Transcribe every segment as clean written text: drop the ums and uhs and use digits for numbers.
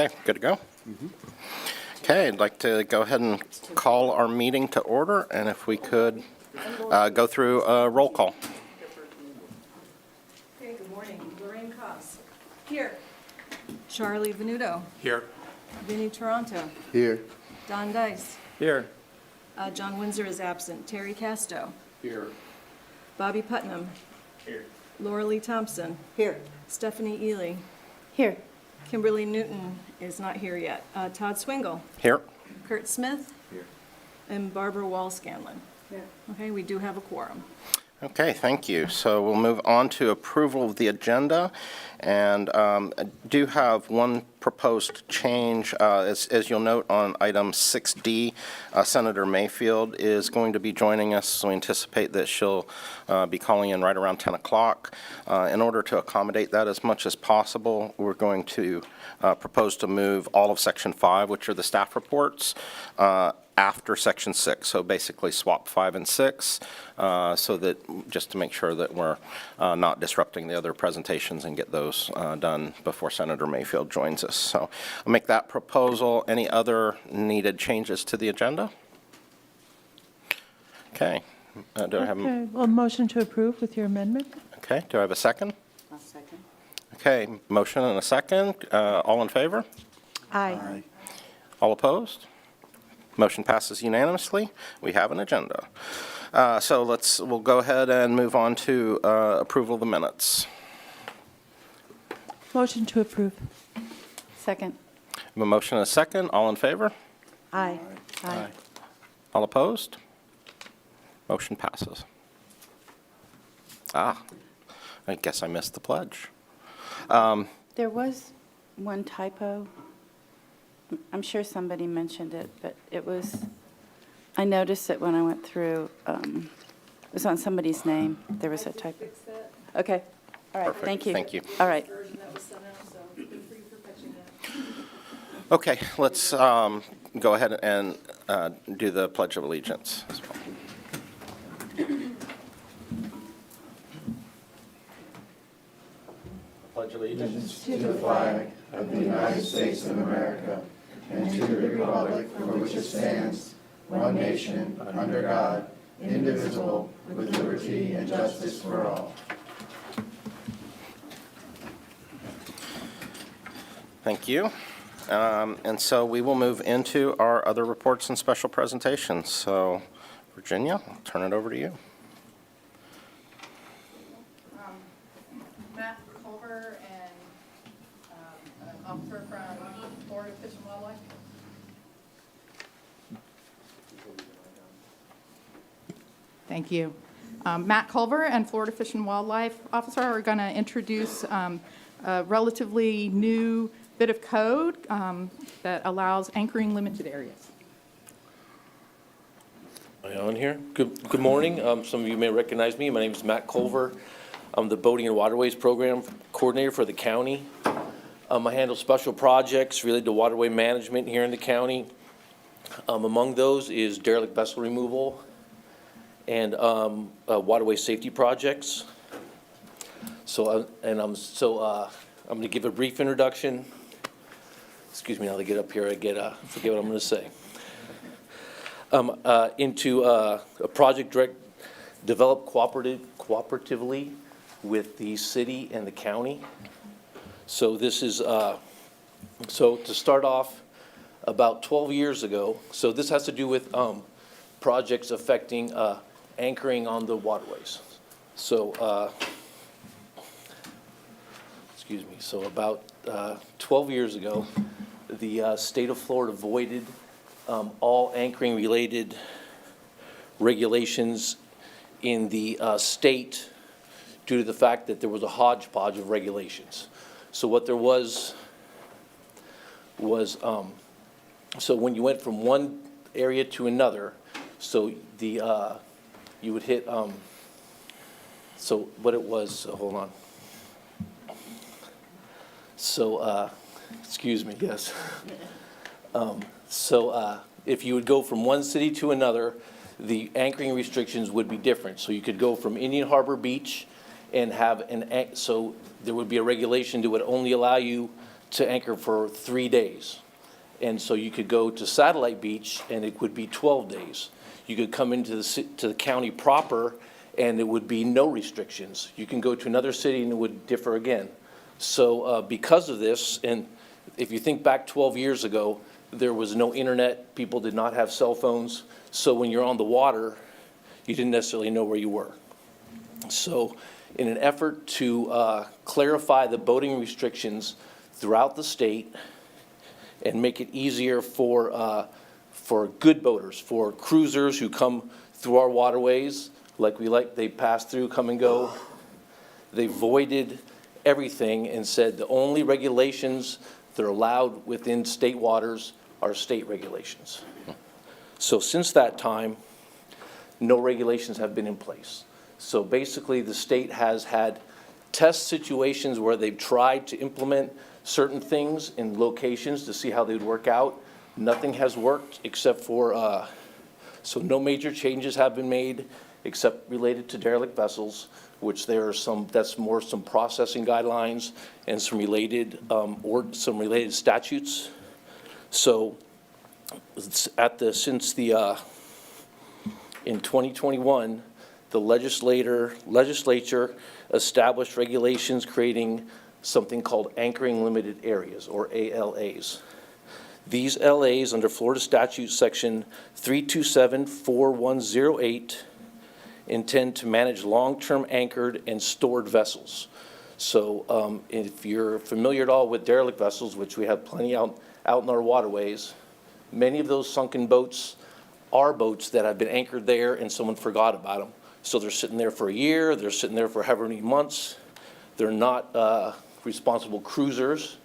Okay, good to go? Okay, I'd like to go ahead and call our meeting to order, and if we could go through a roll call. Okay, good morning. Lorraine Koss. Here. Charlie Venuto. Here. Vinnie Toronto. Here. Don Dice. Here. John Windsor is absent. Terry Casto. Here. Bobby Putnam. Here. Laura Lee Thompson. Here. Stephanie Ely. Here. Kimberly Newton is not here yet. Todd Swingle. Here. Kurt Smith. Here. And Barbara Wall-Scanlon. Here. Okay, we do have a quorum. Okay, thank you. So we'll move on to approval of the agenda, and I do have one proposed change. As you'll note on item 6D, Senator Mayfield is going to be joining us, so we anticipate that she'll be calling in right around 10 o'clock. In order to accommodate that as much as possible, we're going to propose to move all of Section 5, which are the staff reports, after Section 6, so basically swap 5 and 6, so that just to make sure that we're not disrupting the other presentations and get those done before Senator Mayfield joins us. So I'll make that proposal. Any other needed changes to the agenda? Okay. Do I have? Okay, well, motion to approve with your amendment? Okay. Do I have a second? I'll second. Okay. Motion and a second. All in favor? Aye. All opposed? Motion passes unanimously. We have an agenda. So we'll go ahead and move on to approval of the minutes. Motion to approve. Second. I have a motion and a second. All in favor? Aye. Aye. All opposed? Motion passes. I guess I missed the pledge. There was one typo. I'm sure somebody mentioned it, but it was, I noticed it when I went through, it was on somebody's name. There was a typo. Fix that Okay, all right, Perfect. thank you. Thank you. All right. version that was sent out, so feel free for catching that. Okay, let's go ahead and do the Pledge of Allegiance as well. Pledge allegiance To the flag of the United States of America and to the republic for which it stands, one nation, under God, indivisible, with liberty and justice for all. Thank you. And so we will move into our other reports and special presentations. So, Virginia, I'll turn it over to you. Matt Culver and an officer from Florida Fish and Wildlife. Thank you. Matt Culver and Florida Fish and Wildlife officer are going to introduce a relatively new bit of code that allows anchoring limited areas. Am I on here? Good morning. Some of you may recognize me. My name is Matt Culver. I'm the Boating and Waterways Program Coordinator for the county. I handle special projects related to waterway management here in the county. Among those is derelict vessel removal and waterway safety projects. I'm going to give a brief introduction. Excuse me, now to get up here, I forget what I'm going to say. Into a project developed cooperatively with the city and the county. So this is, so to start off, about 12 years ago, so this has to do with projects affecting anchoring on the waterways. So, excuse me, so about 12 years ago, the state of Florida voided all anchoring related regulations in the state due to the fact that there was a hodgepodge of regulations. So what there was so when you went from one area to another, so you would hit so what it was, hold on. So excuse me, yes. If you would go from one city to another, the anchoring restrictions would be different. So you could go from Indian Harbor Beach and have so there would be a regulation that would only allow you to anchor for 3 days. And so you could go to Satellite Beach, and it would be 12 days. You could come into to the county proper, and it would be no restrictions. You can go to another city, and it would differ again. So because of this, and if you think back 12 years ago, there was no internet, people did not have cell phones, so when you're on the water, you didn't necessarily know where you were. So in an effort to clarify the boating restrictions throughout the state and make it easier for good boaters, for cruisers who come through our waterways, they pass through, come and go, they voided everything and said the only regulations that are allowed within state waters are state regulations. So since that time, no regulations have been in place. So basically, the state has had test situations where they've tried to implement certain things in locations to see how they would work out. Nothing has worked except for, so no major changes have been made except related to derelict vessels, which there are that's more some processing guidelines and some related, statutes. So in 2021, the legislature established regulations creating something called anchoring limited areas, or ALAs. These LAs, under Florida statute section 3274108, intend to manage long-term anchored and stored vessels. So if you're familiar at all with derelict vessels, which we have plenty out in our waterways, many of those sunken boats are boats that have been anchored there and someone forgot about them. So they're sitting there for a year, they're sitting there for however many months. They're not responsible cruisers,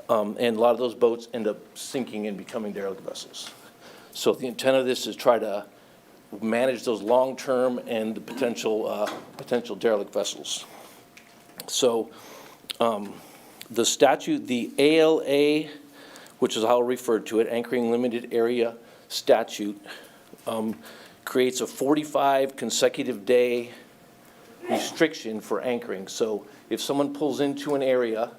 and a lot of those boats end up sinking and becoming derelict vessels. So the intent of this is try to manage those long-term and the potential derelict vessels. So the statute, the ALA, which is how I'll refer to it, Anchoring Limited Area Statute, creates a 45 consecutive day restriction for anchoring. So if someone pulls into an area,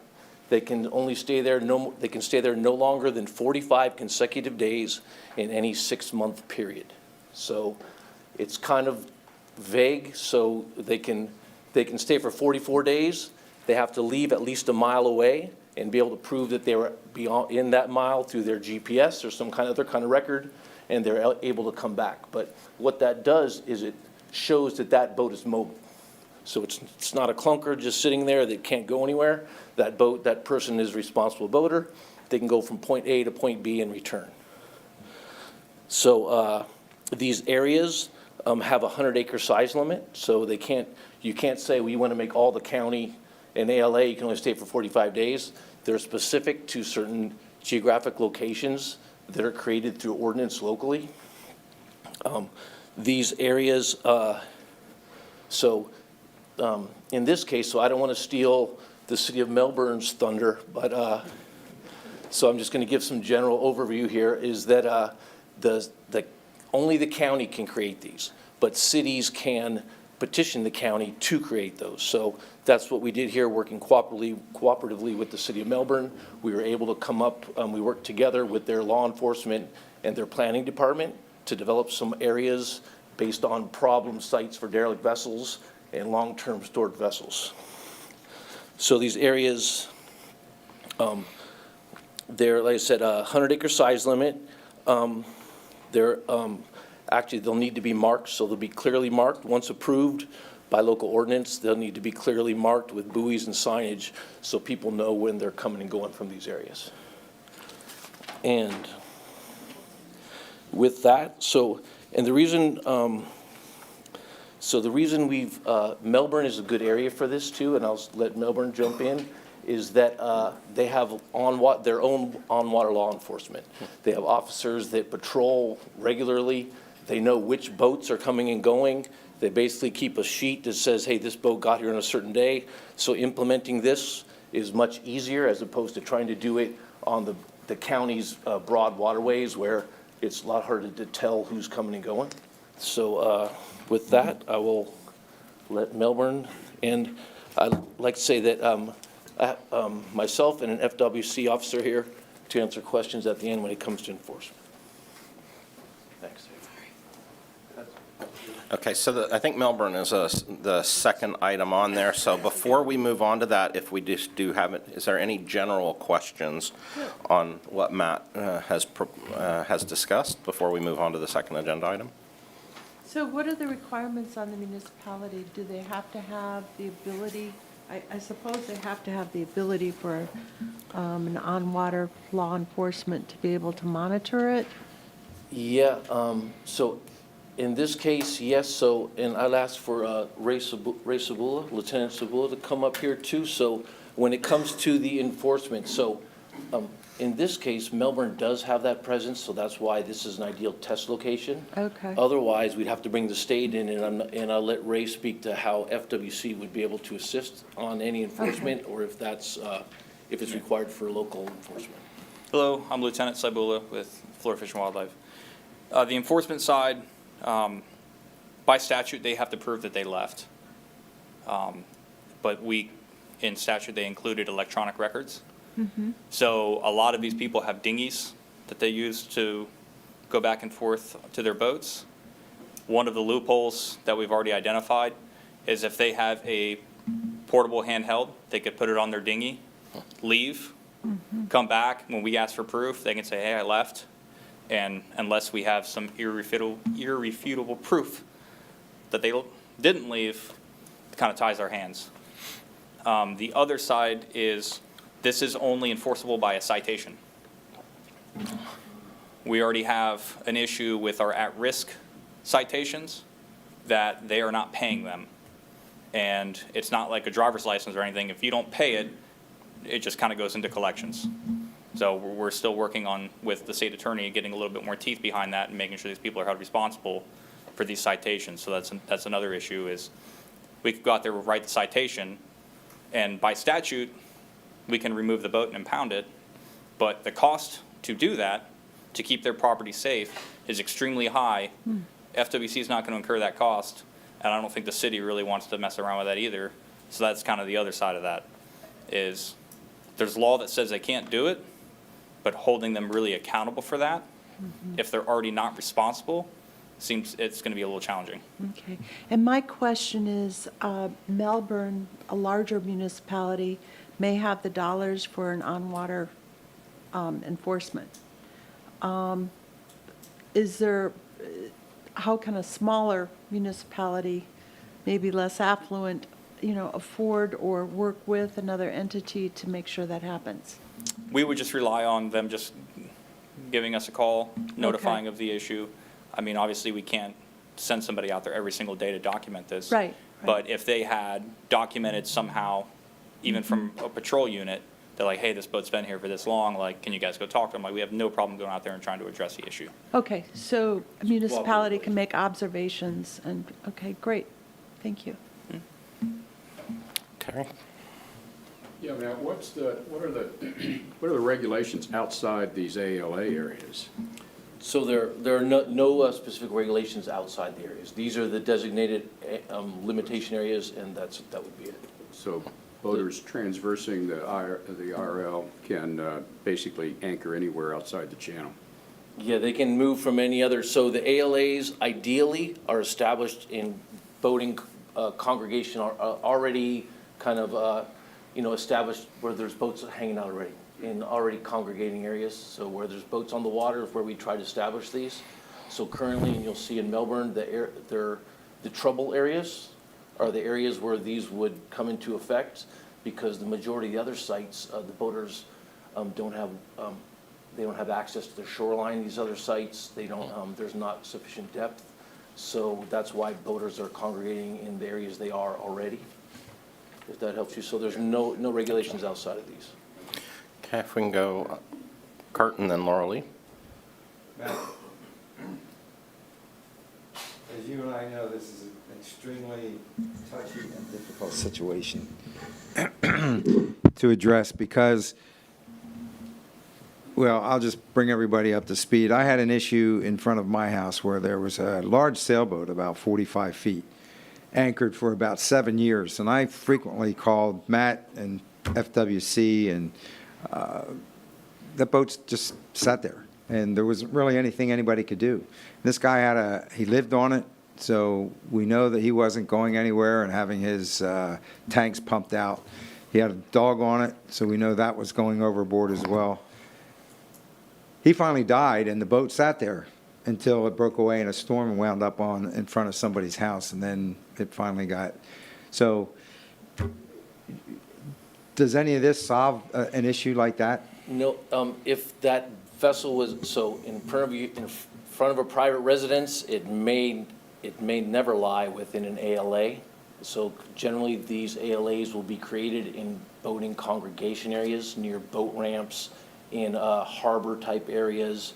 they can only stay there no longer than 45 consecutive days in any 6-month period. So it's kind of vague. So they can stay for 44 days. They have to leave at least a mile away and be able to prove that they were beyond in that mile through their GPS or some other kind of record, and they're able to come back. But what that does is it shows that that boat is mobile. So it's not a clunker just sitting there that can't go anywhere. That person is a responsible boater. They can go from point A to point B and return. So these areas have a 100-acre size limit. So you can't say we want to make all the county an ALA. You can only stay for 45 days. They're specific to certain geographic locations that are created through ordinance locally. These areas, in this case, so I don't want to steal the city of Melbourne's thunder, but so I'm just going to give some general overview here, is that only the county can create these, but cities can petition the county to create those. So that's what we did here, working cooperatively with the city of Melbourne. We were able to come up, we worked together with their law enforcement and their planning department to develop some areas based on problem sites for derelict vessels and long-term stored vessels. So these areas, they're, like I said, a 100-acre size limit. Actually, they'll need to be marked, so they'll be clearly marked. Once approved by local ordinance, they'll need to be clearly marked with buoys and signage so people know when they're coming and going from these areas. And with that, and the reason, the reason Melbourne is a good area for this too, and I'll let Melbourne jump in, is that they have their own on-water law enforcement. They have officers that patrol regularly. They know which boats are coming and going. They basically keep a sheet that says, hey, this boat got here on a certain day. So implementing this is much easier as opposed to trying to do it on the county's broad waterways where it's a lot harder to tell who's coming and going. So with that, I will let Melbourne, and I'd like to say that myself and an FWC officer here to answer questions at the end when it comes to enforcement. Thanks. Okay, so I think Melbourne is the second item on there. So before we move on to that, if we just do have it, is there any general questions on what Matt has discussed before we move on to the second agenda item? So what are the requirements on the municipality? Do they have to have the ability, I suppose they have to have the ability for an on-water law enforcement to be able to monitor it? Yeah, so in this case, yes, so, and I'll ask for Ray Sabula, Lieutenant Sabula, to come up here too. So when it comes to the enforcement, so in this case, Melbourne does have that presence, so that's why this is an ideal test location. Okay. Otherwise, we'd have to bring the state in, and I'll let Ray speak to how FWC would be able to assist on any enforcement, or if that's, if it's required for local enforcement. Hello, I'm Lieutenant Sabula with Florida Fish and Wildlife. The enforcement side, by statute, they have to prove that they left. But in statute, they included electronic records. So a lot of these people have dinghies that they use to go back and forth to their boats. One of the loopholes that we've already identified is if they have a portable handheld, they could put it on their dinghy, leave, come back. When we ask for proof, they can say, hey, I left. And unless we have some irrefutable proof that they didn't leave, it kind of ties our hands. The other side is this is only enforceable by a citation. We already have an issue with our at-risk citations that they are not paying them. And it's not like a driver's license or anything. If you don't pay it, it just kind of goes into collections. So we're still working on, with the state attorney, getting a little bit more teeth behind that and making sure these people are held responsible for these citations. So that's another issue is we could go out there, write the citation, and by statute, we can remove the boat and impound it. But the cost to do that, to keep their property safe, is extremely high. FWC is not going to incur that cost, and I don't think the city really wants to mess around with that either. So that's kind of the other side of that, is there's law that says they can't do it, but holding them really accountable for that, if they're already not responsible, seems it's going to be a little challenging. Okay. And my question is, Melbourne, a larger municipality, may have the dollars for an on-water enforcement. Is there, how can a smaller municipality, maybe less affluent, afford or work with another entity to make sure that happens? We would just rely on them just giving us a call, notifying of the issue. I mean, obviously, we can't send somebody out there every single day to document this. Right. But if they had documented somehow, even from a patrol unit, they're like, hey, this boat's been here for this long, like, can you guys go talk to them? Like, we have no problem going out there and trying to address the issue. Okay, so a municipality can make observations and, okay, great. Thank you. Okay. Yeah, Matt, what are the regulations outside these ALA areas? So there are no specific regulations outside the areas. These are the designated limitation areas, and that would be it. So boaters transversing the RL can basically anchor anywhere outside the channel? Yeah, they can move from any other. So the ALAs ideally are established in boating congregation are already kind of established where there's boats hanging out already in already congregating areas. So where there's boats on the water is where we try to establish these. So currently, and you'll see in Melbourne, the trouble areas are the areas where these would come into effect, because the majority of the other sites, the boaters don't have access to the shoreline. These other sites, they don't. There's not sufficient depth, so that's why boaters are congregating in the areas they are already. If that helps you. So there's no regulations outside of these. Okay, if we can go Kurt and then Laura Lee. Matt, as you and I know, this is an extremely touchy and difficult situation to address because, well, I'll just bring everybody up to speed. I had an issue in front of my house where there was a large sailboat about 45 feet, anchored for about 7 years, and I frequently called Matt and FWC, and the boats just sat there, and there wasn't really anything anybody could do. This guy he lived on it, so we know that he wasn't going anywhere and having his tanks pumped out. He had a dog on it, so we know that was going overboard as well. He finally died, and the boat sat there until it broke away in a storm and wound up in front of somebody's house, and then it finally got. So does any of this solve an issue like that? No, if that vessel was, so in front of you, in front of a private residence, it may never lie within an ALA. So generally, these ALAs will be created in boating congregation areas, near boat ramps, in harbor-type areas,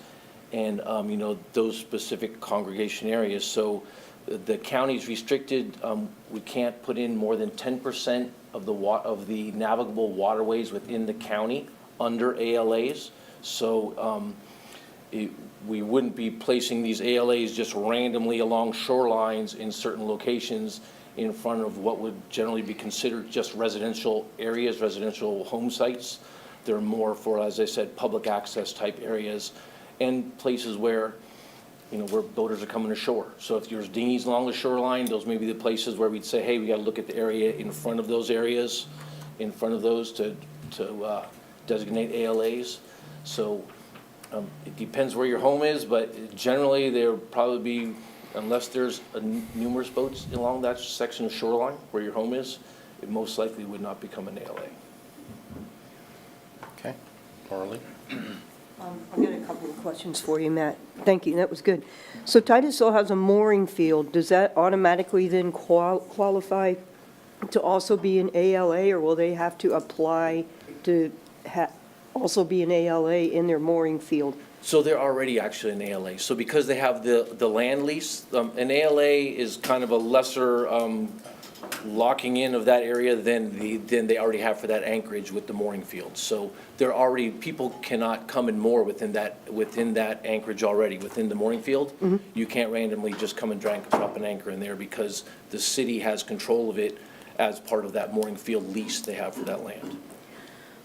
and, those specific congregation areas. So the county's restricted, we can't put in more than 10% of the navigable waterways within the county under ALAs. So we wouldn't be placing these ALAs just randomly along shorelines in certain locations in front of what would generally be considered just residential areas, residential home sites. They're more for, as I said, public access type areas and places where, where boaters are coming ashore. So if there's dinghies along the shoreline, those may be the places where we'd say, hey, we got to look at the area in front of those areas, in front of those to designate ALAs. So it depends where your home is, but generally there'll probably be, unless there's numerous boats along that section of shoreline where your home is, it most likely would not become an ALA. Okay. Orly? I've got a couple of questions for you, Matt. Thank you, that was good. So Titusville has a mooring field. Does that automatically then qualify to also be an ALA, or will they have to apply to also be an ALA in their mooring field? So they're already actually an ALA. So because they have the land lease, an ALA is kind of a lesser locking in of that area than they already have for that anchorage with the mooring field. So they're already, people cannot come and moor within that anchorage already, within the mooring field. Mm-hmm. You can't randomly just come and drop an anchor in there because the city has control of it as part of that mooring field lease they have for that land.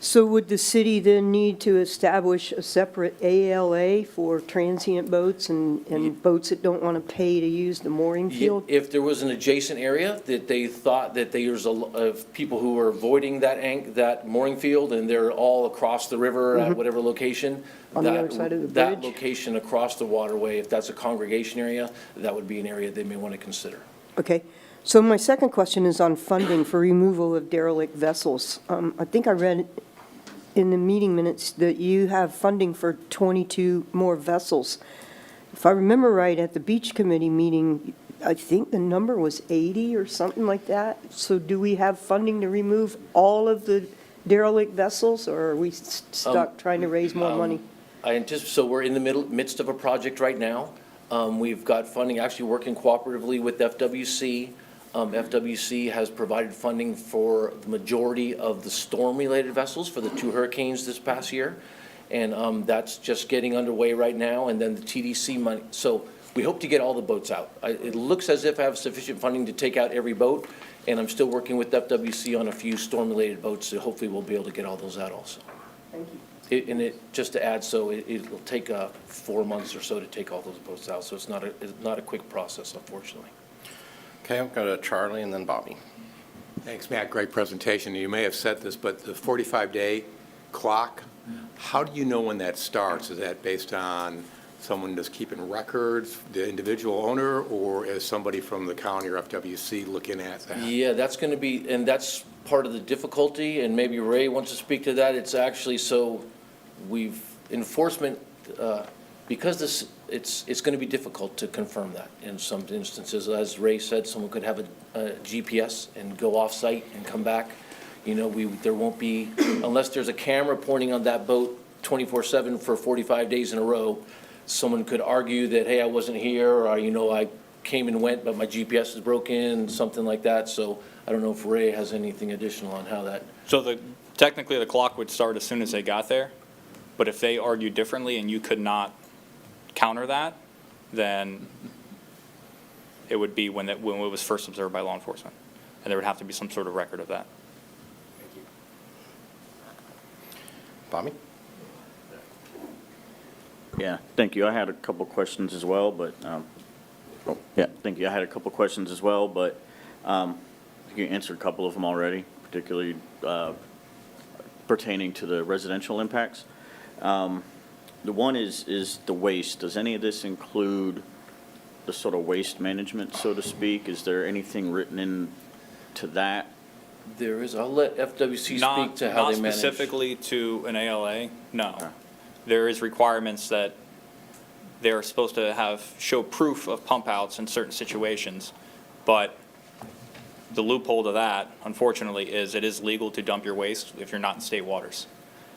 So would the city then need to establish a separate ALA for transient boats and boats that don't want to pay to use the mooring field? If there was an adjacent area that they thought that there's of people who are avoiding that mooring field and they're all across the river at whatever location. On the other side of the bridge? That location across the waterway, if that's a congregation area, that would be an area they may want to consider. Okay. So my second question is on funding for removal of derelict vessels. I think I read in the meeting minutes that you have funding for 22 more vessels. If I remember right, at the beach committee meeting, I think the number was 80 or something like that. So do we have funding to remove all of the derelict vessels, or are we stuck trying to raise more money? So we're in the midst of a project right now. We've got funding actually working cooperatively with FWC. FWC has provided funding for the majority of the storm-related vessels for the 2 hurricanes this past year. And that's just getting underway right now, and then the TDC money. So we hope to get all the boats out. It looks as if I have sufficient funding to take out every boat, and I'm still working with FWC on a few storm-related boats, so hopefully we'll be able to get all those out also. Thank you. Just to add, so it'll take 4 months or so to take all those boats out, so it's not a quick process, unfortunately. Okay, I'll go to Charlie and then Bobby. Thanks, Matt. Great presentation. You may have said this, but the 45-day clock, how do you know when that starts? Is that based on someone that's keeping records, the individual owner, or is somebody from the county or FWC looking at that? Yeah, that's going to be, and that's part of the difficulty, and maybe Ray wants to speak to that. It's actually, so enforcement, because it's going to be difficult to confirm that in some instances. As Ray said, someone could have a GPS and go off-site and come back. There won't be, unless there's a camera pointing on that boat 24/7 for 45 days in a row, someone could argue that, hey, I wasn't here, or, I came and went, but my GPS is broken, something like that. So I don't know if Ray has anything additional on how that. So technically the clock would start as soon as they got there, but if they argued differently and you could not counter that, then it would be when it was first observed by law enforcement, and there would have to be some sort of record of that. Tommy? Yeah, thank you. I had a couple questions as well, but, yeah, thank you. I had a couple questions as well, but you answered a couple of them already, particularly pertaining to the residential impacts. The one is the waste. Does any of this include the sort of waste management, so to speak? Is there anything written into that? There is, I'll let FWC speak to how they Not manage. specifically to an ALA, no. Okay. There is requirements that they're supposed to show proof of pump outs in certain situations, but the loophole to that, unfortunately, is it is legal to dump your waste if you're not in state waters.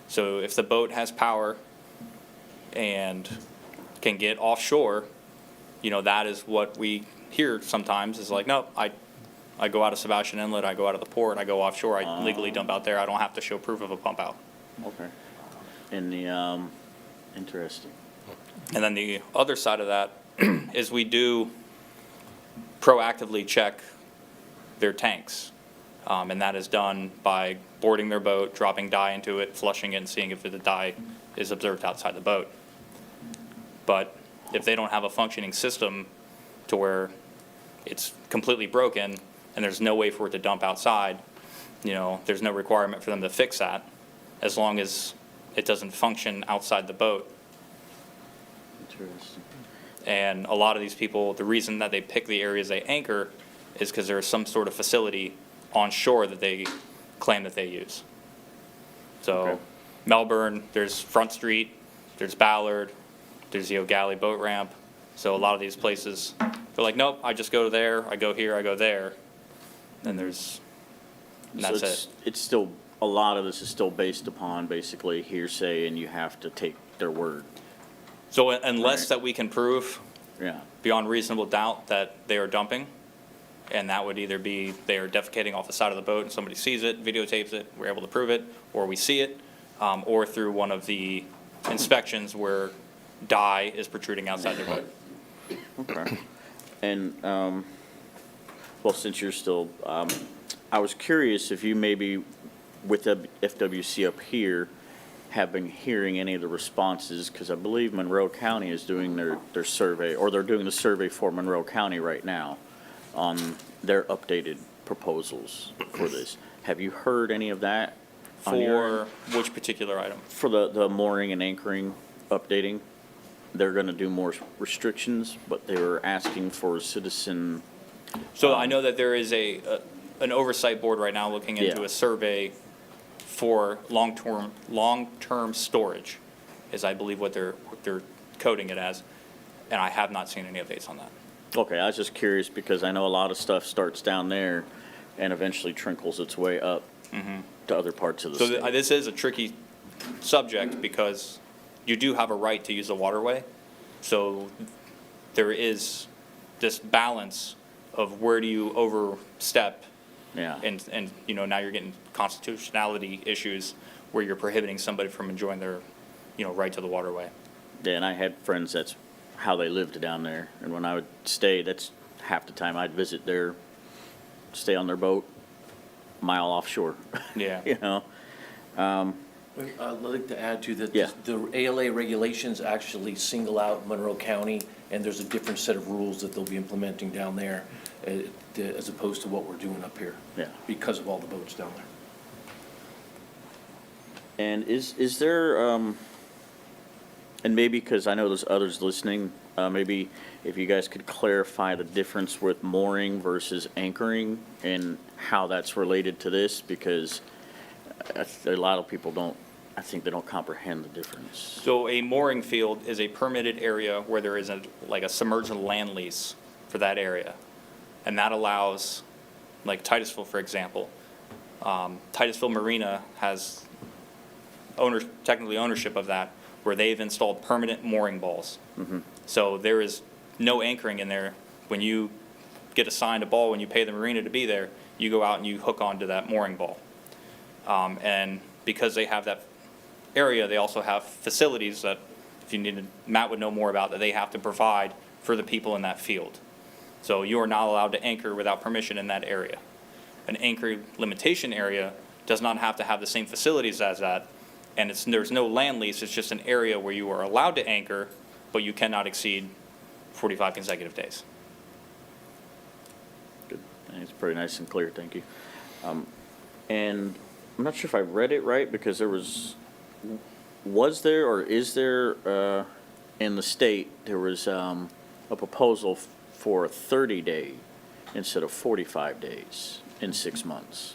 So if the boat has power and can get offshore, that is what we hear sometimes, is like, nope, I go out of Sebastian Inlet, I go out of the port, I go offshore, I legally dump out there, I don't have to show proof of a pump out. Okay. And the, interesting. And then the other side of that is we do proactively check their tanks. And that is done by boarding their boat, dropping dye into it, flushing it, and seeing if the dye is observed outside the boat. But if they don't have a functioning system to where it's completely broken and there's no way for it to dump outside, there's no requirement for them to fix that as long as it doesn't function outside the boat. Interesting. And a lot of these people, the reason that they pick the areas they anchor is because there is some sort of facility on shore that they claim that they use. So Okay. Melbourne, there's Front Street, there's Ballard, there's the O'Galley boat ramp. So a lot of these places, they're like, nope, I just go there, I go here, I go there. And and So that's it. it's still, a lot of this is still based upon basically hearsay, and you have to take their word. So unless Right. that we can prove Yeah. beyond reasonable doubt that they are dumping, and that would either be they are defecating off the side of the boat and somebody sees it, videotapes it, we're able to prove it, or we see it, or through one of the inspections where dye is protruding outside their boat. Okay. And, well, since you're still, I was curious if you maybe, with the FWC up here, have been hearing any of the responses, because I believe Monroe County is doing their survey, or they're doing the survey for Monroe County right now on their updated proposals for this. Have you heard any of that? on your For which particular item? For the mooring and anchoring updating? They're gonna do more restrictions, but they were asking for citizen, So I know that there is an oversight board right now looking into Yeah. a survey for long-term storage, is I believe what they're coding it as, and I have not seen any updates on that. okay, I was just curious because I know a lot of stuff starts down there and eventually trickles its way up to other parts of the So state. this is a tricky subject because you do have a right to use the waterway. So there is this balance of where do you overstep, Yeah, and now you're getting constitutionality issues where you're prohibiting somebody from enjoying their right to the waterway. yeah, and I had friends, that's how they lived down there. And when I would stay, that's half the time I'd visit stay on their boat, mile offshore, Yeah. you know? I'd like to add to that, Yeah. the ALA regulations actually single out Monroe County, and there's a different set of rules that they'll be implementing down there as opposed to what we're doing up here. Yeah. Because of all the boats down there. And is there, and maybe because I know there's others listening, maybe if you guys could clarify the difference with mooring versus anchoring and how that's related to this, because a lot of people I think they don't comprehend the difference. So a mooring field is a permitted area where there is like a submerged land lease for that area. And that allows, like Titusville, for example, Titusville Marina has technically ownership of that, where they've installed permanent mooring balls. So there is no anchoring in there. When you get assigned a ball, when you pay the marina to be there, you go out and you hook onto that mooring ball. And because they have that area, they also have facilities that, if you needed, Matt would know more about, that they have to provide for the people in that field. So you are not allowed to anchor without permission in that area. An anchor limitation area does not have to have the same facilities as that, And there's no land lease, it's just an area where you are allowed to anchor, but you cannot exceed 45 consecutive days. Good. I think it's pretty nice and clear, thank you. And I'm not sure if I read it right, because was there or is there, in the state, there was a proposal for a 30-day instead of 45 days in 6 months.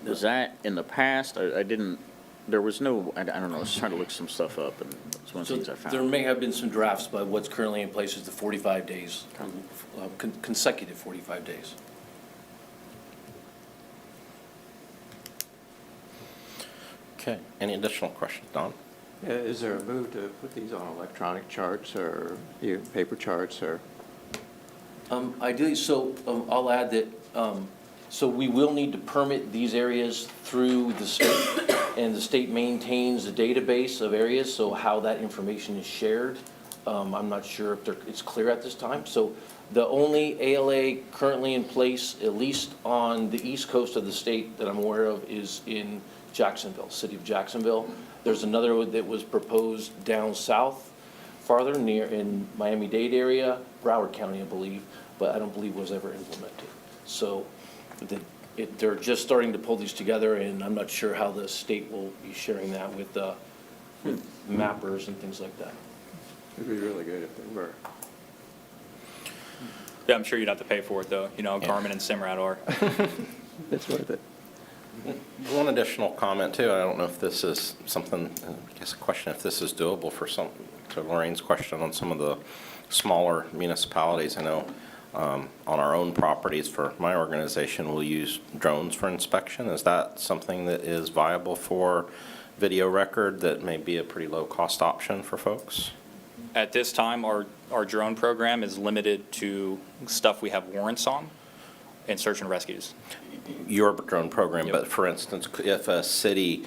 Was that in the past? I didn't, there was no, I don't know, I was trying to look some stuff up, and it's one of the things I found. There may have been some drafts, but what's currently in place is the 45 days, consecutive 45 days. Okay, any additional questions, Don? Is there a move to put these on electronic charts or paper charts or? Ideally, so I'll add that, so we will need to permit these areas through the state, and the state maintains a database of areas, so how that information is shared, I'm not sure if it's clear at this time. So the only ALA currently in place, at least on the east coast of the state that I'm aware of, is in Jacksonville, city of Jacksonville. There's another one that was proposed down south, farther near in Miami-Dade area, Brevard County, I believe, but I don't believe was ever implemented. So they're just starting to pull these together, and I'm not sure how the state will be sharing that with mappers and things like that. It'd be really good if they were. Yeah, I'm sure you'd have to pay for it, though. You know, Garmin and Simrad are. It's worth it. One additional comment, too. I don't know if this is something, I guess a question if this is doable for to Lorraine's question on some of the smaller municipalities. I know on our own properties for my organization, we'll use drones for inspection. Is that something that is viable for video record that may be a pretty low-cost option for folks? At this time, our drone program is limited to stuff we have warrants on and search and rescues. Your drone program, Yep. but for instance, if a city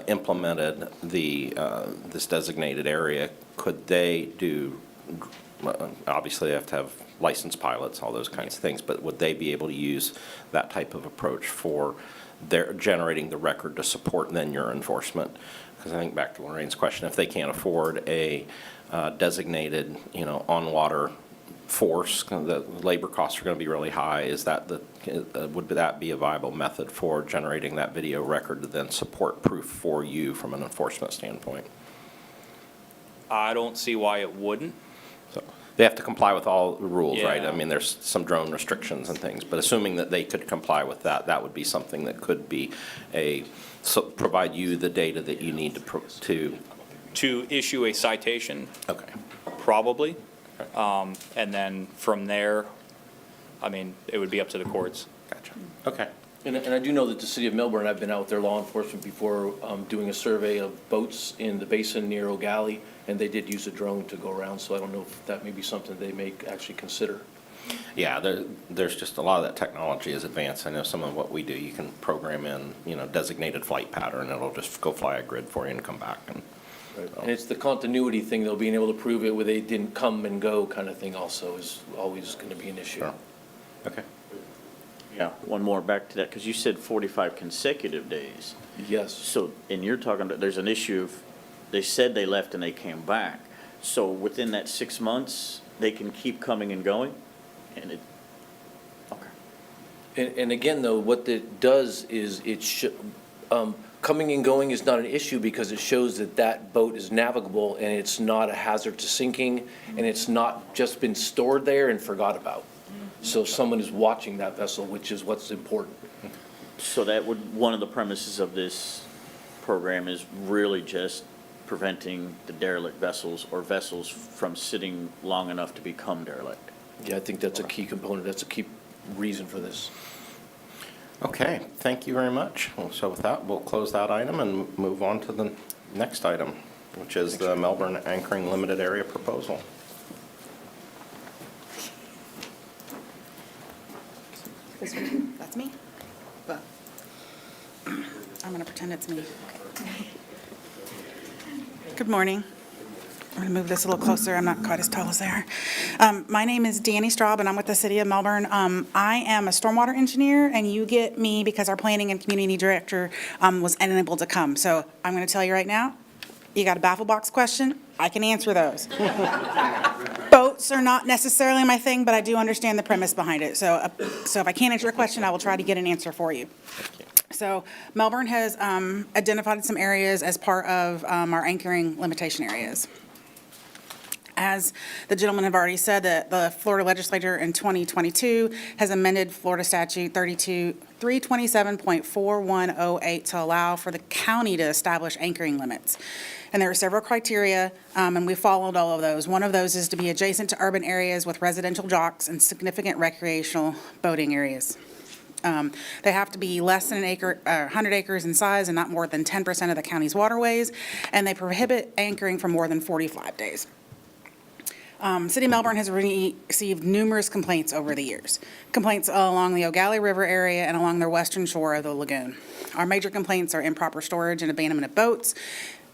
implemented this designated area, could they do, obviously they have to have licensed pilots, all those kinds of things, but would they be able to use that type of approach for their generating the record to support then your enforcement? Because I think back to Lorraine's question, if they can't afford a designated, on-water force, the labor costs are going to be really high. Is that would that be a viable method for generating that video record to then support proof for you from an enforcement standpoint? I don't see why it wouldn't. So they have to comply with all the rules, right? Yeah. I mean, there's some drone restrictions and things, but assuming that they could comply with that, that would be something that could be provide you the data that you need To issue a citation, Okay. probably. And then from there, I mean, it would be up to the courts. Gotcha. Okay. And I do know that the city of Melbourne, I've been out with their law enforcement before, doing a survey of boats in the basin near O'Galley, and they did use a drone to go around, so I don't know if that may be something they may actually consider. Yeah, there's just a lot of that technology is advanced. I know some of what we do, you can program in, designated flight pattern, it'll just go fly a grid for you and come back. And it's the continuity thing, though, being able to prove it where they didn't come and go kind of thing also is always going to be an issue. Sure. Okay. Yeah, one more back to that, because you said 45 consecutive days. Yes. So, and you're talking about, there's an issue of, they said they left and they came back. So within that 6 months, they can keep coming and going? And it, okay. And again, though, what it does is coming and going is not an issue because it shows that that boat is navigable and it's not a hazard to sinking and it's not just been stored there and forgot about. So someone is watching that vessel, which is what's important. So that would, one of the premises of this program is really just preventing the derelict vessels or vessels from sitting long enough to become derelict. Yeah, I think that's a key component. That's a key reason for this. Okay, thank you very much. So with that, we'll close that item and move on to the next item, which is the Melbourne Anchoring Limited Area Proposal. That's me? Well, I'm going to pretend it's me. Good morning. I'm going to move this a little closer. I'm not quite as tall as they are. My name is Dani Straub, and I'm with the City of Melbourne. I am a stormwater engineer, and you get me because our planning and community director was unable to come. So I'm going to tell you right now, you got a baffle box question, I can answer those. Boats are not necessarily my thing, but I do understand the premise behind it. So if I can't answer your question, I will try to get an answer for you. So Melbourne has identified some areas as part of our anchoring limitation areas. As the gentleman have already said, that the Florida legislature in 2022 has amended Florida statute 327.4108 to allow for the county to establish anchoring limits. And there are several criteria, and we followed all of those. One of those is to be adjacent to urban areas with residential docks and significant recreational boating areas. They have to be less than 100 acres in size and not more than 10% of the county's waterways, and they prohibit anchoring for more than 45 days. City of Melbourne has received numerous complaints over the years. Complaints along the O'Galley River area and along the western shore of the Lagoon. Our major complaints are improper storage and abandonment of boats,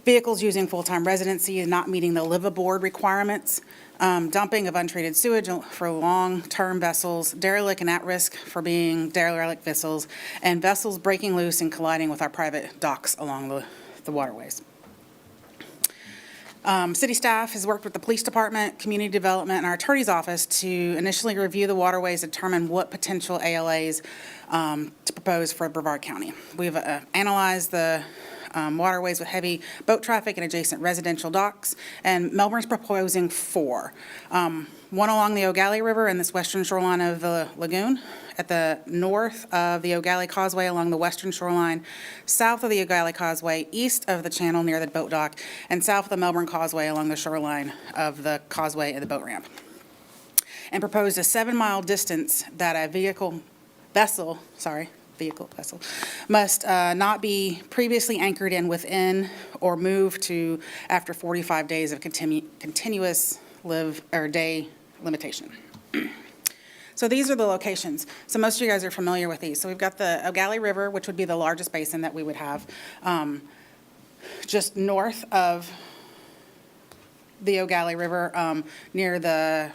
vehicles using full-time residency and not meeting the live aboard requirements, dumping of untreated sewage for long-term vessels, derelict and at-risk for being derelict vessels, and vessels breaking loose and colliding with our private docks along the waterways. City staff has worked with the police department, community development, and our attorney's office to initially review the waterways, determine what potential ALAs to propose for Brevard County. We've analyzed the waterways with heavy boat traffic and adjacent residential docks, and Melbourne's proposing 4. One along the O'Galley River in this western shoreline of the Lagoon, at the north of the O'Galley Causeway along the western shoreline, south of the O'Galley Causeway, east of the channel near the boat dock, and south of the Melbourne Causeway along the shoreline of the causeway and the boat ramp. And proposed a 7-mile distance that a vessel must not be previously anchored in within or moved to after 45 days of continuous day limitation. So these are the locations. So most of you guys are familiar with these. So we've got the O'Galley River, which would be the largest basin that we would have, just north of the O'Galley River, near the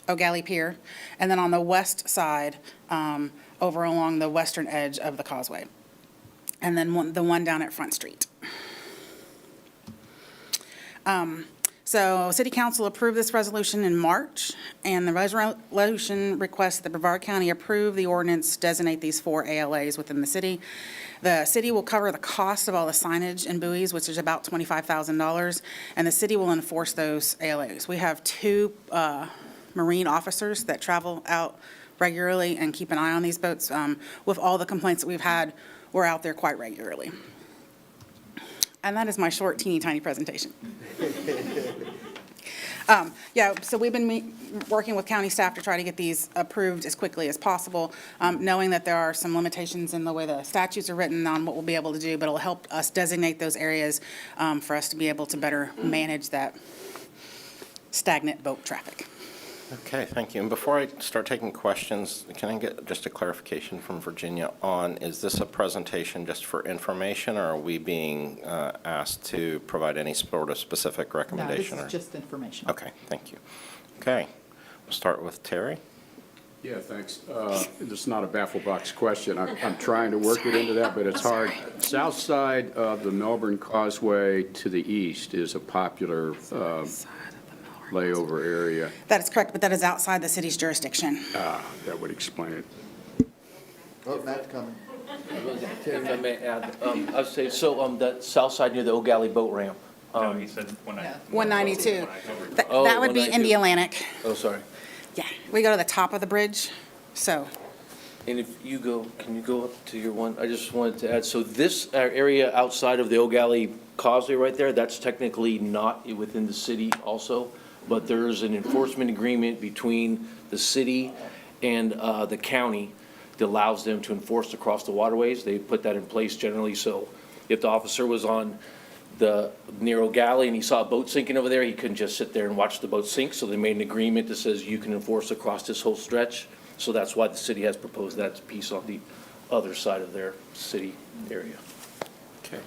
O'Galley Pier, and then on the west side, over along the western edge of the causeway, and then the one down at Front Street. So City Council approved this resolution in March, and the resolution requests that Brevard County approve the ordinance to designate these 4 ALAs within the city. The city will cover the cost of all the signage and buoys, which is about $25,000, and the city will enforce those ALAs. We have 2 marine officers that travel out regularly and keep an eye on these boats. With all the complaints that we've had, we're out there quite regularly. And that is my short, teeny tiny presentation. So we've been working with county staff to try to get these approved as quickly as possible, knowing that there are some limitations in the way the statutes are written on what we'll be able to do, but it'll help us designate those areas for us to be able to better manage that stagnant boat traffic. Okay, thank you. And before I start taking questions, can I get just a clarification from Virginia on, is this a presentation just for information, or are we being asked to provide any sort of specific No, recommendation? this is just information. Okay, thank you. Okay, we'll start with Terry. Yeah, thanks. This is not a baffle box question. I'm trying to work it into that, but it's hard. South side of the Melbourne Causeway to the east is a popular layover area. That is correct, but that is outside the city's jurisdiction. That would explain it. Oh, Matt's coming. If I may add, I'd say, so that south side near the O'Galley boat ramp. No, he said 192. Oh, That would be in 192. the Atlantic. Oh, sorry. Yeah, we go to the top of the bridge, so. And if you go, can you go up to your one? I just wanted to add, so this area outside of the O'Galley Causeway right there, that's technically not within the city also, but there is an enforcement agreement between the city and the county that allows them to enforce across the waterways. They put that in place generally, so if the officer was on the near O'Galley and he saw a boat sinking over there, he couldn't just sit there and watch the boat sink, so they made an agreement that says you can enforce across this whole stretch. So that's why the city has proposed that piece on the other side of their city area. Okay.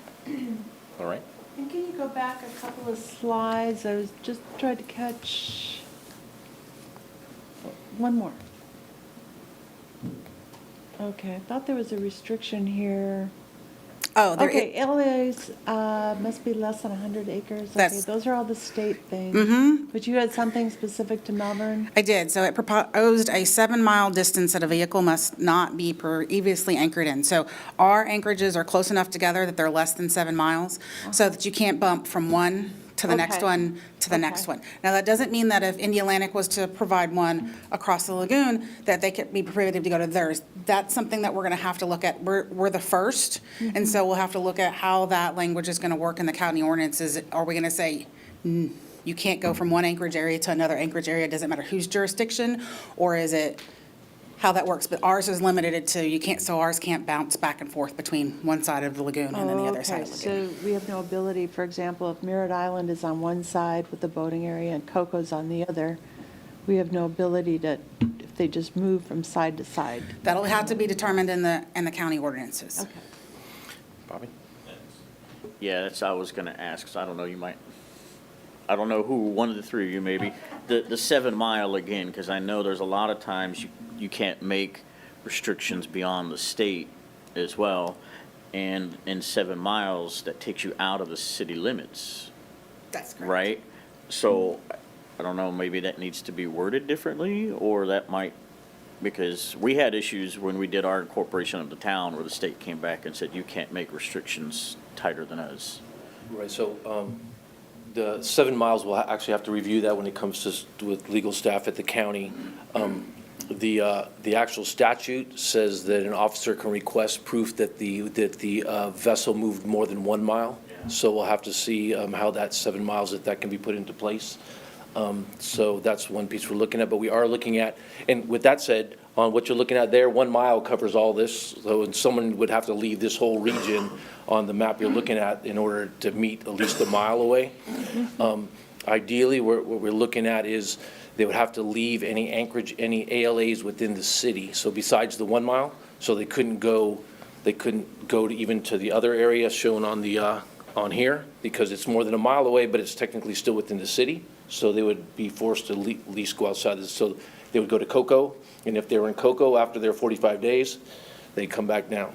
All right. And can you go back a couple of slides? I was just trying to catch one more. Okay, I thought there was a restriction here. Oh, there Okay, LAs must be less than 100 acres. Okay, That's- those are all the state things. But you had something specific to Melbourne? I did. So it proposed a 7-mile distance that a vehicle must not be previously anchored in. So our anchorages are close enough together that they're less than 7 miles, so that you can't bump from one to the next Okay. one to the next Okay. one. Now, that doesn't mean that if Indialantic was to provide one across the lagoon, that they could be prohibited to go to theirs. That's something that we're going to have to look at. We're the first, and so we'll have to look at how that language is going to work in the county ordinances. Are we going to say, you can't go from one anchorage area to another anchorage area, doesn't matter whose jurisdiction, or is it how that works? But ours is limited to, you can't, so ours can't bounce back and forth between one side of the lagoon and then the other side of the lagoon. So we have no ability, for example, if Merritt Island is on one side with the boating area and Coco's on the other, we have no ability to, if they just move from side to side. That'll have to be determined in the county ordinances. Okay. Bobby? Yeah, that's, I was gonna ask, 'cause I don't know, you might, I don't know who, one of the three of you maybe, the 7 mile again, because I know there's a lot of times you can't make restrictions beyond the state as well, and in 7 miles, that takes you out of the city limits, That's correct. right? So, I don't know, maybe that needs to be worded differently, or that might, because we had issues when we did our incorporation of the town, where the state came back and said, you can't make restrictions tighter than us. Right, so the 7 miles, we'll actually have to review that when it comes to, with legal staff at the county. The actual statute says that an officer can request proof that the vessel moved more than 1 mile. So we'll have to see how that 7 miles, if that can be put into place. So that's one piece we're looking at, but we are looking at, and with that said, on what you're looking at there, 1 mile covers all this. So someone would have to leave this whole region on the map you're looking at in order to meet at least a mile away. Ideally, what we're looking at is they would have to leave any anchorage, any ALAs within the city. So besides the 1 mile, so they couldn't go to even to the other area shown on the, on here, because it's more than a mile away, but it's technically still within the city. So they would be forced to at least go outside. So they would go to Cocoa, and if they were in Cocoa after their 45 days, they'd come back down.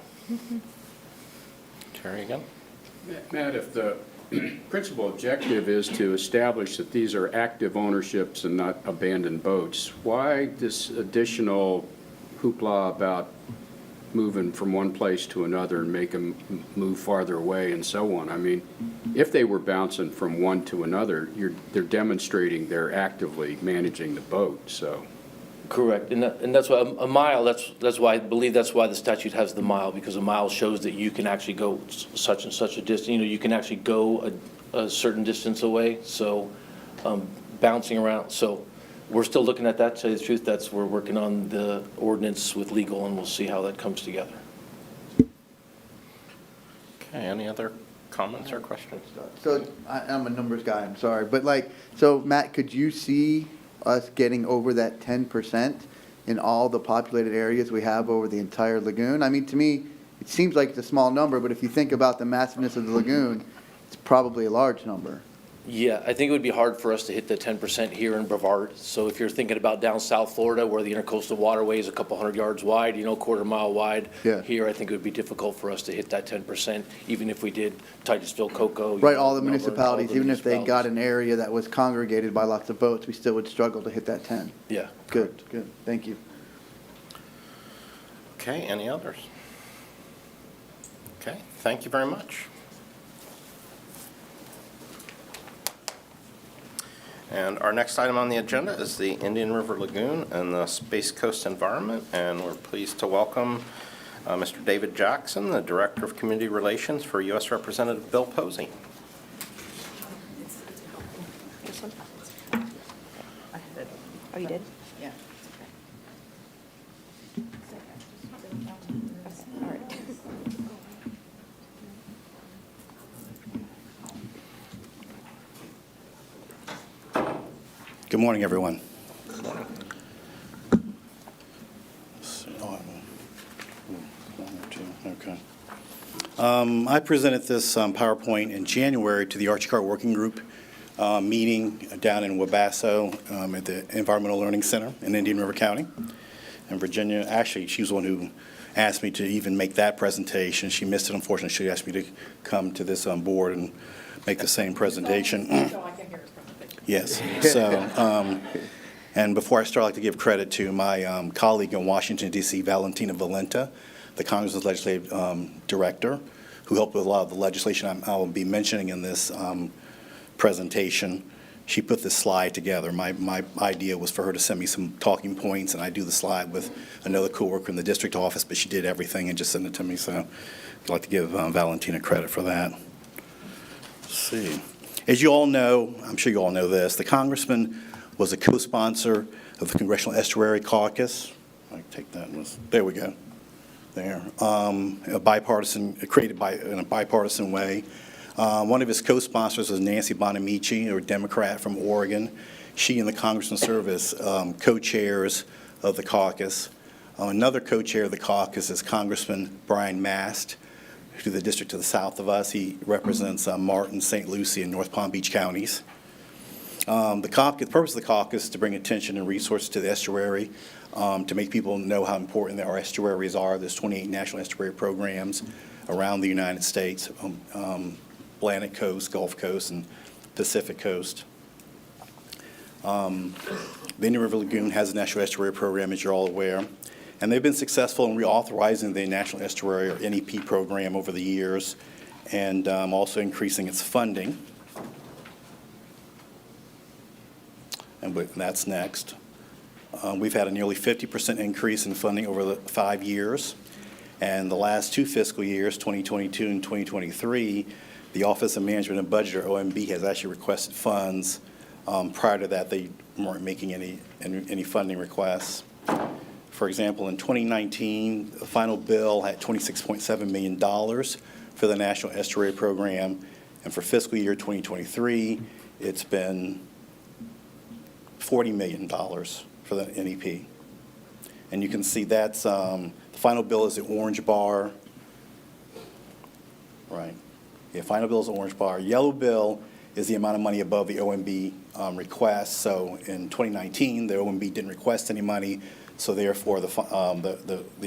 Terry again? Matt, if the principal objective is to establish that these are active ownerships and not abandoned boats, why this additional hoopla about moving from one place to another and make them move farther away and so on? I mean, if they were bouncing from one to another, they're demonstrating they're actively managing the boat, so. Correct, and that's why a mile, that's why, I believe that's why the statute has the mile, because a mile shows that you can actually go such and such a distance, you can actually go a certain distance away, so bouncing around, so we're still looking at that, to tell you the truth, we're working on the ordinance with legal, and we'll see how that comes together. Okay, any other comments or questions? So I'm a numbers guy, I'm sorry, but so Matt, could you see us getting over that 10% in all the populated areas we have over the entire lagoon? I mean, to me, it seems like it's a small number, but if you think about the massiveness of the lagoon, it's probably a large number. Yeah, I think it would be hard for us to hit the 10% here in Brevard. So if you're thinking about down South Florida, where the intercoastal waterway is a couple hundred yards wide, quarter mile wide. Yeah. Here, I think it would be difficult for us to hit that 10%, even if we did Titusville, Cocoa. Right, all the Melbourne, municipalities, all the even if they got municipalities. an area that was congregated by lots of boats, we still would struggle to hit that 10. Yeah. Good, thank you. Okay, any others? Okay, thank you very much. And our next item on the agenda is the Indian River Lagoon and the Space Coast Environment, and we're pleased to welcome Mr. David Jackson, the Director of Community Relations for U.S. Representative Bill Posey. Oh, you did? Yeah. All right. Good morning, everyone. Okay. I presented this PowerPoint in January to the Archie Cart Working Group meeting down in Wabasso at the Environmental Learning Center in Indian River County. And Virginia, actually, she was the one who asked me to even make that presentation. She missed it, unfortunately. She asked me to come to this board and make the same presentation. So I can hear his presentation. Yes. So, and before I start, I'd like to give credit to my colleague in Washington, D.C., Valentina Valenta, the Congress's legislative director, who helped with a lot of the legislation I will be mentioning in this presentation. She put this slide together. My idea was for her to send me some talking points, and I do the slide with another coworker in the district office, but she did everything and just sent it to me, so I'd like to give Valentina credit for that. Let's see. As you all know, I'm sure you all know this, the congressman was a co-sponsor of the Congressional Estuary Caucus. I can take that, there we go. There, a bipartisan, created in a bipartisan way. One of his co-sponsors was Nancy Bonamici, a Democrat from Oregon. She and the congressman serve as co-chairs of the caucus. Another co-chair of the caucus is Congressman Brian Mast, to the district to the south of us. He represents Martin, St. Lucie, and North Palm Beach counties. The purpose of the caucus is to bring attention and resources to the estuary, to make people know how important our estuaries are. There's 28 national estuary programs around the United States, Atlantic Coast, Gulf Coast, and Pacific Coast. The Indian River Lagoon has a national estuary program, as you're all aware, and they've been successful in reauthorizing the National Estuary, or NEP, program over the years, and also increasing its funding. And that's next. We've had a nearly 50% increase in funding over the 5 years. And the last 2 fiscal years, 2022 and 2023, the Office of Management and Budget, or OMB, has actually requested funds. Prior to that, they weren't making any funding requests. For example, in 2019, the final bill had $26.7 million for the National Estuary Program. And for fiscal year 2023, it's been $40 million for the NEP. And you can see that's, the final bill is the orange bar. Right. The final bill is the orange bar. Yellow bill is the amount of money above the OMB request. So in 2019, the OMB didn't request any money, so therefore the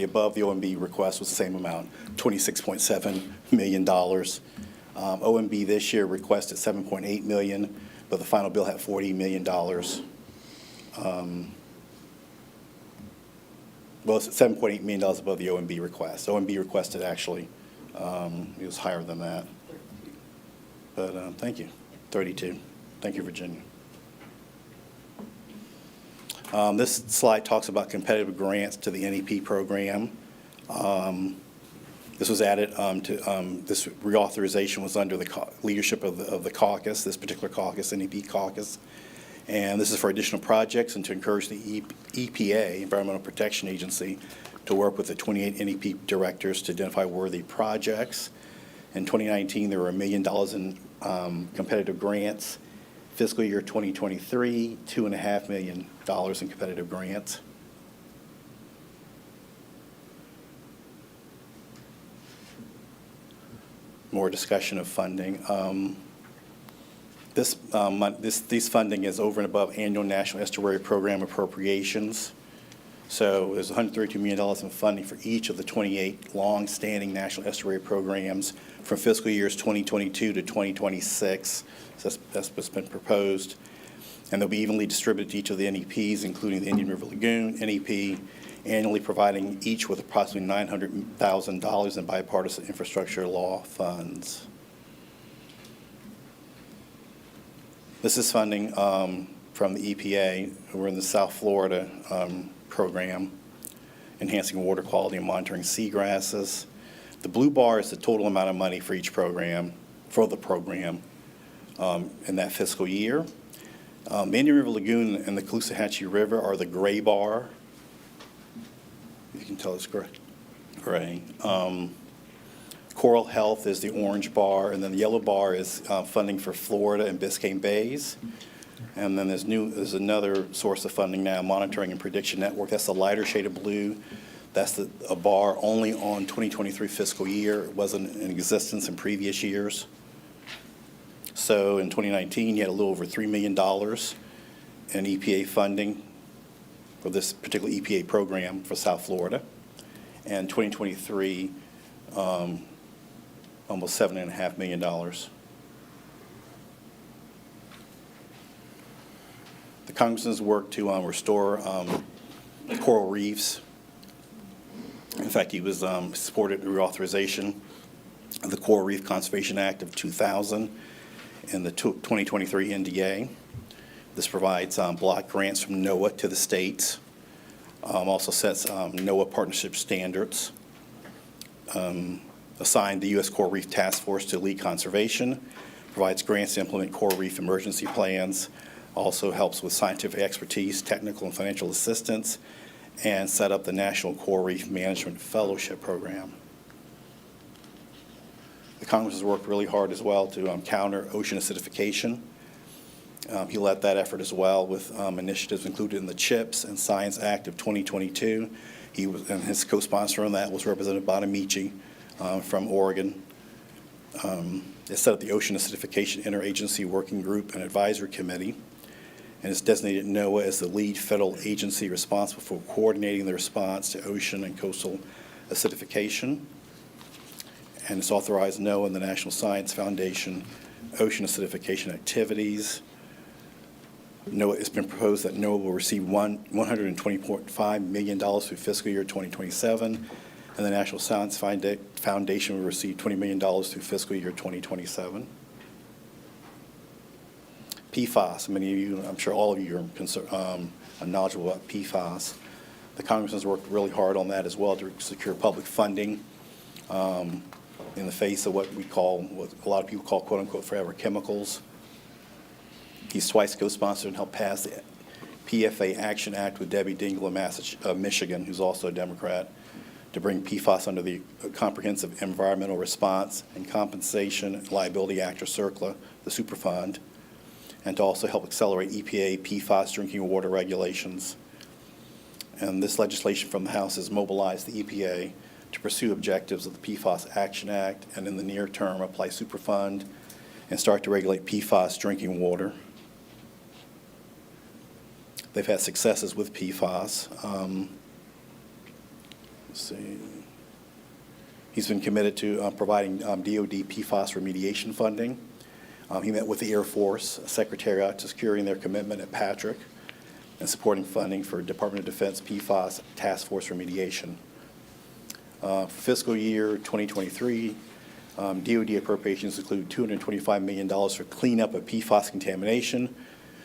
above the OMB request was the same amount, $26.7 million. OMB this year requested $7.8 million, but the final bill had $40 million. Well, it's $7.8 million above the OMB request. OMB requested actually, it was higher than that. But thank you, 32. Thank you, Virginia. This slide talks about competitive grants to the NEP program. This was added to, this reauthorization was under the leadership of the caucus, this particular caucus, NEP caucus. And this is for additional projects and to encourage the EPA, Environmental Protection Agency, to work with the 28 NEP directors to identify worthy projects. In 2019, there were $1 million in competitive grants. Fiscal year 2023, $2.5 million in competitive grants. More discussion of funding. This funding is over and above annual National Estuary Program appropriations. So there's $132 million in funding for each of the 28 long-standing National Estuary programs from fiscal years 2022 to 2026. So that's what's been proposed. And they'll be evenly distributed to each of the NEPs, including the Indian River Lagoon NEP, annually providing each with approximately $900,000 in bipartisan infrastructure law funds. This is funding from the EPA. We're in the South Florida program, enhancing water quality and monitoring seagrasses. The blue bar is the total amount of money for each program, in that fiscal year. The Indian River Lagoon and the Caloosahatchee River are the gray bar. You can tell it's gray. Coral Health is the orange bar, and then the yellow bar is funding for Florida and Biscayne Bays. And then there's another source of funding now, Monitoring and Prediction Network. That's the lighter shade of blue. That's a bar only on 2023 fiscal year. It wasn't in existence in previous years. So in 2019, you had a little over $3 million in EPA funding for this particular EPA program for South Florida. And 2023, almost $7.5 million. The Congressman's worked to restore coral reefs. In fact, he was supported the reauthorization of the Coral Reef Conservation Act of 2000 and the 2023 NDA. This provides block grants from NOAA to the states. Also sets NOAA partnership standards. Assigned the U.S. Coral Reef Task Force to lead conservation. Provides grants to implement coral reef emergency plans. Also helps with scientific expertise, technical and financial assistance, and set up the National Coral Reef Management Fellowship Program. The Congress has worked really hard as well to counter ocean acidification. He led that effort as well with initiatives included in the CHIPS and Science Act of 2022. He was, and his co-sponsor on that was Representative Bonamici from Oregon. It set up the Ocean Acidification Interagency Working Group and Advisory Committee, and has designated NOAA as the lead federal agency responsible for coordinating the response to ocean and coastal acidification. And it's authorized NOAA and the National Science Foundation ocean acidification activities. It's been proposed that NOAA will receive $120.5 million through fiscal year 2027, and the National Science Foundation will receive $20 million through fiscal year 2027. PFAS, many of you, I'm sure all of you are knowledgeable about PFAS. The Congressman's worked really hard on that as well to secure public funding in the face of what a lot of people call quote-unquote forever chemicals. He's twice co-sponsored and helped pass the PFA Action Act with Debbie Dingell of Michigan, who's also a Democrat, to bring PFAS under the Comprehensive Environmental Response and Compensation Liability Act, or CERCLA, the Superfund, and to also help accelerate EPA PFAS drinking water regulations. And this legislation from the House has mobilized the EPA to pursue objectives of the PFAS Action Act, and in the near term apply Superfund and start to regulate PFAS drinking water. They've had successes with PFAS. Let's see. He's been committed to providing DOD PFAS remediation funding. He met with the Air Force Secretariat to securing their commitment at Patrick and supporting funding for Department of Defense PFAS Task Force remediation. For fiscal year 2023, DOD appropriations include $225 million for cleanup of PFAS contamination,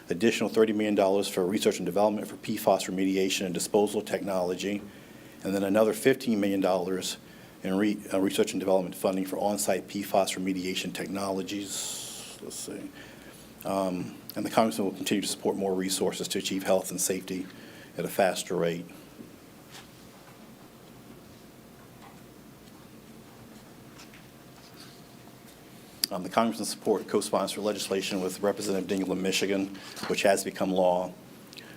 additional $30 million for research and development for PFAS remediation and disposal technology, and then another $15 million in research and development funding for on-site PFAS remediation technologies. Let's see. And the Congressman will continue to support more resources to achieve health and safety at a faster rate. The Congressman support co-sponsor legislation with Representative Dingell of Michigan, which has become law,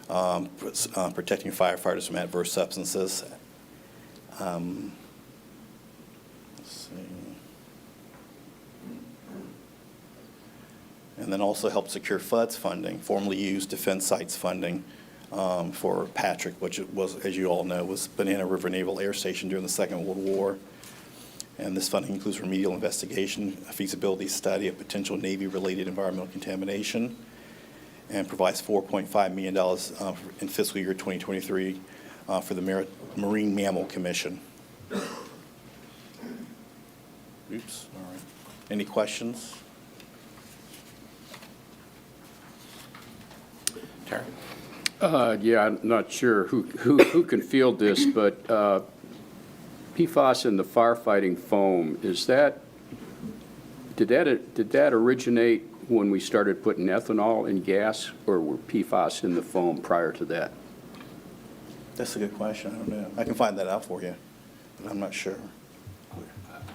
protecting firefighters from adverse substances. Let's see. And then also help secure FUDS funding, formerly used defense sites funding for Patrick, which was, as you all know, was Banana River Naval Air Station during the Second World War. And this funding includes remedial investigation, a feasibility study of potential Navy-related environmental contamination, and provides $4.5 million in fiscal year 2023 for the Marine Mammal Commission. Oops, all right. Any questions? Terry? Yeah, I'm not sure who can field this, but PFAS in the firefighting foam, did that originate when we started putting ethanol in gas, or were PFAS in the foam prior to that? That's a good question. I don't know. I can find that out for you, but I'm not sure.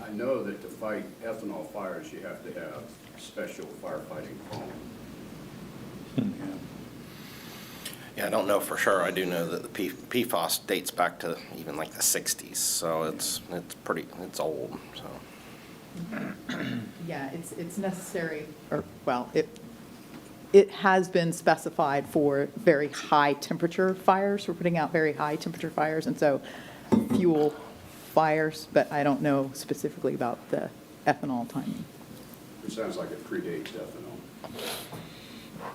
I know that to fight ethanol fires, you have to have special firefighting foam. Yeah, I don't know for sure. I do know that the PFAS dates back to even like the 60s, so it's old, so. Yeah, it's necessary, or, well, it has been specified for very high temperature fires. We're putting out very high temperature fires, and so fuel fires, but I don't know specifically about the ethanol timing. It sounds like it predates ethanol.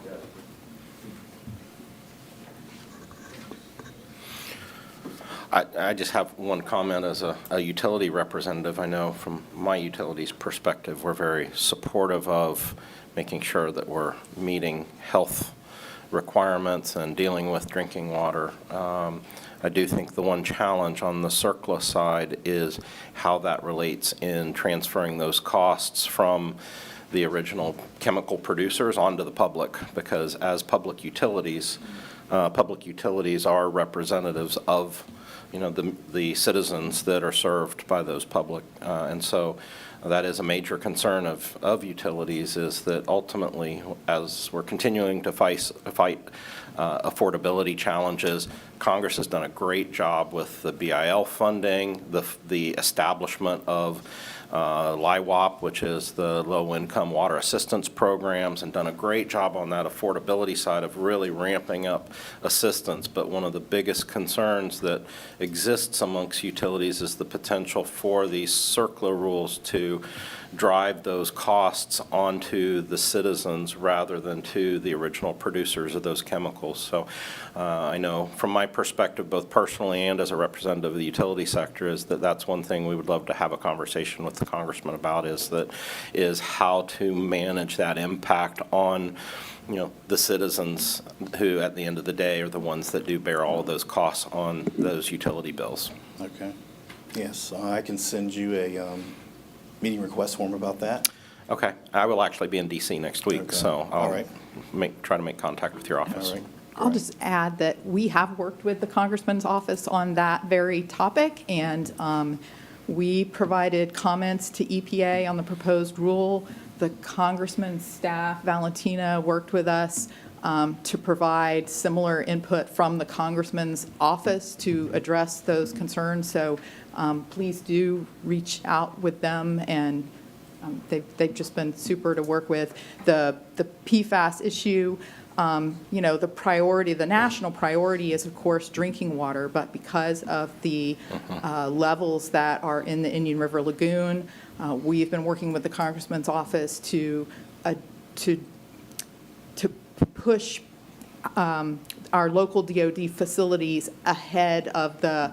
Yeah. I just have one comment as a utility representative. I know from my utility's perspective, we're very supportive of making sure that we're meeting health requirements and dealing with drinking water. I do think the one challenge on the CERCLA side is how that relates in transferring those costs from the original chemical producers onto the public, because as public utilities are representatives of the citizens that are served by those public. And so that is a major concern of utilities, is that ultimately, as we're continuing to fight affordability challenges, Congress has done a great job with the BIL funding, the establishment of LIWAP, which is the Low-Income Water Assistance Programs, and done a great job on that affordability side of really ramping up assistance. But one of the biggest concerns that exists amongst utilities is the potential for these CERCLA rules to drive those costs onto the citizens rather than to the original producers of those chemicals. So I know from my perspective, both personally and as a representative of the utility sector, is that that's one thing we would love to have a conversation with the congressman about, is how to manage that impact on the citizens who at the end of the day are the ones that do bear all of those costs on those utility bills. Okay. Yes, I can send you a meeting request form about that. Okay. I will actually be in DC next week, Okay. so All I'll right. try to make contact with your office. All right. I'll just add that we have worked with the Congressman's office on that very topic, and we provided comments to EPA on the proposed rule. The Congressman's staff, Valentina, worked with us to provide similar input from the Congressman's office to address those concerns. So please do reach out with them, and they've just been super to work with. The PFAS issue, the priority, the national priority is, of course, drinking water, but because of the levels that are in the Indian River Lagoon, we've been working with the Congressman's office to push our local DOD facilities ahead of the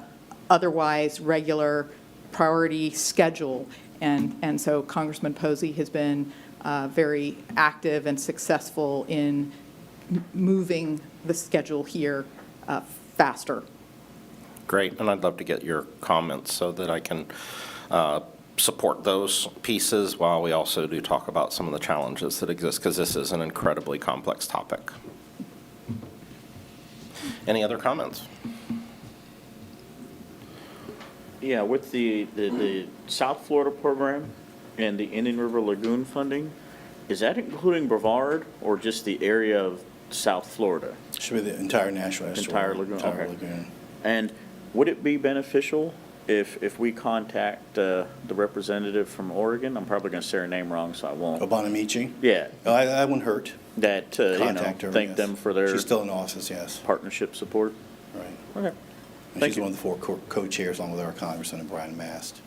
otherwise regular priority schedule. And so Congressman Posey has been very active and successful in moving the schedule here faster. Great, and I'd love to get your comments so that I can support those pieces while we also do talk about some of the challenges that exist, because this is an incredibly complex topic. Any other comments? Yeah, with the South Florida program and the Indian River Lagoon funding, is that including Brevard or just the area of South Florida? Should be the entire national estuary. Entire lagoon, Entire okay. lagoon. And would it be beneficial if we contact the representative from Oregon? I'm probably going to say her name wrong, so I won't. Obonamichi? Yeah, That wouldn't hurt. that, Contact her, thank yes. them for their She's still in office, yes. partnership support. Right. Okay. And Thank she's you. one of the four co-chairs along with our Congressman and Brian Mast.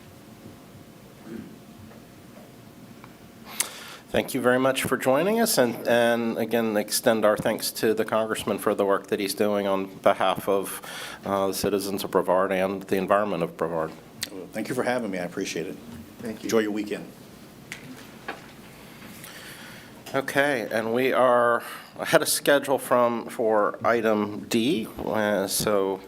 Thank you very much for joining us, and again, extend our thanks to the Congressman for the work that he's doing on behalf of the citizens of Brevard and the environment of Brevard. Well, thank you for having me. I appreciate it. Thank you. Enjoy your weekend. Okay, and we are ahead of schedule for item D. So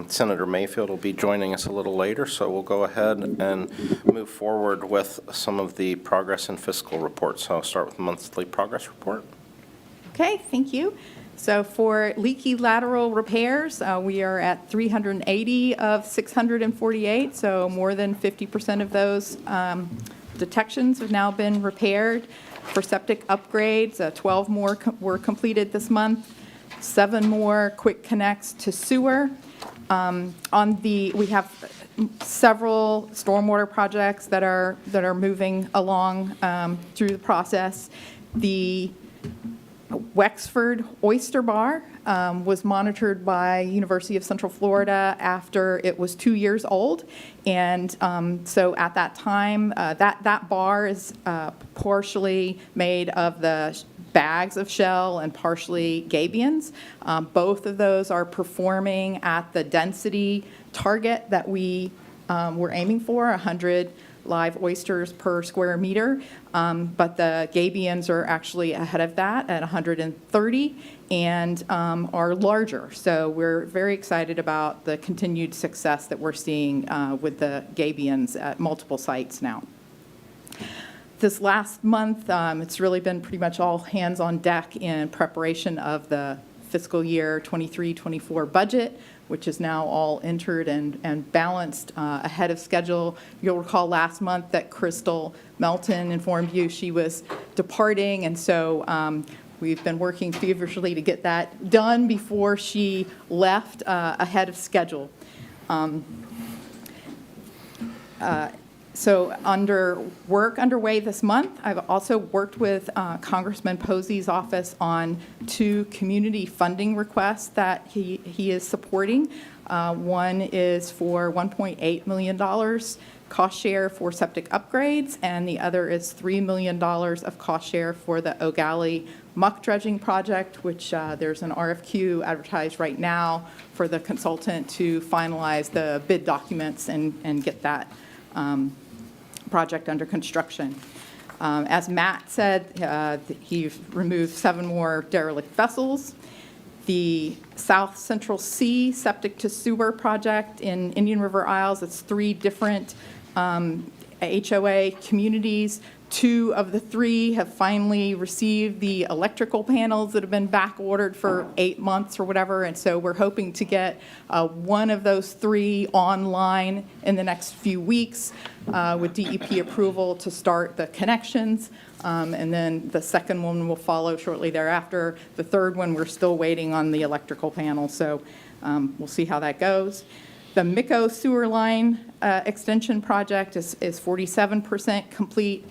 Senator Mayfield will be joining us a little later, so we'll go ahead and move forward with some of the progress and fiscal reports. So I'll start with the monthly progress report. Okay, thank you. So for leaky lateral repairs, we are at 380 of 648, so more than 50% of those detections have now been repaired. For septic upgrades, 12 more were completed this month. 7 more quick connects to sewer. We have several stormwater projects that are moving along through the process. The Wexford Oyster Bar was monitored by University of Central Florida after it was 2 years old. And so at that time, that bar is partially made of the bags of shell and partially gabions. Both of those are performing at the density target that we were aiming for, 100 live oysters per square meter, but the gabions are actually ahead of that at 130 and are larger. So we're very excited about the continued success that we're seeing with the gabions at multiple sites now. This last month, it's really been pretty much all hands on deck in preparation of the fiscal year 23-24 budget, which is now all entered and balanced ahead of schedule. You'll recall last month that Crystal Melton informed you she was departing, and so we've been working feverishly to get that done before she left ahead of schedule. So work underway this month. I've also worked with Congressman Posey's office on 2 community funding requests that he is supporting. One is for $1.8 million cost share for septic upgrades, and the other is $3 million of cost share for the O'Galley muck dredging project, which there's an RFQ advertised right now for the consultant to finalize the bid documents and get that project under construction. As Matt said, he removed 7 more derelict vessels. The South Central Sea septic to sewer project in Indian River Isles, it's 3 different HOA communities. 2 of the 3 have finally received the electrical panels that have been back ordered for 8 months or whatever, and so we're hoping to get 1 of those 3 online in the next few weeks with DEP approval to start the connections, and then the second one will follow shortly thereafter. The third one, we're still waiting on the electrical panel, so we'll see how that goes. The Miko sewer line extension project is 47% complete.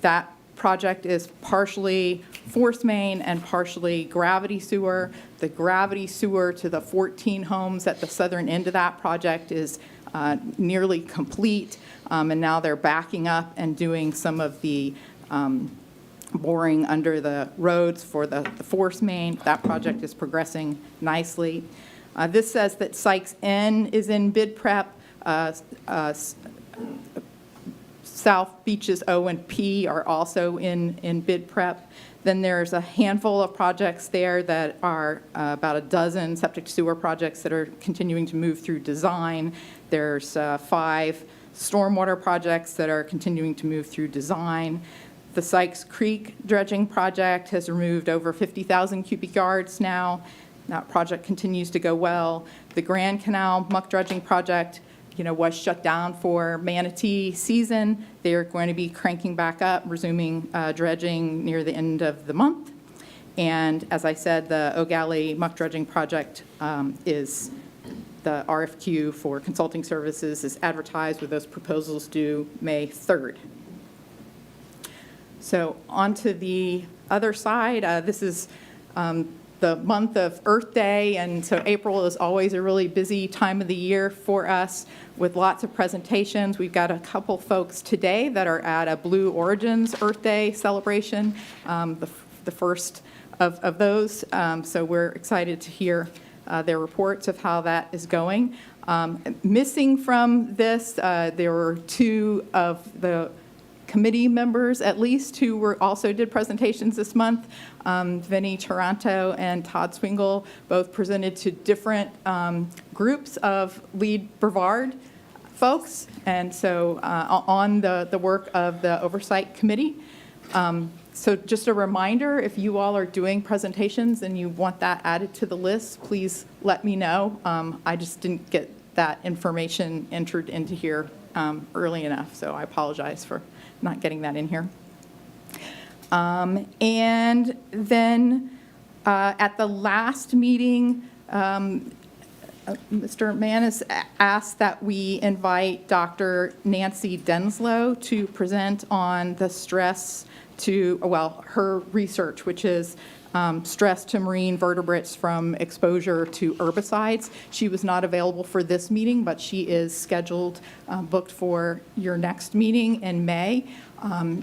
That project is partially force main and partially gravity sewer. The gravity sewer to the 14 homes at the southern end of that project is nearly complete, and now they're backing up and doing some of the boring under the roads for the force main. That project is progressing nicely. This says that Sykes N is in bid prep. South Beaches O and P are also in bid prep. Then there's a handful of projects there that are about a dozen septic sewer projects that are continuing to move through design. There's 5 stormwater projects that are continuing to move through design. The Sykes Creek dredging project has removed over 50,000 cubic yards now. That project continues to go well. The Grand Canal muck dredging project, was shut down for manatee season. They are going to be cranking back up, resuming dredging near the end of the month. And as I said, the O'Galley muck dredging project is the RFQ for consulting services is advertised with those proposals due May 3rd. So on to the other side, this is the month of Earth Day, and so April is always a really busy time of the year for us with lots of presentations. We've got a couple folks today that are at a Blue Origins Earth Day celebration, the first of those, so we're excited to hear their reports of how that is going. Missing from this, there were 2 of the committee members, at least, who also did presentations this month. Vinnie Taranto and Todd Swingle both presented to different groups of lead Brevard folks, and so on the work of the Oversight Committee. So just a reminder, if you all are doing presentations and you want that added to the list, please let me know. I just didn't get that information entered into here early enough, so I apologize for not getting that in here. And then At the last meeting, Mr. Manis asked that we invite Dr. Nancy Denslow to present on the stress to, well, her research, which is stress to marine vertebrates from exposure to herbicides. She was not available for this meeting, but she is scheduled, booked for your next meeting in May.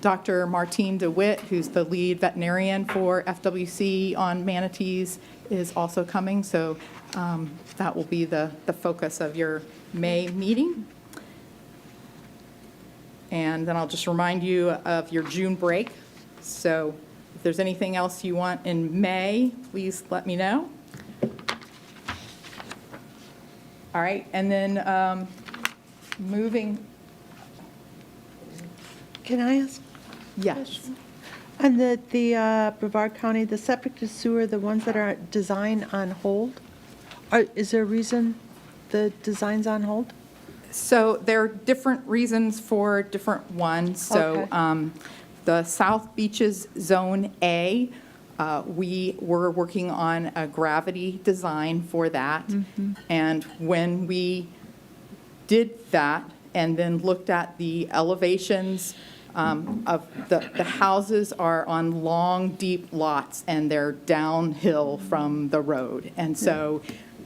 Dr. Martine DeWitt, who's the lead veterinarian for FWC on manatees, is also coming, so that will be the focus of your May meeting. And then I'll just remind you of your June break. So if there's anything else you want in May, please let me know. All right, and then moving. Can I ask? Yes. On the Brevard County, the septic to sewer, the ones that are design on hold, is there a reason the design's on hold? So there are different reasons for different ones. So Okay. the South Beaches Zone A, we were working on a gravity design for that. And when we did that and then looked at the elevations of the houses are on long, deep lots, and they're downhill from the road. And so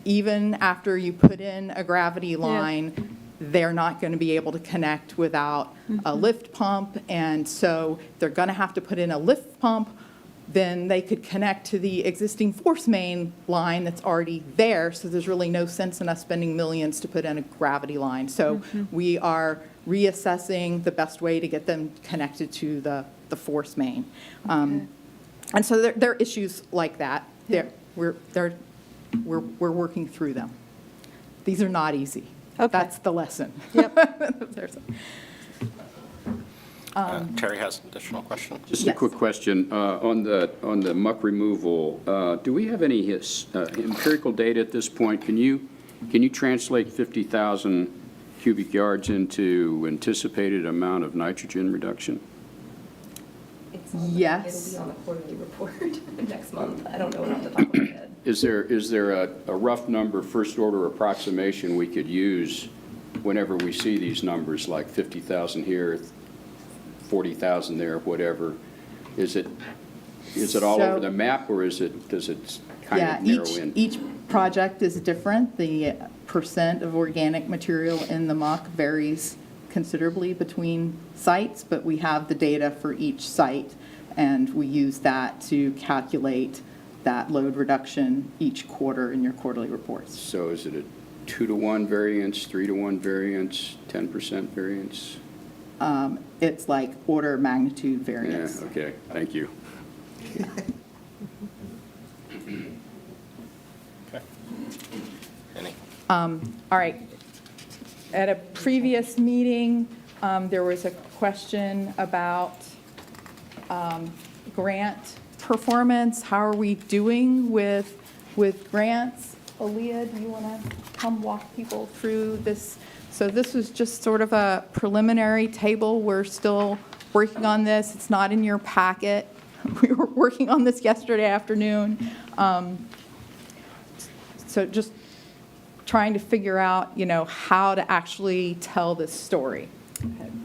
even after you put in a gravity line, they're not going to be able to connect without a lift pump. And so they're going to have to put in a lift pump. Then they could connect to the existing force main line that's already there. So there's really no sense in us spending millions to put in a gravity line. So we are reassessing the best way to get them connected to the force main. And so there are issues like that. We're working through them. These are not easy. Okay. That's the lesson. Yep. Terry has an additional question. Just a Yes. quick question. On the muck removal, do we have any empirical data at this point? Can you translate 50,000 cubic yards into anticipated amount of nitrogen reduction? Yes. It'll be on the quarterly report next month. I don't know off the top of my head. Is there a rough number, first order approximation we could use whenever we see these numbers, like 50,000 here, 40,000 there, whatever? Is it all over the map, or does it kind of narrow in? Each project is different. The percent of organic material in the muck varies considerably between sites, but we have the data for each site, and we use that to calculate that load reduction each quarter in your quarterly reports. So is it a 2-to-1 variance, 3-to-1 variance, 10% variance? It's like order of magnitude Yeah, variance. okay, thank you. Any? All right. At a previous meeting, there was a question about grant performance. How are we doing with grants? Aaliyah, do you want to come walk people through this? So this was just sort of a preliminary table. We're still working on this. It's not in your packet. We were working on this yesterday afternoon. So just trying to figure out, how to actually tell this story.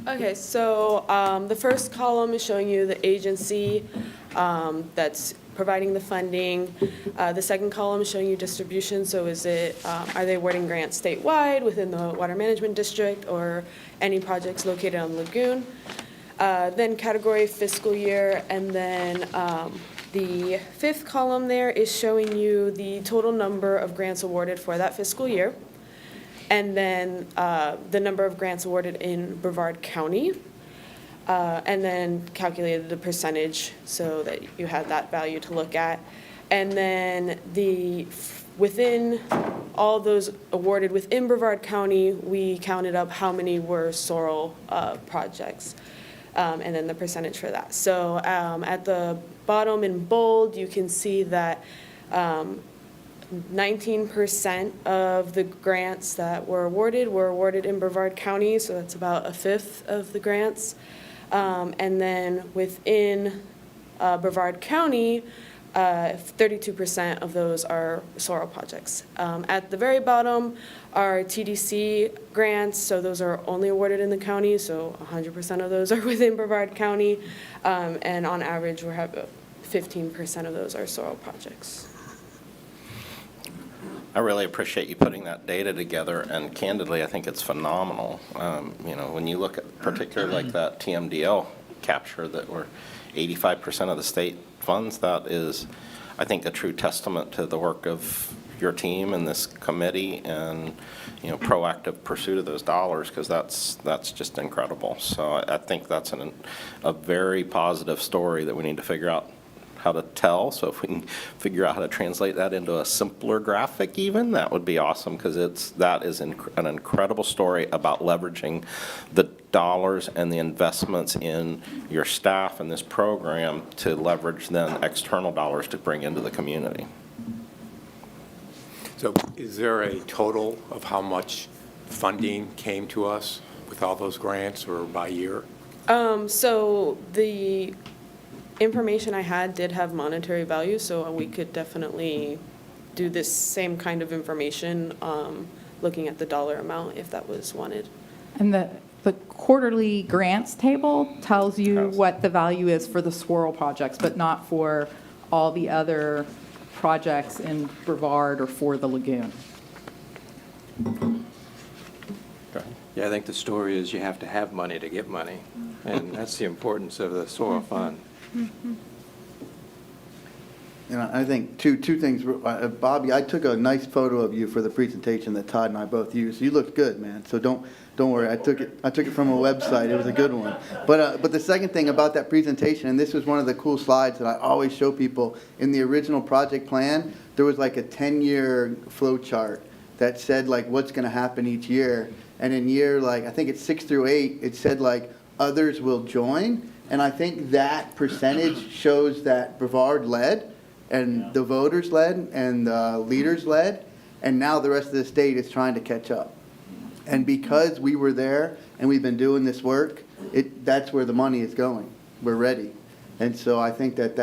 Okay, so the first column is showing you the agency that's providing the funding. The second column is showing you distribution, so are they awarding grants statewide within the Water Management District or any projects located on Lagoon? Then category fiscal year, and then the fifth column there is showing you the total number of grants awarded for that fiscal year, and then the number of grants awarded in Brevard County, and then calculated the percentage so that you had that value to look at. And then within all those awarded within Brevard County, we counted up how many were sorrel projects, and then the percentage for that. So at the bottom in bold, you can see that 19% of the grants that were awarded in Brevard County, so that's about a fifth of the grants. And then within Brevard County, 32% of those are soil projects. At the very bottom are TDC grants, so those are only awarded in the county, so 100% of those are within Brevard County. And on average, we have 15% of those are soil projects. I really appreciate you putting that data together, and candidly, I think it's phenomenal. When you look at particularly like that TMDL capture that were 85% of the state funds, that is, I think, a true testament to the work of your team and this committee and, proactive pursuit of those dollars, because that's just incredible. So I think that's a very positive story that we need to figure out how to tell. So if we can figure out how to translate that into a simpler graphic even, that would be awesome, because that is an incredible story about leveraging the dollars and the investments in your staff and this program to leverage then external dollars to bring into the community. So is there a total of how much funding came to us with all those grants, or by year? So the information I had did have monetary value, so we could definitely do this same kind of information, looking at the dollar amount if that was wanted. And the quarterly grants table tells you what the value is for the swirl projects, but not for all the other projects in Brevard or for the Lagoon. Yeah, I think the story is you have to have money to get money, and that's the importance of the soil fund. And I think two things. Bobby, I took a nice photo of you for the presentation that Todd and I both used. You looked good, man. So don't worry. I took it from a website. It was a good one. But the second thing about that presentation, and this was one of the cool slides that I always show people, in the original project plan, there was like a 10-year flow chart that said like what's going to happen each year. And in year, like, I think it's 6 through 8, it said like others will join. And I think that percentage shows that Brevard led, and the voters led, and the leaders led, and now the rest of the state is trying to catch up. And because we were there and we've been doing this work, that's where the money is going. We're ready. And so I think that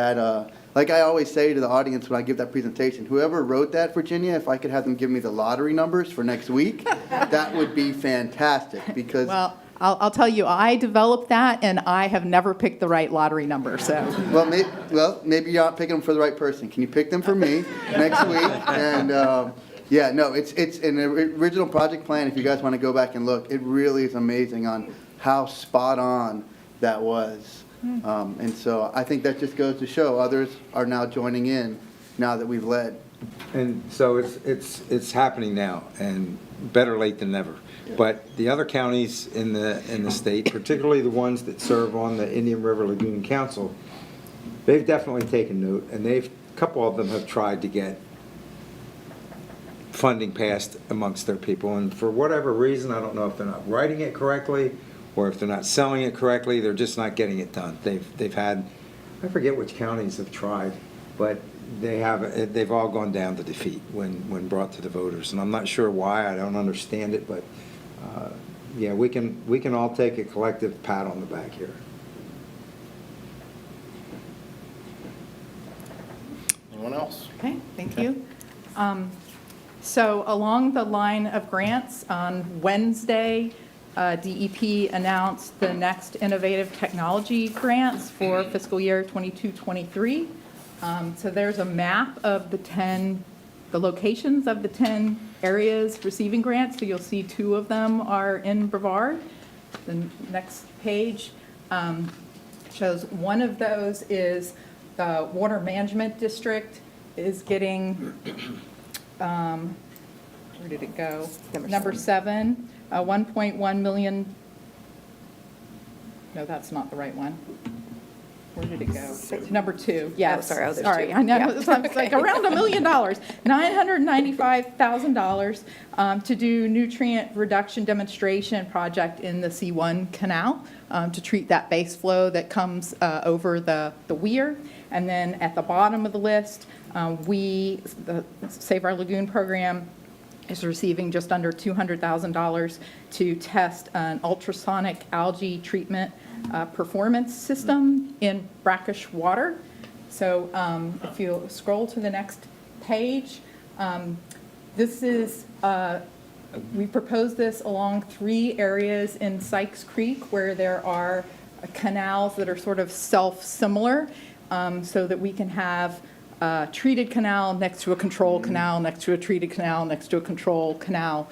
like I always say to the audience when I give that presentation, whoever wrote that, Virginia, if I could have them give me the lottery numbers for next week, that would be fantastic, because... Well, I'll tell you, I developed that, and I have never picked the right lottery number, so. Well, maybe you're not picking them for the right person. Can you pick them for me next week? And, yeah, no, it's in the original project plan. If you guys want to go back and look, it really is amazing on how spot on that was. And so I think that just goes to show others are now joining in now that we've led. And so it's happening now, and better late than never. But the other counties in the state, particularly the ones that serve on the Indian River Lagoon Council, they've definitely taken note, and a couple of them have tried to get funding passed amongst their people. And for whatever reason, I don't know if they're not writing it correctly or if they're not selling it correctly, they're just not getting it done. They've had, I forget which counties have tried, but they've all gone down to defeat when brought to the voters. And I'm not sure why, I don't understand it, but yeah, we can all take a collective pat on the back here. Anyone else? Okay, thank you. So along the line of grants, on Wednesday, DEP announced the next innovative technology grants for fiscal year 22-23. So there's a map of the locations of the 10 areas receiving grants. So you'll see 2 of them are in Brevard. The next page shows one of those is the Water Management District is getting, where did it go? Number 7, 1.1 million. No, that's not the right one. Where did it go? Number 2, yes. Oh, sorry, there's Sorry, 2. I know, Yeah. it's like around $1 million, $995,000 to do nutrient reduction demonstration project in the C1 canal to treat that base flow that comes over the weir. And then at the bottom of the list, the Save Our Lagoon program is receiving just under $200,000 to test an ultrasonic algae treatment performance system in brackish water. So if you scroll to the next page, this is, we proposed this along 3 areas in Sykes Creek where there are canals that are sort of self-similar, so that we can have a treated canal next to a control canal, next to a treated canal, next to a control canal,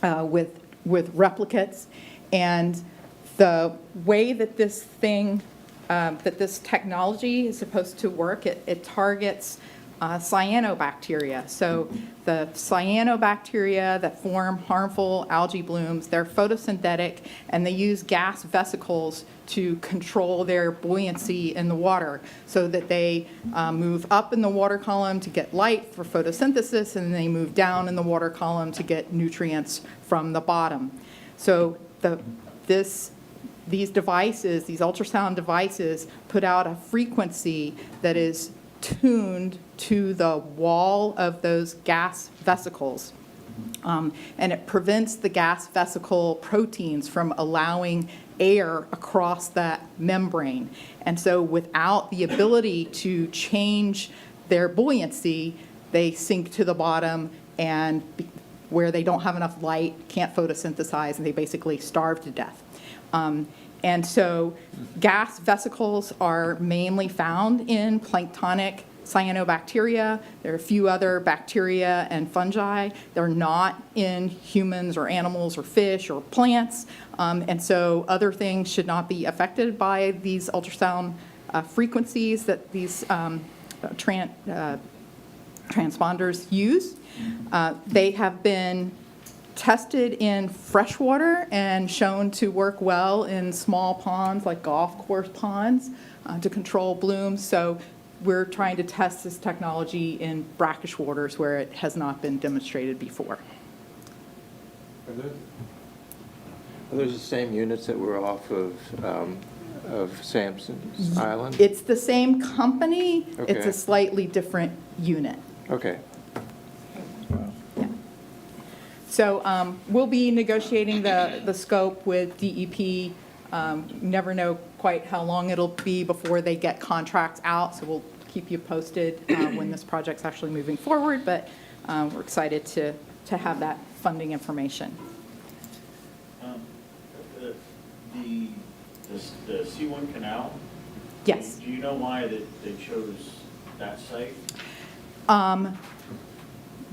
with replicates. And the way that this thing, that this technology is supposed to work, it targets cyanobacteria. So the cyanobacteria that form harmful algae blooms, they're photosynthetic, and they use gas vesicles to control their buoyancy in the water so that they move up in the water column to get light for photosynthesis, and then they move down in the water column to get nutrients from the bottom. So these devices, these ultrasound devices, put out a frequency that is tuned to the wall of those gas vesicles. And it prevents the gas vesicle proteins from allowing air across that membrane. And so without the ability to change their buoyancy, they sink to the bottom, and where they don't have enough light, can't photosynthesize, and they basically starve to death. And so gas vesicles are mainly found in planktonic cyanobacteria. There are a few other bacteria and fungi. They're not in humans or animals or fish or plants. And so other things should not be affected by these ultrasound frequencies that these transponders use. They have been tested in freshwater and shown to work well in small ponds like golf course ponds to control blooms. So we're trying to test this technology in brackish waters where it has not been demonstrated before. Are those the same units that were off of Sampson's Island? It's the same company. It's Okay. a slightly different unit. Okay. So we'll be negotiating the scope with DEP. Never know quite how long it'll be before they get contracts out, so we'll keep you posted when this project's actually moving forward, but we're excited to have that funding information. The C1 canal? Yes. Do you know why they chose that site?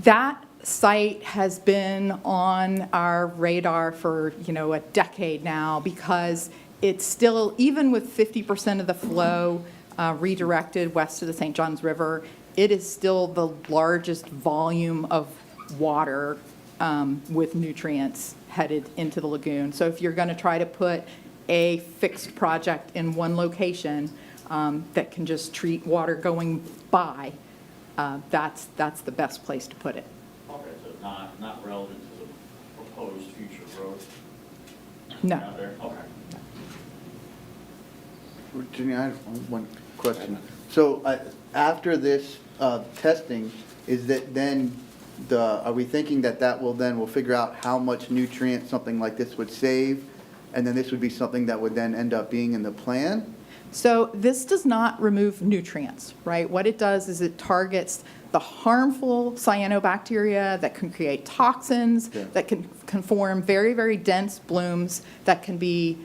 That site has been on our radar for, a decade now, because it's still, even with 50% of the flow redirected west of the St. Johns River, it is still the largest volume of water with nutrients headed into the lagoon. So if you're going to try to put a fixed project in one location that can just treat water going by, that's the best place to put it. Okay, so not relevant to the proposed future growth? No. Out there? Okay. Virginia, I have one question. So after this testing, is that then are we thinking that we'll figure out how much nutrient something like this would save, and then this would be something that would then end up being in the plan? So this does not remove nutrients, right? What it does is it targets the harmful cyanobacteria that can create toxins, that can form very, very dense blooms that can be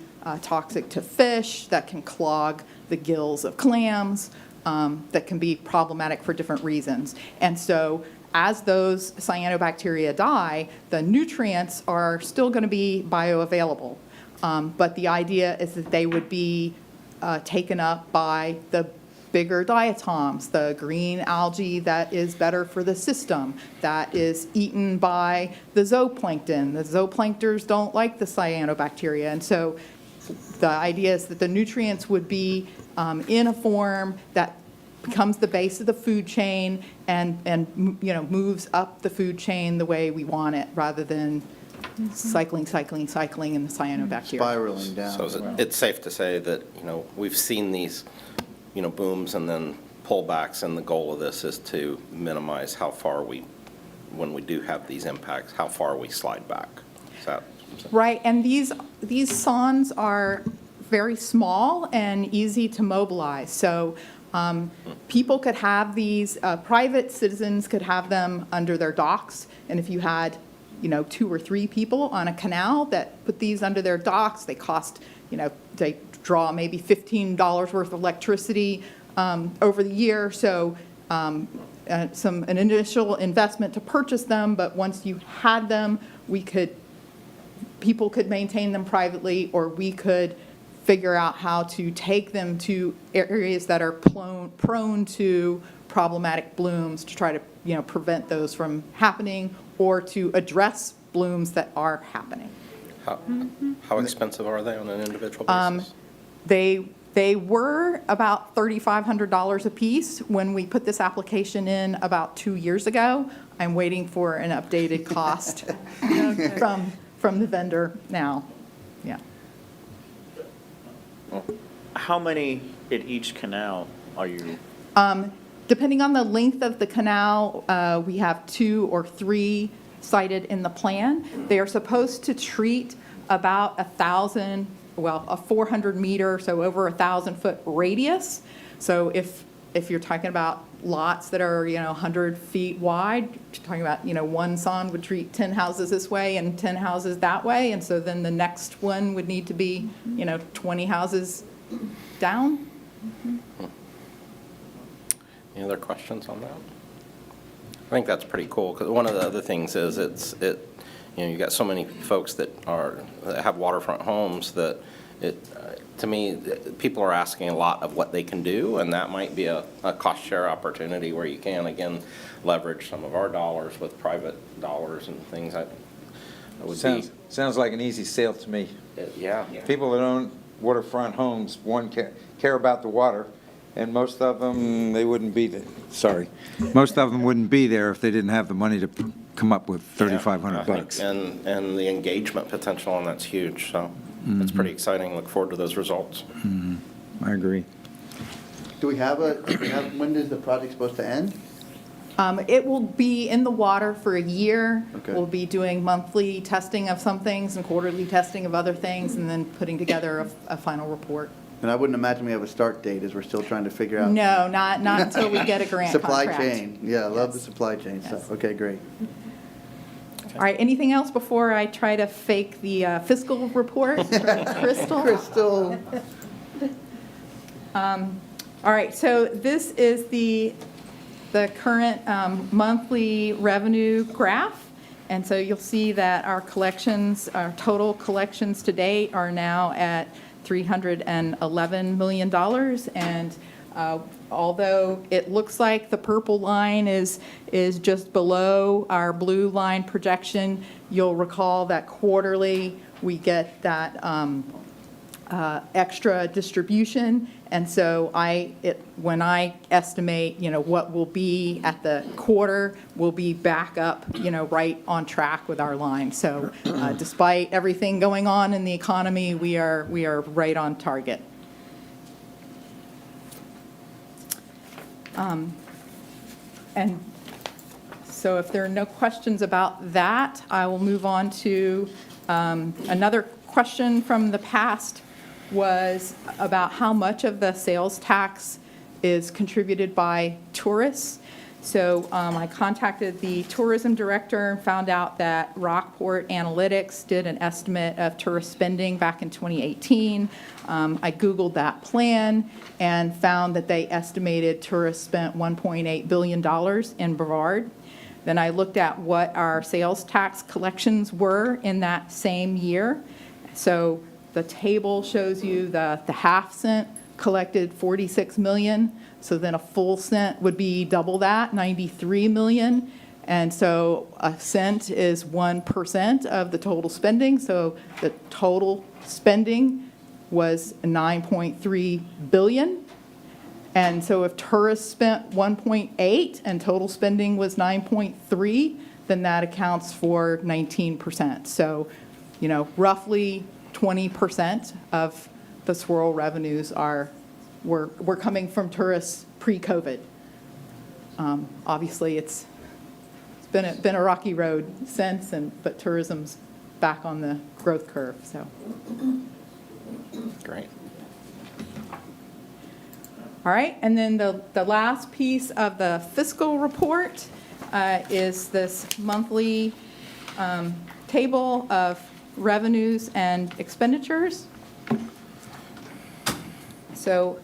toxic to fish, that can clog the gills of clams, that can be problematic for different reasons. And so as those cyanobacteria die, the nutrients are still going to be bioavailable. But the idea is that they would be taken up by the bigger diatoms, the green algae that is better for the system, that is eaten by the zooplankton. The zooplankters don't like the cyanobacteria. And so the idea is that the nutrients would be in a form that becomes the base of the food chain and moves up the food chain the way we want it, rather than cycling in the cyanobacteria. Spiraling down. So it's safe to say that, we've seen these, booms and then pullbacks, and the goal of this is to minimize how far when we do have these impacts, how far we slide back. Is that? Right, and these sondes are very small and easy to mobilize. So People could have these, private citizens could have them under their docks, and if you had, 2 or 3 people on a canal that put these under their docks, they cost, they draw maybe $15 worth of electricity over the year, so an initial investment to purchase them, but once you had them, people could maintain them privately, or we could figure out how to take them to areas that are prone to problematic blooms to try to, prevent those from happening, or to address blooms that are happening. How expensive are they on an individual basis? They were about $3,500 a piece when we put this application in about 2 years ago. I'm waiting for an updated cost from the vendor now. Yeah. How many at each canal are you? Depending on the length of the canal, we have 2 or 3 cited in the plan. They are supposed to treat about a 400 meter, so over 1,000-foot radius. So if you're talking about lots that are, 100 feet wide, you're talking about, one son would treat 10 houses this way and 10 houses that way. And so then the next one would need to be, 20 houses down. Any other questions on that? I think that's pretty cool, because one of the other things is you got so many folks that have waterfront homes that to me, people are asking a lot of what they can do, and that might be a cost share opportunity where you can, again, leverage some of our dollars with private dollars and things. Sounds like an easy sale to me. Yeah. People that own waterfront homes, care about the water, and most of them, they wouldn't be there. Sorry. Most of them wouldn't be there if they didn't have the money to come up with $3,500. And the engagement potential on that's huge, so it's pretty exciting. Look forward to those results. I agree. When is the project supposed to end? It will be in the water for a year. Okay. We'll be doing monthly testing of some things and quarterly testing of other things, and then putting together a final report. And I wouldn't imagine we have a start date, as we're still trying to figure out. No, not until we get a grant Supply contract. chain, yeah, I love the supply chain stuff. Okay, great. All right, anything else before I try to fake the fiscal report from Crystal? Crystal. All right, so this is the current monthly revenue graph. And so you'll see that our total collections to date are now at $311 million. And although it looks like the purple line is just below our blue line projection, you'll recall that quarterly we get that extra distribution. And so when I estimate, what will be at the quarter, we'll be back up, right on track with our line. So despite everything going on in the economy, we are right on target. And so if there are no questions about that, I will move on to another question from the past was about how much of the sales tax is contributed by tourists. So I contacted the tourism director and found out that Rockport Analytics did an estimate of tourist spending back in 2018. I Googled that plan and found that they estimated tourists spent $1.8 billion in Brevard. Then I looked at what our sales tax collections were in that same year. So the table shows you the half cent collected 46 million. So then a full cent would be double that, 93 million. And so a cent is 1% of the total spending. So the total spending was 9.3 billion. And so if tourists spent 1.8 and total spending was 9.3, then that accounts for 19%. So, roughly 20% of the swirl revenues were coming from tourists pre-COVID. Obviously, it's been a rocky road since, but tourism's back on the growth curve. So, great. All right, and then the last piece of the fiscal report is this monthly table of revenues and expenditures. So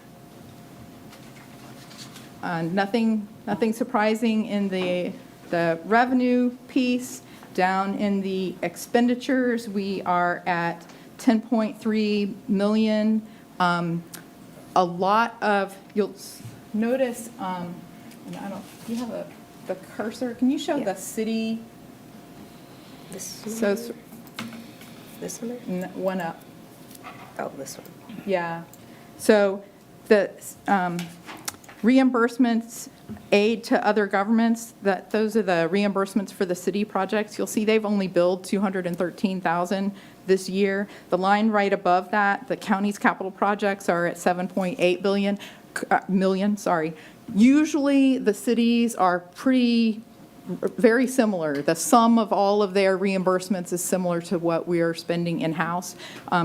nothing surprising in the revenue piece. Down in the expenditures, we are at 10.3 million. A lot of, you'll notice, and I don't, do you have the cursor? Can you show the city? So, This one? one up. Oh, this one. Yeah. So the reimbursements, aid to other governments, those are the reimbursements for the city projects. You'll see they've only billed $213,000 this year. The line right above that, the county's capital projects are at 7.8 million. Usually the cities are very similar. The sum of all of their reimbursements is similar to what we are spending in-house.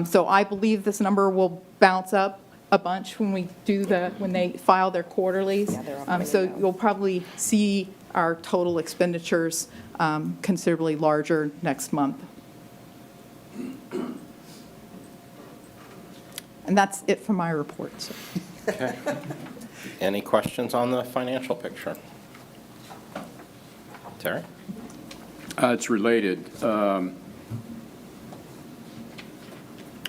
So I believe this number will bounce up a bunch when they file their quarterlies. So you'll probably see our total expenditures considerably larger next month. And that's it for my report. So. Okay. Any questions on the financial picture? Terry? It's related.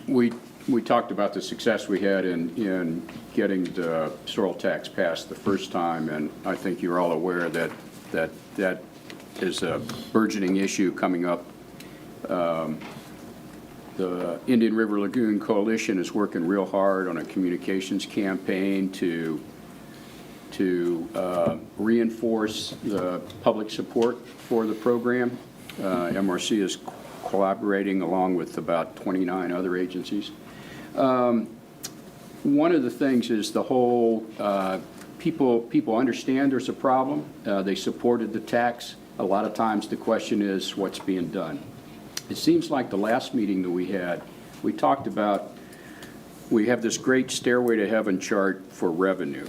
We talked about the success we had in getting the soil tax passed the first time, and I think you're all aware that is a burgeoning issue coming up. The Indian River Lagoon Coalition is working real hard on a communications campaign to reinforce the public support for the program. MRC is collaborating along with about 29 other agencies. One of the things is the whole people understand there's a problem. They supported the tax. A lot of times the question is what's being done. It seems like the last meeting that we had, we talked about, we have this great Stairway to Heaven chart for revenue.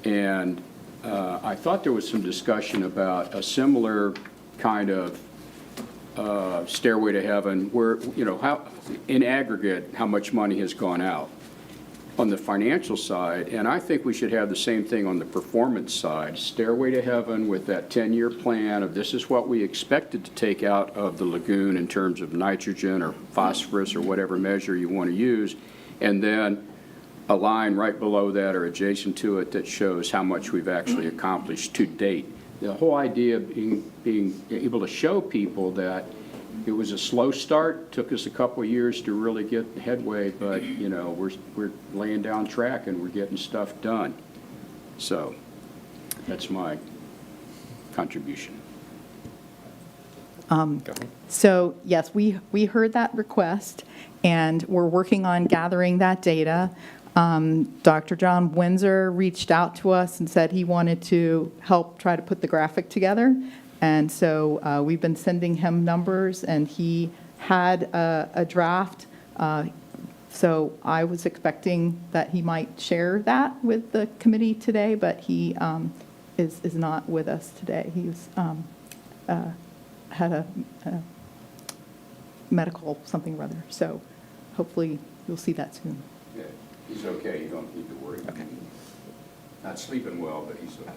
And I thought there was some discussion about a similar kind of Stairway to Heaven where, how in aggregate, how much money has gone out on the financial side. And I think we should have the same thing on the performance side. Stairway to Heaven with that 10-year plan of this is what we expected to take out of the lagoon in terms of nitrogen or phosphorus or whatever measure you want to use. And then a line right below that or adjacent to it that shows how much we've actually accomplished to date. The whole idea of being able to show people that it was a slow start, took us a couple of years to really get headway, but we're laying down track and we're getting stuff done. So that's my contribution. So yes, we heard that request, and we're working on gathering that data. Dr. John Windsor reached out to us and said he wanted to help try to put the graphic together. And so we've been sending him numbers, and he had a draft. So I was expecting that he might share that with the committee today, but he is not with us today. He's had a medical something or other. So hopefully you'll see that soon. Yeah, he's okay. You don't need to worry. Okay. Not sleeping well, but he's okay.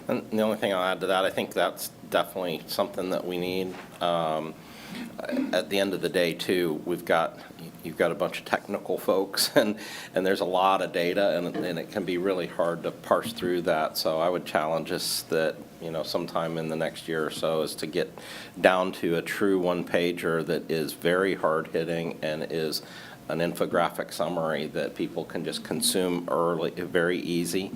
And the only thing I'll add to that, I think that's definitely something that we need. At the end of the day, too, you've got a bunch of technical folks, and there's a lot of data, and it can be really hard to parse through that. So I would challenge us that, sometime in the next year or so is to get down to a true one-pager that is very hard-hitting and is an infographic summary that people can just consume early, very easy.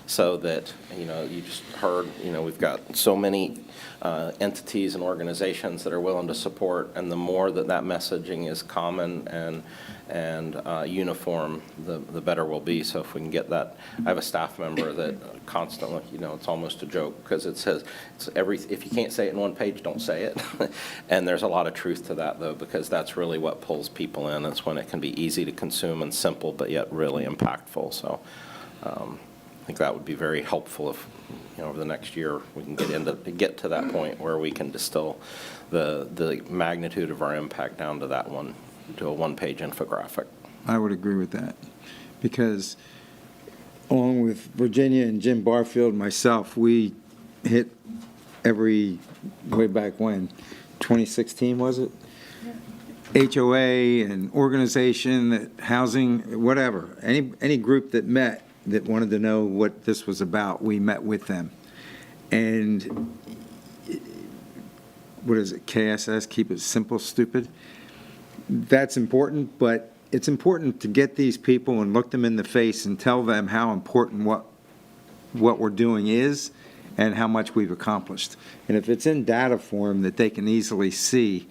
So that, you just heard, we've got so many entities and organizations that are willing to support, and the more that messaging is common and uniform, the better we'll be. So if we can get that, I have a staff member that constantly, it's almost a joke because it says, if you can't say it in one page, don't say it. And there's a lot of truth to that, though, because that's really what pulls people in. It's when it can be easy to consume and simple, but yet really impactful. So I think that would be very helpful if, over the next year, we can get to that point where we can distill the magnitude of our impact down to a one-page infographic. I would agree with that, because along with Virginia and Jim Barfield, myself, we hit way back when, 2016, was it? HOA and organization, that housing, whatever, any group that met that wanted to know what this was about, we met with them. And what is it, KSS, keep it simple, stupid? That's important, but it's important to get these people and look them in the face and tell them how important what we're doing is and how much we've accomplished. And if it's in data form that they can easily see,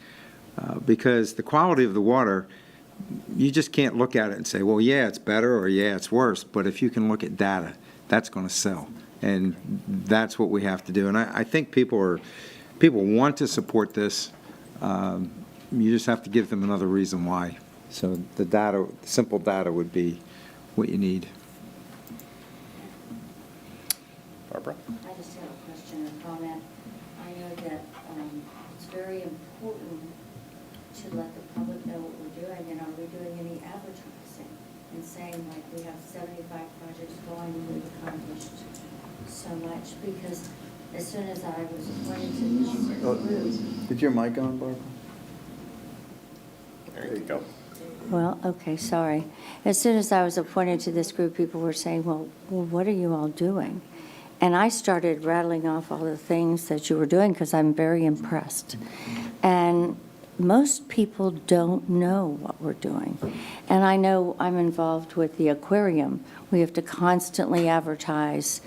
because the quality of the water, you just can't look at it and say, well, yeah, it's better, or yeah, it's worse. But if you can look at data, that's going to sell. And that's what we have to do. And I think people want to support this. You just have to give them another reason why. So the data, simple data would be what you need. Barbara? I just have a question or comment. I know that it's very important to let the public know what we're doing, and are we doing any advertising and saying, like, we have 75 projects going and we've accomplished so much? Because as soon as I was appointed to this group. Is your mic on, Barbara? There you go. Well, okay, sorry. As soon as I was appointed to this group, people were saying, well, what are you all doing? And I started rattling off all the things that you were doing because I'm very impressed. And most people don't know what we're doing. And I know I'm involved with the aquarium. We have to constantly advertise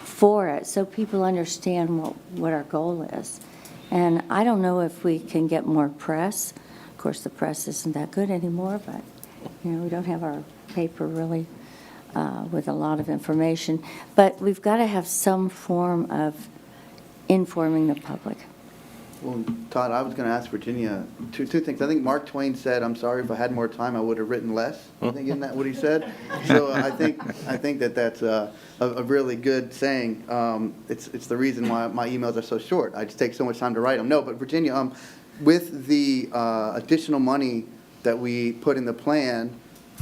for it so people understand what our goal is. And I don't know if we can get more press. Of course, the press isn't that good anymore, but we don't have our paper really with a lot of information. But we've got to have some form of informing the public. Well, Todd, I was going to ask Virginia two things. I think Mark Twain said, "I'm sorry, if I had more time, I would have written less." I think, isn't that what he said? So I think that's a really good saying. It's the reason why my emails are so short. I just take so much time to write them. No, but Virginia, with the additional money that we put in the plan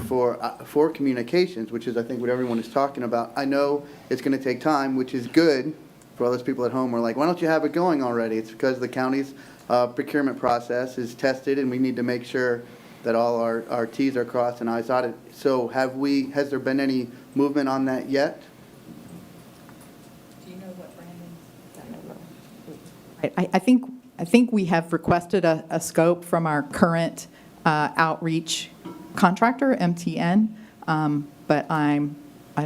for communications, which is I think what everyone is talking about, I know it's going to take time, which is good. For all those people at home who are like, why don't you have it going already? It's because the county's procurement process is tested, and we need to make sure that all our Ts are crossed and Is dotted. So has there been any movement on that yet? Do you know what Brandon's? I think we have requested a scope from our current outreach contractor, MTN, but I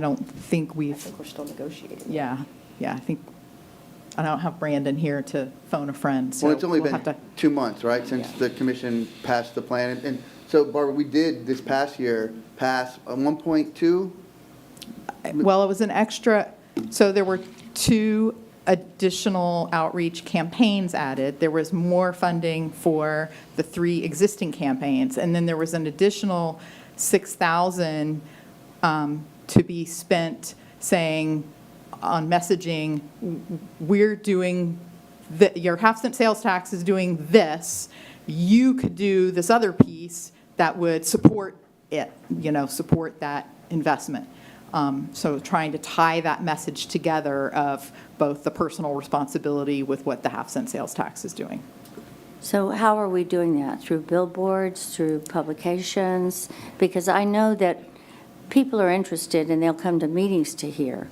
don't think we've. I think we're still negotiating. Yeah, I don't have Brandon here to phone a friend, so Well, it's only we'll been have to. 2 months, right, since the commission passed the plan. And so, Barbara, we did this past year pass 1.2? Well, it was an extra, so there were 2 additional outreach campaigns added. There was more funding for the 3 existing campaigns, and then there was an additional $6,000 to be spent saying, on messaging, we're doing, your half-cent sales tax is doing this. You could do this other piece that would support it, support that investment. So trying to tie that message together of both the personal responsibility with what the half-cent sales tax is doing. So how are we doing that? Through billboards, through publications? Because I know that people are interested and they'll come to meetings to hear.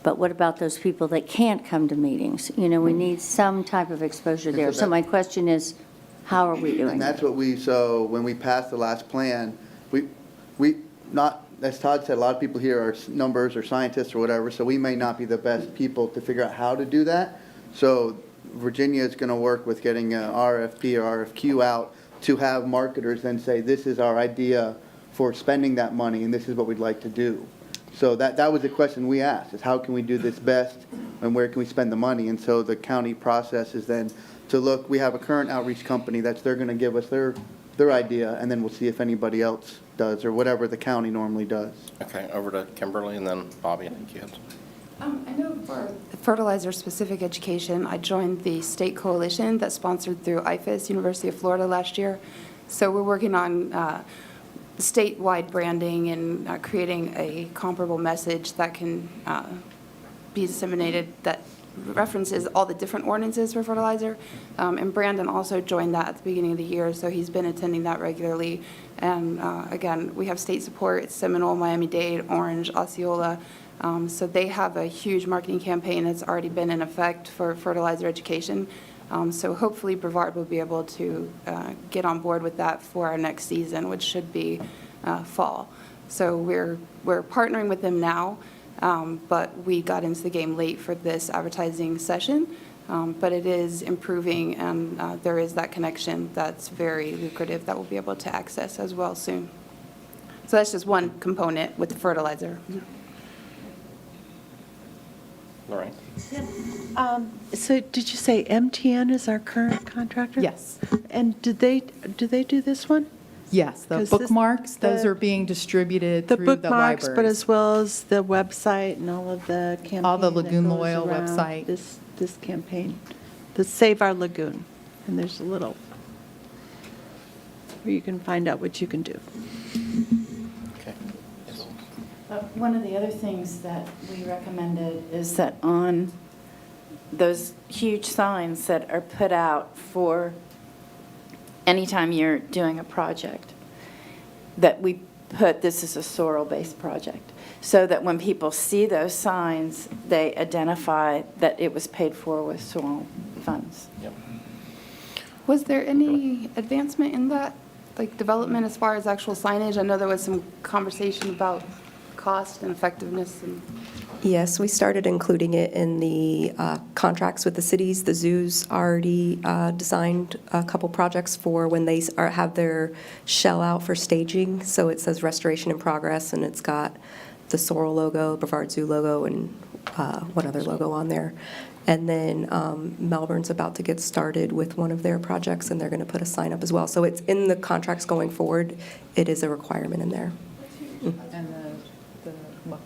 But what about those people that can't come to meetings? We need some type of exposure there. So my question is, how are we doing And that's that? what when we passed the last plan, we not, as Todd said, a lot of people here are numbers or scientists or whatever, so we may not be the best people to figure out how to do that. So Virginia is going to work with getting an RFP or RFQ out to have marketers then say, this is our idea for spending that money, and this is what we'd like to do. So that was the question we asked, is how can we do this best, and where can we spend the money? And so the county process is then to look, we have a current outreach company they're going to give us their their idea, and then we'll see if anybody else does, or whatever the county normally does. Okay, over to Kimberly, and then Bobby, I think you had. I know for fertilizer-specific education, I joined the state coalition that's sponsored through IFAS, University of Florida, last year. So we're working on statewide branding and creating a comparable message that can be disseminated that references all the different ordinances for fertilizer. And Brandon also joined that at the beginning of the year, so he's been attending that regularly. And again, we have state support. It's Seminole, Miami-Dade, Orange, Osceola. So they have a huge marketing campaign that's already been in effect for fertilizer education. So hopefully Brevard will be able to get on board with that for our next season, which should be fall. So we're partnering with them now, but we got into the game late for this advertising session. But it is improving, and there is that connection that's very lucrative that we'll be able to access as well soon. So that's just one component with the fertilizer. All right. So did you say MTN is our current contractor? Yes. And do they do this one? Yes, the 'Cause this- bookmarks, those the- are being distributed The through the bookmarks, but libraries. as well as the website and all of the campaign. All the that Lagoon goes Loyal around website. This campaign, the Save Our Lagoon. And there's a little, where you can find out what you can do. Okay. Yes. One of the other things that we recommended is that on those huge signs that are put out for anytime you're doing a project, that we put this is a sorrel-based project, so that when people see those signs, they identify that it was paid for with sorrel funds. Yep. Was there any advancement in that, like development as far as actual signage? I know there was some conversation about cost and effectiveness and. Yes, we started including it in the contracts with the cities. The zoo's already designed a couple projects for when they have their shell out for staging. So it says restoration in progress, and it's got the Sorrel logo, Brevard Zoo logo, and one other logo on there. And then Melbourne's about to get started with one of their projects, and they're going to put a sign up as well. So it's in the contracts going forward. It is a requirement in there. And the muck.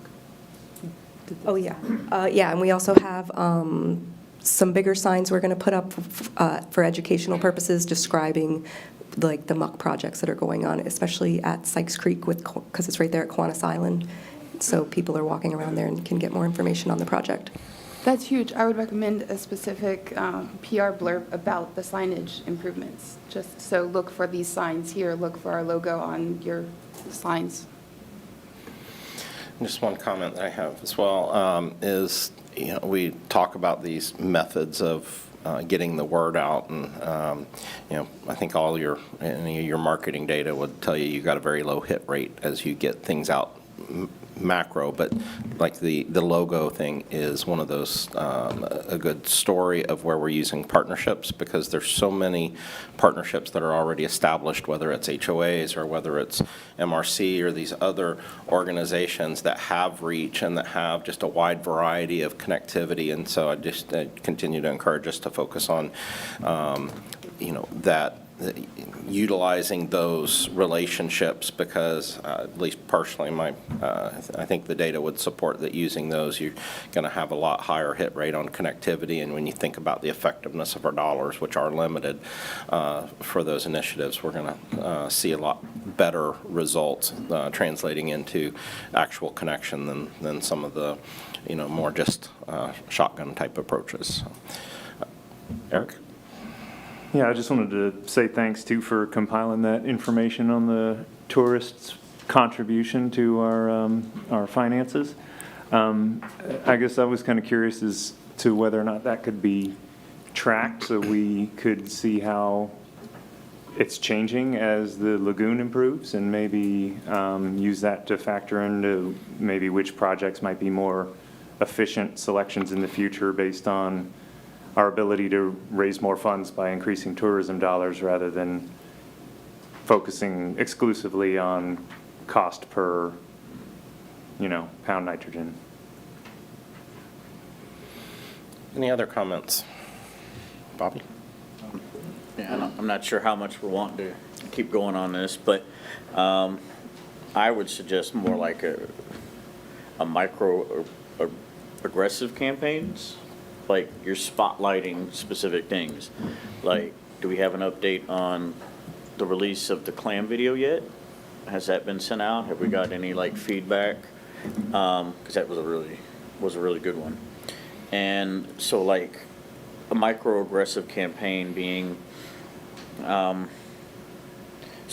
Oh, yeah. Yeah, and we also have some bigger signs we're going to put up for educational purposes describing like the muck projects that are going on, especially at Sykes Creek because it's right there at Kiwanis Island. So people are walking around there and can get more information on the project. That's huge. I would recommend a specific PR blurb about the signage improvements. Just so look for these signs here, look for our logo on your signs. Just one comment that I have as well is, we talk about these methods of getting the word out, and I think any of your marketing data would tell you got a very low hit rate as you get things out macro, but like the logo thing is one of those, a good story of where we're using partnerships, because there's so many partnerships that are already established, whether it's HOAs or whether it's MRC or these other organizations that have reach and that have just a wide variety of connectivity. And so I just continue to encourage us to focus on, that utilizing those relationships, because at least personally, I think the data would support that using those, you're going to have a lot higher hit rate on connectivity. And when you think about the effectiveness of our dollars, which are limited for those initiatives, we're going to see a lot better results translating into actual connection than some of the, more just shotgun type approaches. Eric? Yeah, I just wanted to say thanks, too, for compiling that information on the tourists' contribution to our finances. I guess I was kind of curious as to whether or not that could be tracked so we could see how it's changing as the lagoon improves, and maybe use that to factor into maybe which projects might be more efficient selections in the future based on our ability to raise more funds by increasing tourism dollars rather than focusing exclusively on cost per, pound nitrogen. Any other comments? Bobby? Yeah, I'm not sure how much we're wanting to keep going on this, but I would suggest more like a micro aggressive campaigns, like you're spotlighting specific things. Like, do we have an update on the release of the clam video yet? Has that been sent out? Have we got any like feedback? Because that was a really good one. And so like a microaggressive campaign being, so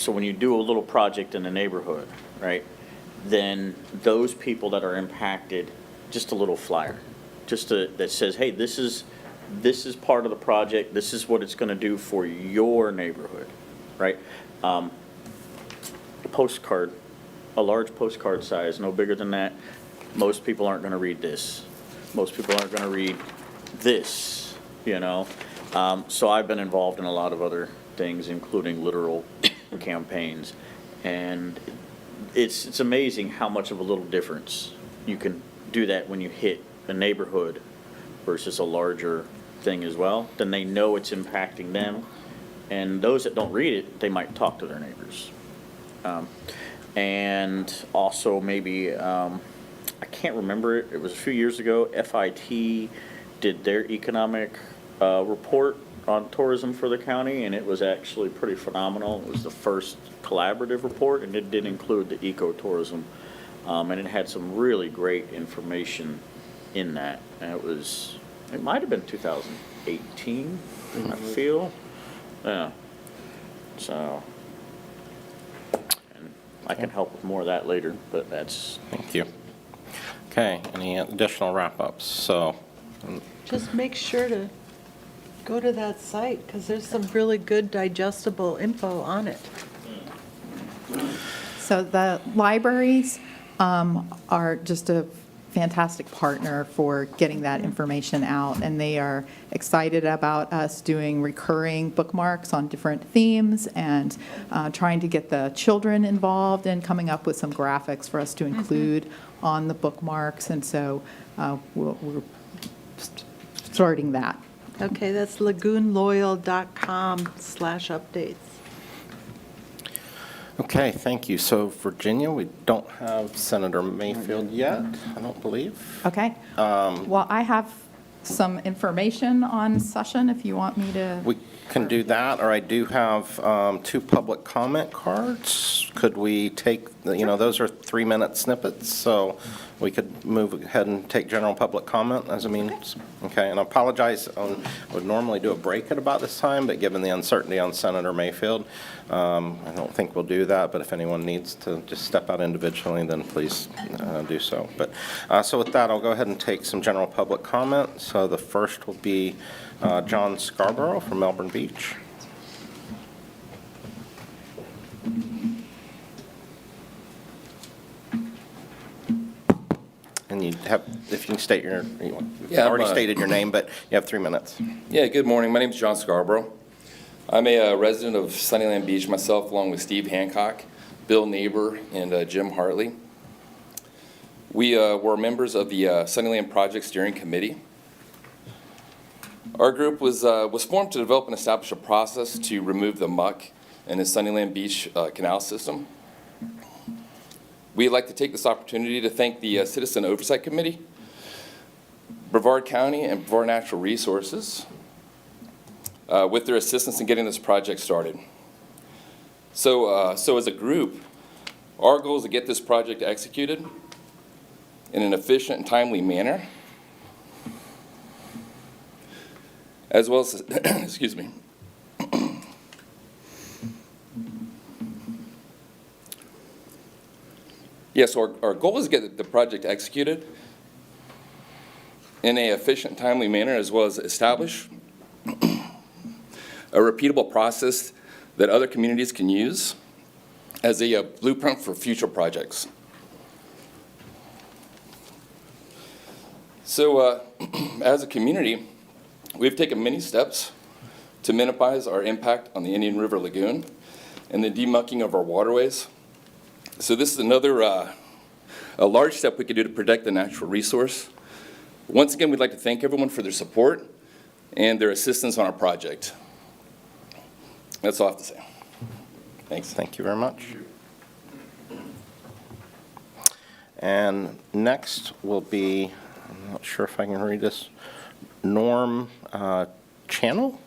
when you do a little project in the neighborhood, right, then those people that are impacted, just a little flyer, that says, hey, this is part of the project. This is what it's going to do for your neighborhood, right? A postcard, a large postcard size, no bigger than that. Most people aren't going to read this. Most people aren't going to read this, you know? So I've been involved in a lot of other things, including literal campaigns. And it's amazing how much of a little difference you can do that when you hit a neighborhood versus a larger thing as well. Then they know it's impacting them. And those that don't read it, they might talk to their neighbors. And also maybe, I can't remember it, it was a few years ago, FIT did their economic report on tourism for the county, and it was actually pretty phenomenal. It was the first collaborative report, and it did include the ecotourism, and it had some really great information in that. And it might have been 2018, I feel. Yeah. So, and I can help with more of that later, but that's. Thank you. Okay, any additional wrap-ups? So, Just make sure to go to that site, because there's some really good digestible info on it. So the libraries are just a fantastic partner for getting that information out, and they are excited about us doing recurring bookmarks on different themes and trying to get the children involved and coming up with some graphics for us to include on the bookmarks, and so we're starting that. Okay, that's lagoonloyal.com/updates. okay, thank you. So Virginia, we don't have Senator Mayfield yet, I don't believe. Okay. Well, I have some information on session if you want me to. We can do that, or I do have 2 public comment cards. Could we take, those are 3-minute snippets, so we could move ahead and take general public comment as a means. Okay, and I apologize, I would normally do a break at about this time, but given the uncertainty on Senator Mayfield, I don't think we'll do that, but if anyone needs to just step out individually, then please do so. But so with that, I'll go ahead and take some general public comment. So the first will be John Scarborough from Melbourne Beach. And you have, if you can state you've already stated your name, but you have 3 minutes. Yeah, good morning. My name is John Scarborough. I'm a resident of Sunnyland Beach myself, along with Steve Hancock, Bill Neighbor, and Jim Hartley. We were members of the Sunnyland Project Steering Committee. Our group was formed to develop and establish a process to remove the muck in the Sunnyland Beach canal system. We'd like to take this opportunity to thank the Citizen Oversight Committee, Brevard County, and Brevard Natural Resources with their assistance in getting this project started. So as a group, our goal is to get this project executed in an efficient and timely manner, as well as, excuse me. Yes, so our goal is to get the project executed in an efficient, timely manner, as well as establish a repeatable process that other communities can use as a blueprint for future projects. So as a community, we've taken many steps to minimize our impact on the Indian River Lagoon and the demucking of our waterways. So this is another a large step we could do to protect the natural resource. Once again, we'd like to thank everyone for their support and their assistance on our project. That's all I have to say. Thanks. Thank you very much. And next will be, I'm not sure if I can read this, Norm Channel? Channel.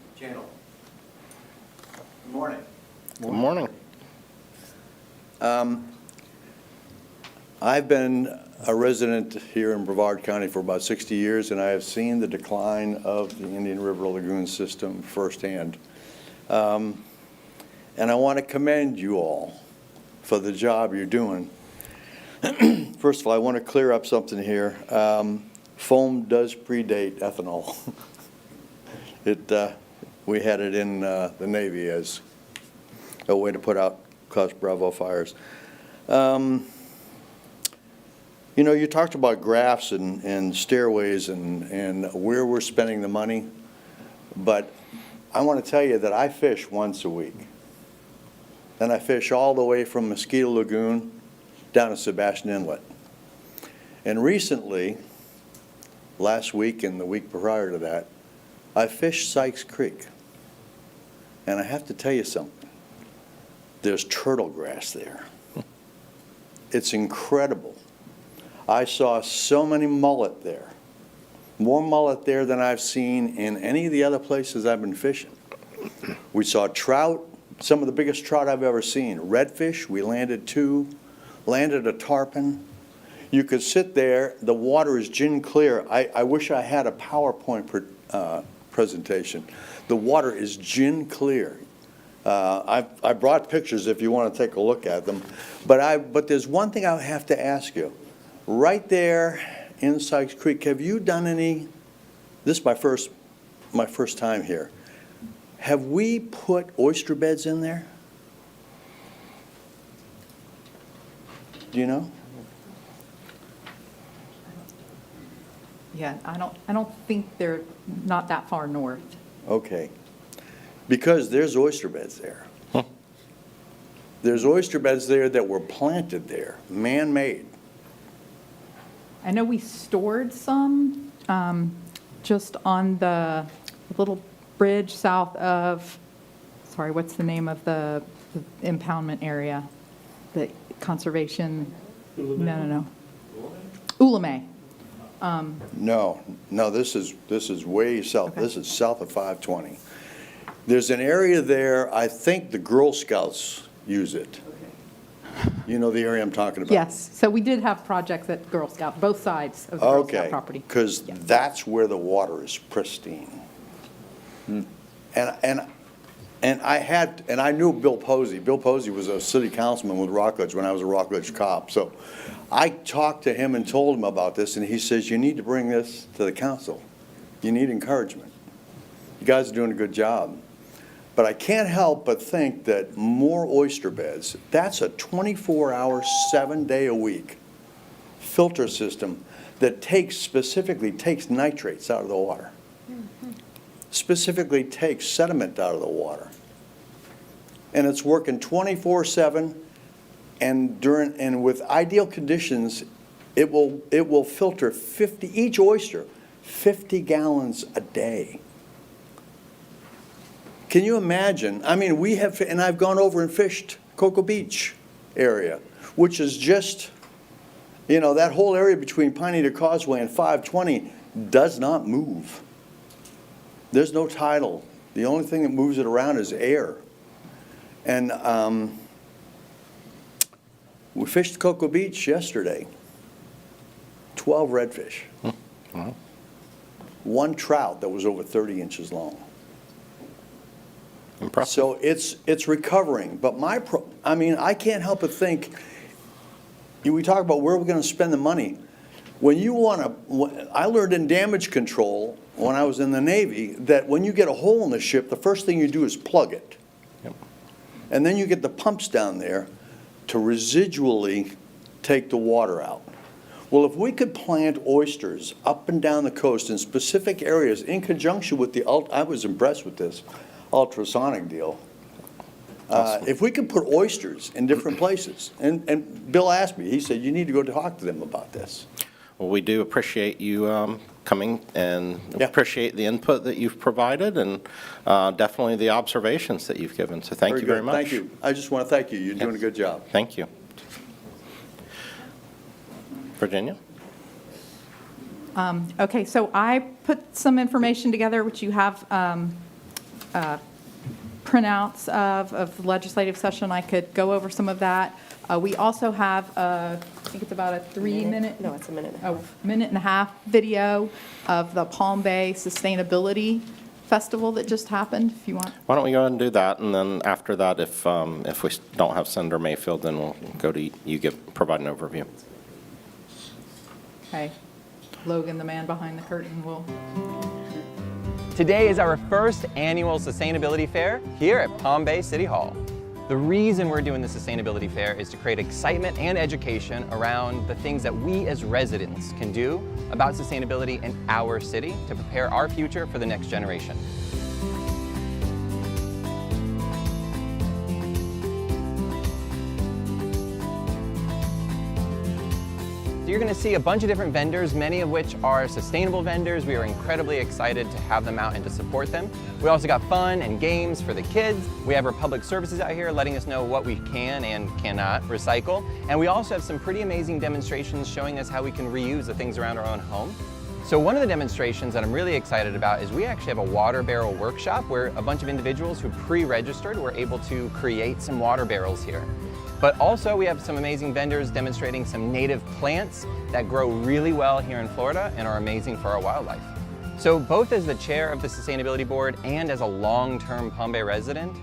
Good morning. Good morning. I've been a resident here in Brevard County for about 60 years, and I have seen the decline of the Indian River Lagoon system firsthand. And I want to commend you all for the job you're doing. First of all, I want to clear up something here. Foam does predate ethanol. We had it in the Navy as a way to put out Class Bravo fires. You know, you talked about graphs and stairways and where we're spending the money, but I want to tell you that I fish once a week. And I fish all the way from Mosquito Lagoon down to Sebastian Inlet. And recently, last week and the week prior to that, I fished Sykes Creek. And I have to tell you something. There's turtle grass there. It's incredible. I saw so many mullet there. More mullet there than I've seen in any of the other places I've been fishing. We saw trout, some of the biggest trout I've ever seen. Redfish, we landed 2, landed a tarpon. You could sit there, the water is gin clear. I wish I had a PowerPoint presentation. The water is gin clear. I brought pictures if you want to take a look at them. But there's one thing I have to ask you. Right there in Sykes Creek, have you done any, this is my first time here, have we put oyster beds in there? Do you know? Yeah, I don't think they're not that far north. Okay. Because there's oyster beds there. There's oyster beds there that were planted there, man-made. I know we stored some just on the little bridge south of, sorry, what's the name of the impoundment area? The conservation, no. Ulame. No, this is way south. Okay. This is south of 520. There's an area there, I think the Girl Scouts use it. You know the area I'm talking about? Yes, so we did have projects at Girl Scout, both sides of the Girl Scout property. Because that's where the water is pristine. And I knew Bill Posey. Bill Posey was a city councilman with Rockledge when I was a Rockledge cop. So I talked to him and told him about this, and he says, you need to bring this to the council. You need encouragement. You guys are doing a good job. But I can't help but think that more oyster beds, that's a 24-hour, 7-day-a-week filter system that specifically takes nitrates out of the water. Specifically takes sediment out of the water. And it's working 24/7, and with ideal conditions, it will filter each oyster 50 gallons a day. Can you imagine? I mean, and I've gone over and fished Cocoa Beach area, which is just, that whole area between Pine Eater Causeway and 520 does not move. There's no tidal. The only thing that moves it around is air. And we fished Cocoa Beach yesterday. 12 redfish. Wow. 1 trout that was over 30 inches long. Impressive. So it's recovering. But I can't help but think, we talk about where we're going to spend the money. I learned in damage control when I was in the Navy that when you get a hole in the ship, the first thing you do is plug it. Yep. And then you get the pumps down there to residually take the water out. Well, if we could plant oysters up and down the coast in specific areas in conjunction with I was impressed with this ultrasonic deal. Awesome. If we could put oysters in different places, and Bill asked me, he said, you need to go talk to them about this. Well, we do appreciate you coming, and Yeah. appreciate the input that you've provided, and definitely the observations that you've given. So thank you very good. much. Thank you. I just want to thank you. You're doing a good job. Thank you. Virginia? Okay, so I put some information together, which you have printouts of the legislative session. I could go over some of that. We also have, I think it's about a 3-minute. No, it's a minute. Minute and a half video of the Palm Bay Sustainability Festival that just happened, if you want. Why don't we go ahead and do that, and then after that, if we don't have Senator Mayfield, then we'll go to you, provide an overview. Okay. Logan, the man behind the curtain, will. Today is our first annual Sustainability Fair here at Palm Bay City Hall. The reason we're doing the Sustainability Fair is to create excitement and education around the things that we as residents can do about sustainability in our city to prepare our future for the next generation. You're going to see a bunch of different vendors, many of which are sustainable vendors. We are incredibly excited to have them out and to support them. We also got fun and games for the kids. We have our public services out here letting us know what we can and cannot recycle. And we also have some pretty amazing demonstrations showing us how we can reuse the things around our own home. So one of the demonstrations that I'm really excited about is we actually have a water barrel workshop where a bunch of individuals who pre-registered were able to create some water barrels here. But also we have some amazing vendors demonstrating some native plants that grow really well here in Florida and are amazing for our wildlife. So both as the chair of the Sustainability Board and as a long-term Palm Bay resident,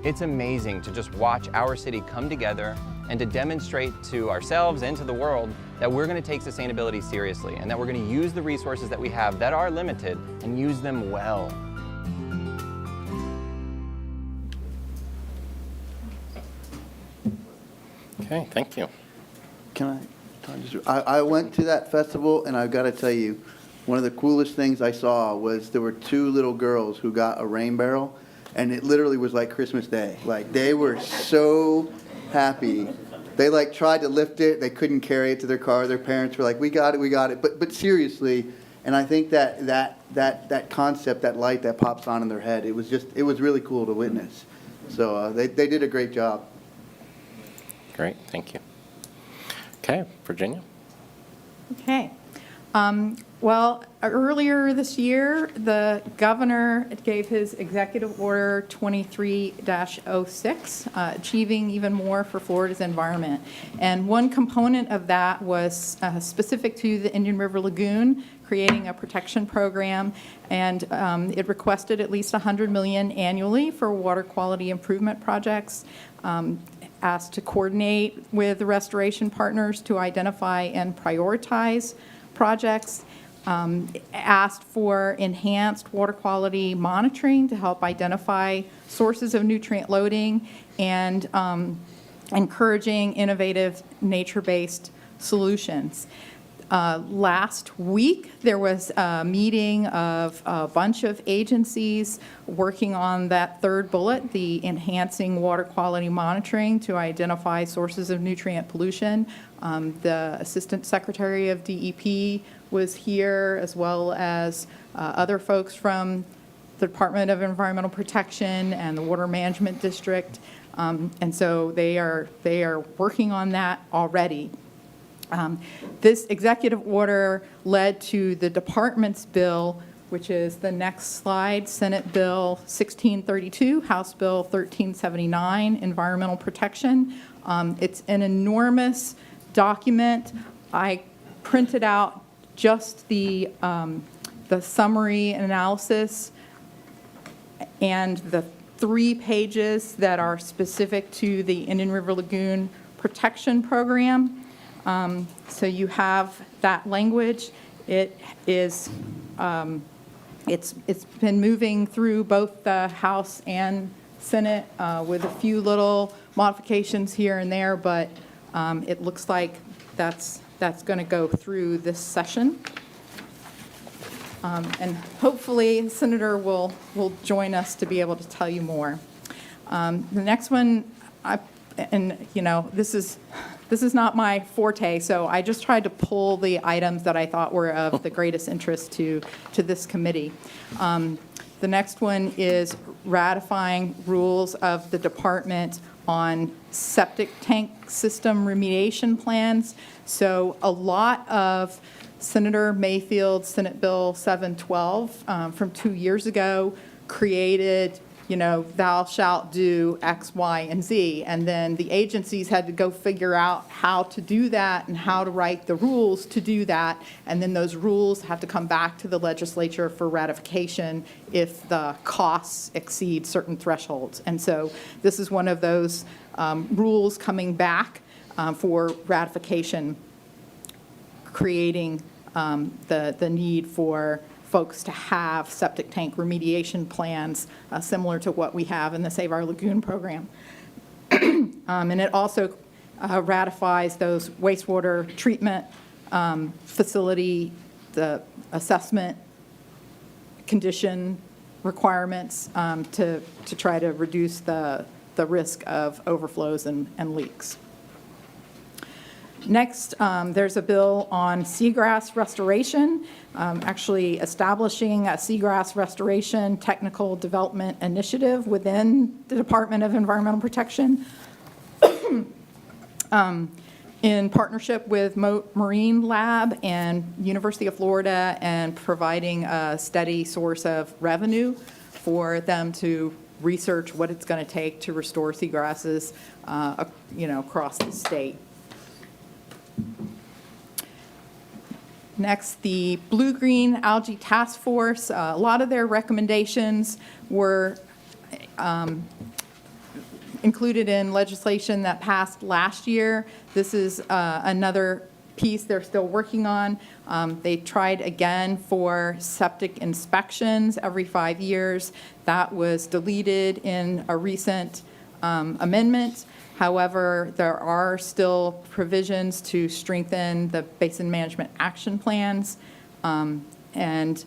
it's amazing to just watch our city come together and to demonstrate to ourselves and to the world that we're going to take sustainability seriously and that we're going to use the resources that we have that are limited and use them well. Okay, thank you. Can I went to that festival, and I've got to tell you, one of the coolest things I saw was there were 2 little girls who got a rain barrel, and it literally was like Christmas Day. Like, they were so happy. They, like, tried to lift it. They couldn't carry it to their car. Their parents were like, we got it, we got it. But seriously, and I think that concept, that light that pops on in their head, it was really cool to witness. So they did a great job. Great, thank you. Okay, Virginia? Okay. Well, earlier this year, the governor gave his executive order 23-06, achieving even more for Florida's environment. And one component of that was specific to the Indian River Lagoon, creating a protection program, and it requested at least $100 million annually for water quality improvement projects. Asked to coordinate with the restoration partners to identify and prioritize projects, asked for enhanced water quality monitoring to help identify sources of nutrient loading, and encouraging innovative nature-based solutions. Last week, there was a meeting of a bunch of agencies working on that third bullet, the enhancing water quality monitoring to identify sources of nutrient pollution. The Assistant Secretary of DEP was here, as well as other folks from the Department of Environmental Protection and the Water Management District. And so they are working on that already. This executive order led to the department's bill, which is the next slide, Senate Bill 1632, House Bill 1379, Environmental Protection. It's an enormous document. I printed out just the summary analysis and the 3 pages that are specific to the Indian River Lagoon Protection Program. So you have that language. It is, it's been moving through both the House and Senate with a few little modifications here and there, but it looks like that's going to go through this session. And hopefully the Senator will join us to be able to tell you more. The next one, this this is not my forte, so I just tried to pull the items that I thought were of the greatest interest to this committee. The next one is ratifying rules of the department on septic tank system remediation plans. So a lot of Senator Mayfield's Senate Bill 712 from 2 years ago created, thou shalt do X, Y, and Z. And then the agencies had to go figure out how to do that and how to write the rules to do that. And then those rules have to come back to the legislature for ratification if the costs exceed certain thresholds. And so this is one of those rules coming back for ratification, creating the need for folks to have septic tank remediation plans similar to what we have in the Save Our Lagoon program. And it also ratifies those wastewater treatment facility, the assessment condition requirements to try to reduce the risk of overflows and leaks. Next, there's a bill on seagrass restoration, actually establishing a seagrass restoration technical development initiative within the Department of Environmental Protection in partnership with Marine Lab and University of Florida, and providing a steady source of revenue for them to research what it's going to take to restore seagrasses across the state. Next, the Blue-Green Algae Task Force. A lot of their recommendations were included in legislation that passed last year. This is another piece they're still working on. They tried again for septic inspections every 5 years. That was deleted in a recent amendment. However, there are still provisions to strengthen the basin management action plans and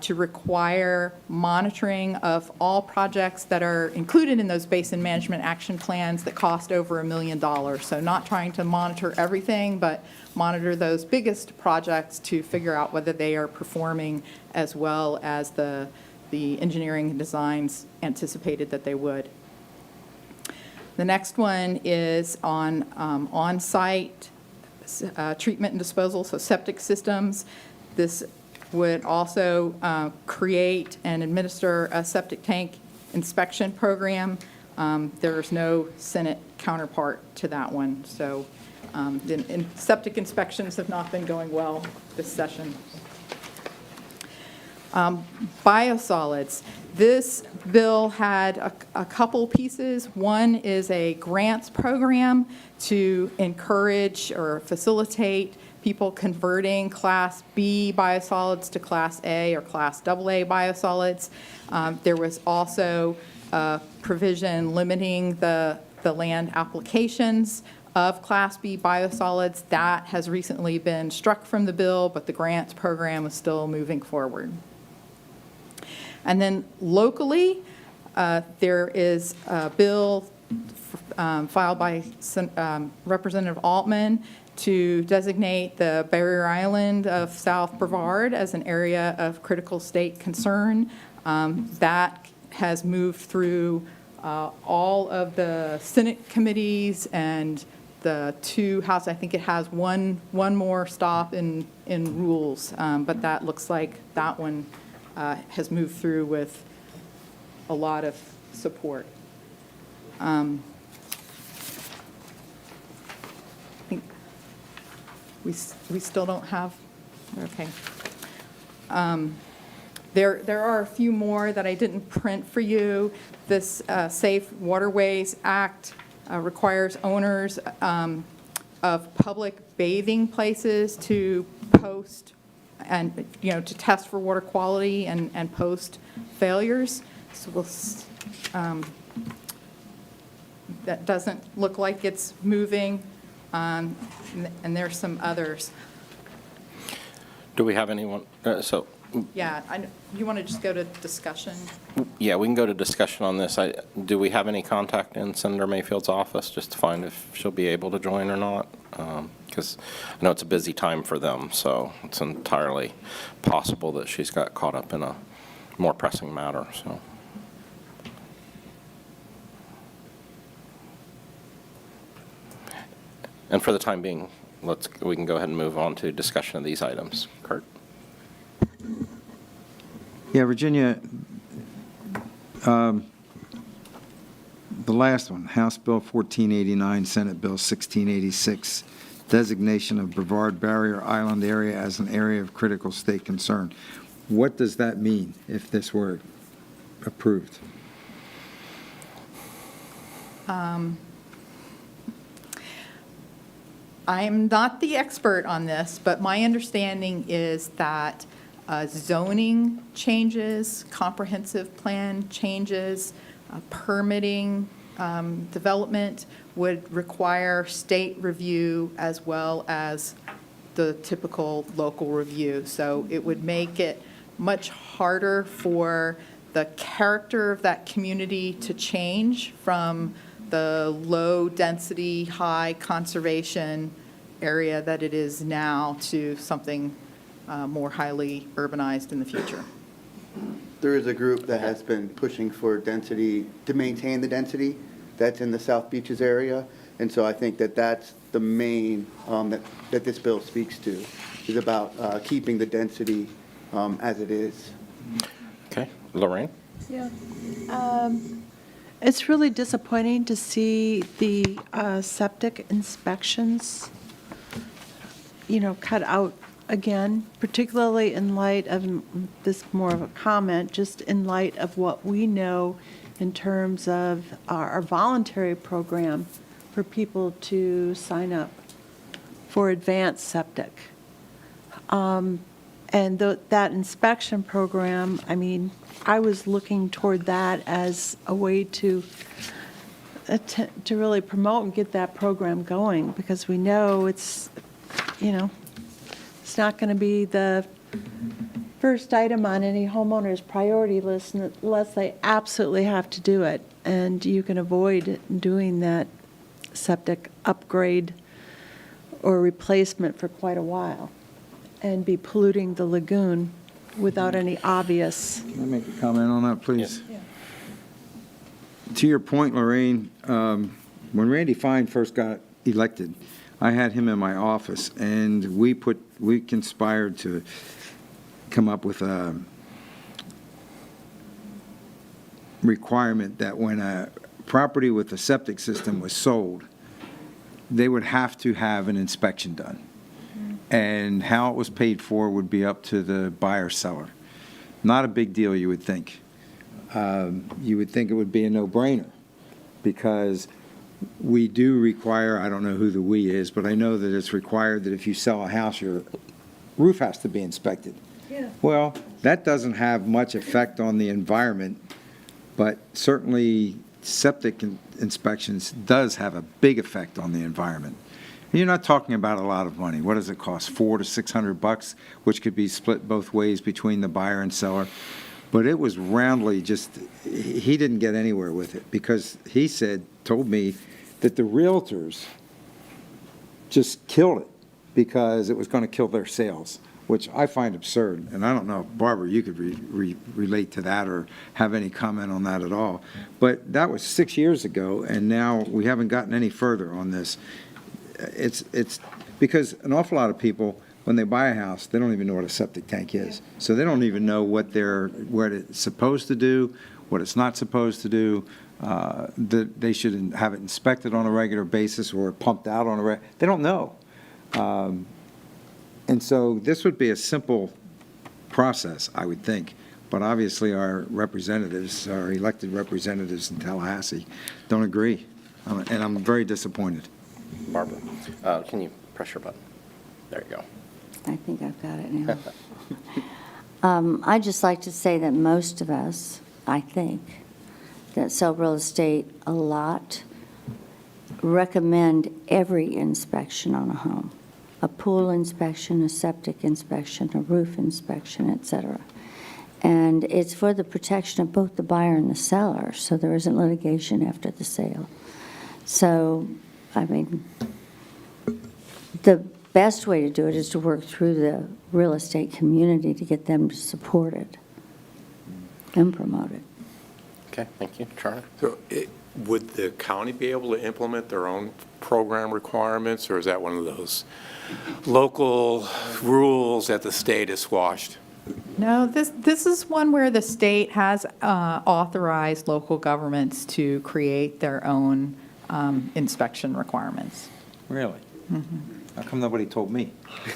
to require monitoring of all projects that are included in those basin management action plans that cost over $1 million. So not trying to monitor everything, but monitor those biggest projects to figure out whether they are performing as well as the engineering and designs anticipated that they would. The next one is on on-site treatment and disposal, so septic systems. This would also create and administer a septic tank inspection program. There's no Senate counterpart to that one. So septic inspections have not been going well this session. Biosolids. This bill had a couple pieces. One is a grants program to encourage or facilitate people converting Class B biosolids to Class A or Class AA biosolids. There was also a provision limiting the land applications of Class B biosolids. That has recently been struck from the bill, but the grants program is still moving forward. And then locally, there is a bill filed by Representative Altman to designate the barrier island of South Brevard as an area of critical state concern. That has moved through all of the Senate committees and the two House. I think it has one more stop in rules, but that looks like that one has moved through with a lot of support. I think we still don't have, okay. There are a few more that I didn't print for you. This Safe Waterways Act requires owners of public bathing places to post and, to test for water quality and post failures. So that doesn't look like it's moving, and there's some others. Do we have anyone? So Yeah, you want to just go to discussion? Yeah, we can go to discussion on this. Do we have any contact in Senator Mayfield's office just to find if she'll be able to join or not? Because I know it's a busy time for them, so it's entirely possible that she's got caught up in a more pressing matter, so. And for the time being, we can go ahead and move on to discussion of these items. Kurt? Yeah, Virginia, the last one, House Bill 1489, Senate Bill 1686, designation of Brevard Barrier Island area as an area of critical state concern. What does that mean if this were approved? I'm not the expert on this, but my understanding is that zoning changes, comprehensive plan changes, permitting development would require state review as well as the typical local review. So it would make it much harder for the character of that community to change from the low-density, high-conservation area that it is now to something more highly urbanized in the future. There is a group that has been pushing for density, to maintain the density that's in the South Beaches area. And so I think that that's the main, that this bill speaks to, is about keeping the density as it is. Okay. Lorraine? Yeah. It's really disappointing to see the septic inspections, cut out again, particularly in light of, this more of a comment, just in light of what we know in terms of our voluntary program for people to sign up for advanced septic. And that inspection program, I was looking toward that as a way to really promote and get that program going, because we know it's not going to be the first item on any homeowner's priority list unless they absolutely have to do it. And you can avoid doing that septic upgrade or replacement for quite a while and be polluting the lagoon without any obvious. Can I make a comment on that, please? Yeah. To your point, Lorraine, when Randy Fine first got elected, I had him in my office, and we conspired to come up with a requirement that when a property with a septic system was sold, they would have to have an inspection done. And how it was paid for would be up to the buyer-seller. Not a big deal, you would think. You would think it would be a no-brainer, because we do require, I don't know who the we is, but I know that it's required that if you sell a house, your roof has to be inspected. Yeah. Well, that doesn't have much effect on the environment, but certainly septic inspections does have a big effect on the environment. And you're not talking about a lot of money. What does it cost? $400 to $600, which could be split both ways between the buyer and seller. But it was roundly just, he didn't get anywhere with it, because he told me that the realtors just killed it because it was going to kill their sales, which I find absurd. And I don't know, Barbara, you could relate to that or have any comment on that at all. But that was 6 years ago, and now we haven't gotten any further on this. It's because an awful lot of people, when they buy a house, they don't even know what a septic tank is. So they don't even know what it's supposed to do, what it's not supposed to do. That they should have it inspected on a regular basis or pumped out on a they don't know. And so this would be a simple process, I would think. But obviously our representatives, our elected representatives in Tallahassee, don't agree. And I'm very disappointed. Barbara, can you press your button? There you go. I think I've got it now. I'd just like to say that most of us, I think, that sell real estate a lot, recommend every inspection on a home. a pool inspection, a septic inspection, a roof inspection, et cetera. And it's for the protection of both the buyer and the seller, so there isn't litigation after the sale. So, I mean, the best way to do it is to work through the real estate community to get them to support it and promote it. Okay, thank you. Charlie? So would the county be able to implement their own program requirements, or is that one of those local rules that the state has squashed? No, this is one where the state has authorized local governments to create their own inspection requirements. Really? Mhm. How come nobody told me?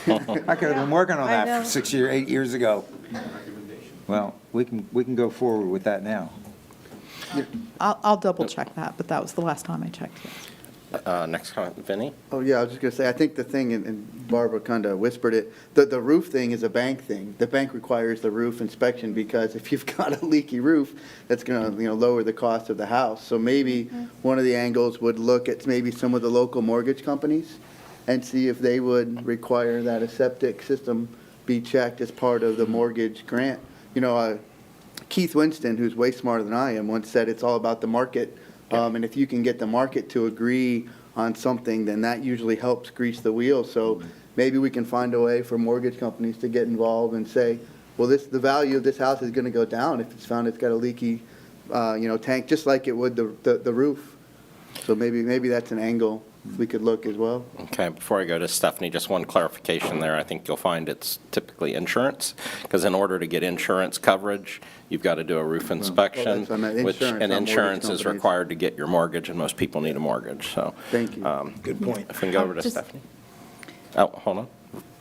I could have been working on I that know. for 8 years ago. Well, we can go forward with that now. I'll double check that, but that was the last time I checked. Yes. Next comment, Vinny? Oh, yeah, I was just going to say, I think the thing, and Barbara kind of whispered it, the roof thing is a bank thing. The bank requires the roof inspection because if you've got a leaky roof, that's going to, lower the cost of the house. So maybe one of the angles would look at maybe some of the local mortgage companies and see if they would require that a septic system be checked as part of the mortgage grant. Keith Winston, who's way smarter than I am, once said it's all about the market. And if you can get the market to agree on something, then that usually helps grease the wheel. So maybe we can find a way for mortgage companies to get involved and say, well, the value of this house is going to go down if it's found it's got a leaky, tank, just like it would the roof. So maybe that's an angle we could look as well. Okay, before I go to Stephanie, just one clarification there. I think you'll find it's typically insurance, because in order to get insurance coverage, you've got to do a roof inspection, that's what I meant, which, insurance, and not mortgage insurance is companies. required to get your mortgage, and most people need a mortgage, so. Thank you. Good point. If we can go over to Just- Stephanie. Oh, hold on.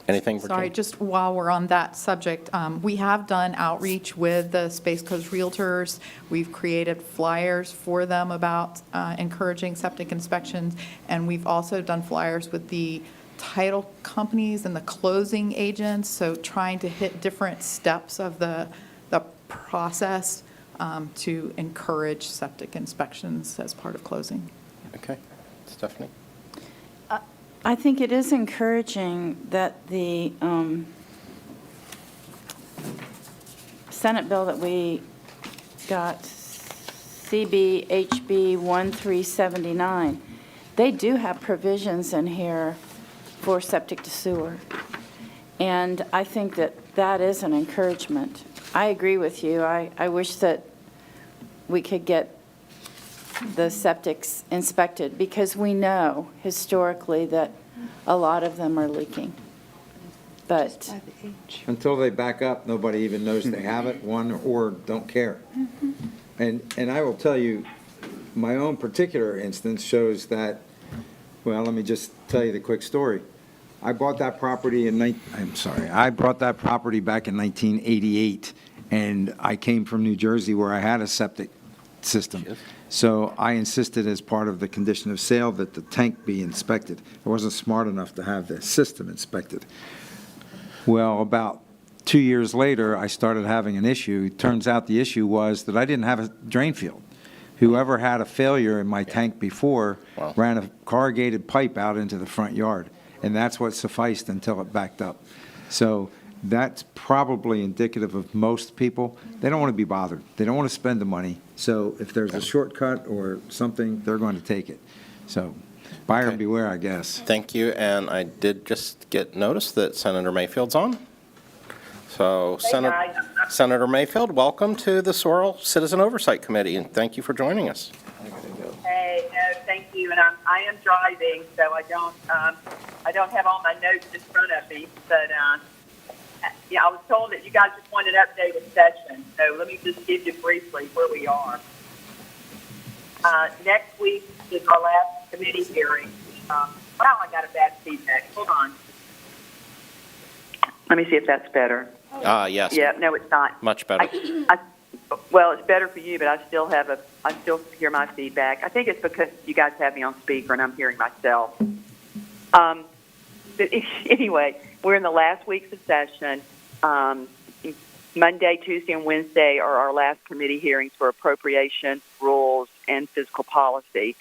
Anything, Virginia? Sorry, just while we're on that subject, we have done outreach with the Space Coast Realtors. We've created flyers for them about encouraging septic inspections, and we've also done flyers with the title companies and the closing agents, so trying to hit different steps of the process to encourage septic inspections as part of closing. Okay. Stephanie? I think it is encouraging that the Senate bill that we got, CBHB 1379, they do have provisions in here for septic to sewer. And I think that that is an encouragement. I agree with you. I wish that we could get the septics inspected, because we know historically that a lot of them are leaking. But Until they back up, nobody even knows they have it, or don't care. And I will tell you, my own particular instance shows that, well, let me just tell you the quick story. I bought that property I bought that property back in 1988, and I came from New Jersey where I had a septic system. So I insisted as part of the condition of sale that the tank be inspected. I wasn't smart enough to have the system inspected. Well, about 2 years later, I started having an issue. It turns out the issue was that I didn't have a drain field. Whoever had a failure in my tank before ran a corrugated pipe out into the front yard, and that's what sufficed until it backed up. So that's probably indicative of most people. They don't want to be bothered. They don't want to spend the money. So if there's a shortcut or something, they're going to take it. So buyer beware, I guess. Thank you, and I did just get notice that Senator Mayfield's on. So Senator Mayfield, welcome to the Sorrel Citizen Oversight Committee, and thank you for joining us. Hey, no, thank you, and I am driving, so I don't have all my notes in front of me, but yeah, I was told that you guys just want an updated session, so let me just give you briefly where we are. Next week is our last committee hearing. Wow, I got a bad feedback. Hold on. Let me see if that's better. Yes. Yeah, no, it's not. Much better. Well, it's better for you, but I still hear my feedback. I think it's because you guys have me on speaker and I'm hearing myself. But anyway, we're in the last weeks of session. Monday, Tuesday, and Wednesday are our last committee hearings for appropriation, rules, and fiscal policy,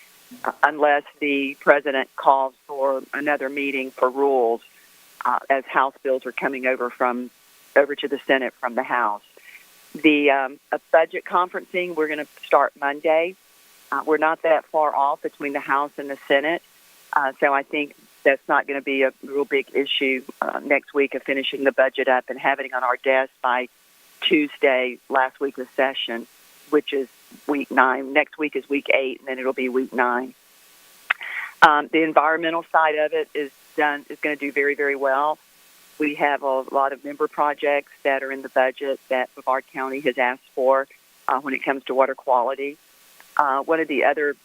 unless the president calls for another meeting for rules. as House bills are coming over to the Senate from the House. The budget conferencing, we're going to start Monday. We're not that far off between the House and the Senate, so I think that's not going to be a real big issue next week of finishing the budget up and having it on our desk by Tuesday, last week of session, which is week 9. Next week is week 8, and then it'll be week 9. The environmental side of it is going to do very, very well. We have a lot of member projects that are in the budget that Brevard County has asked for when it comes to water quality. One of the other,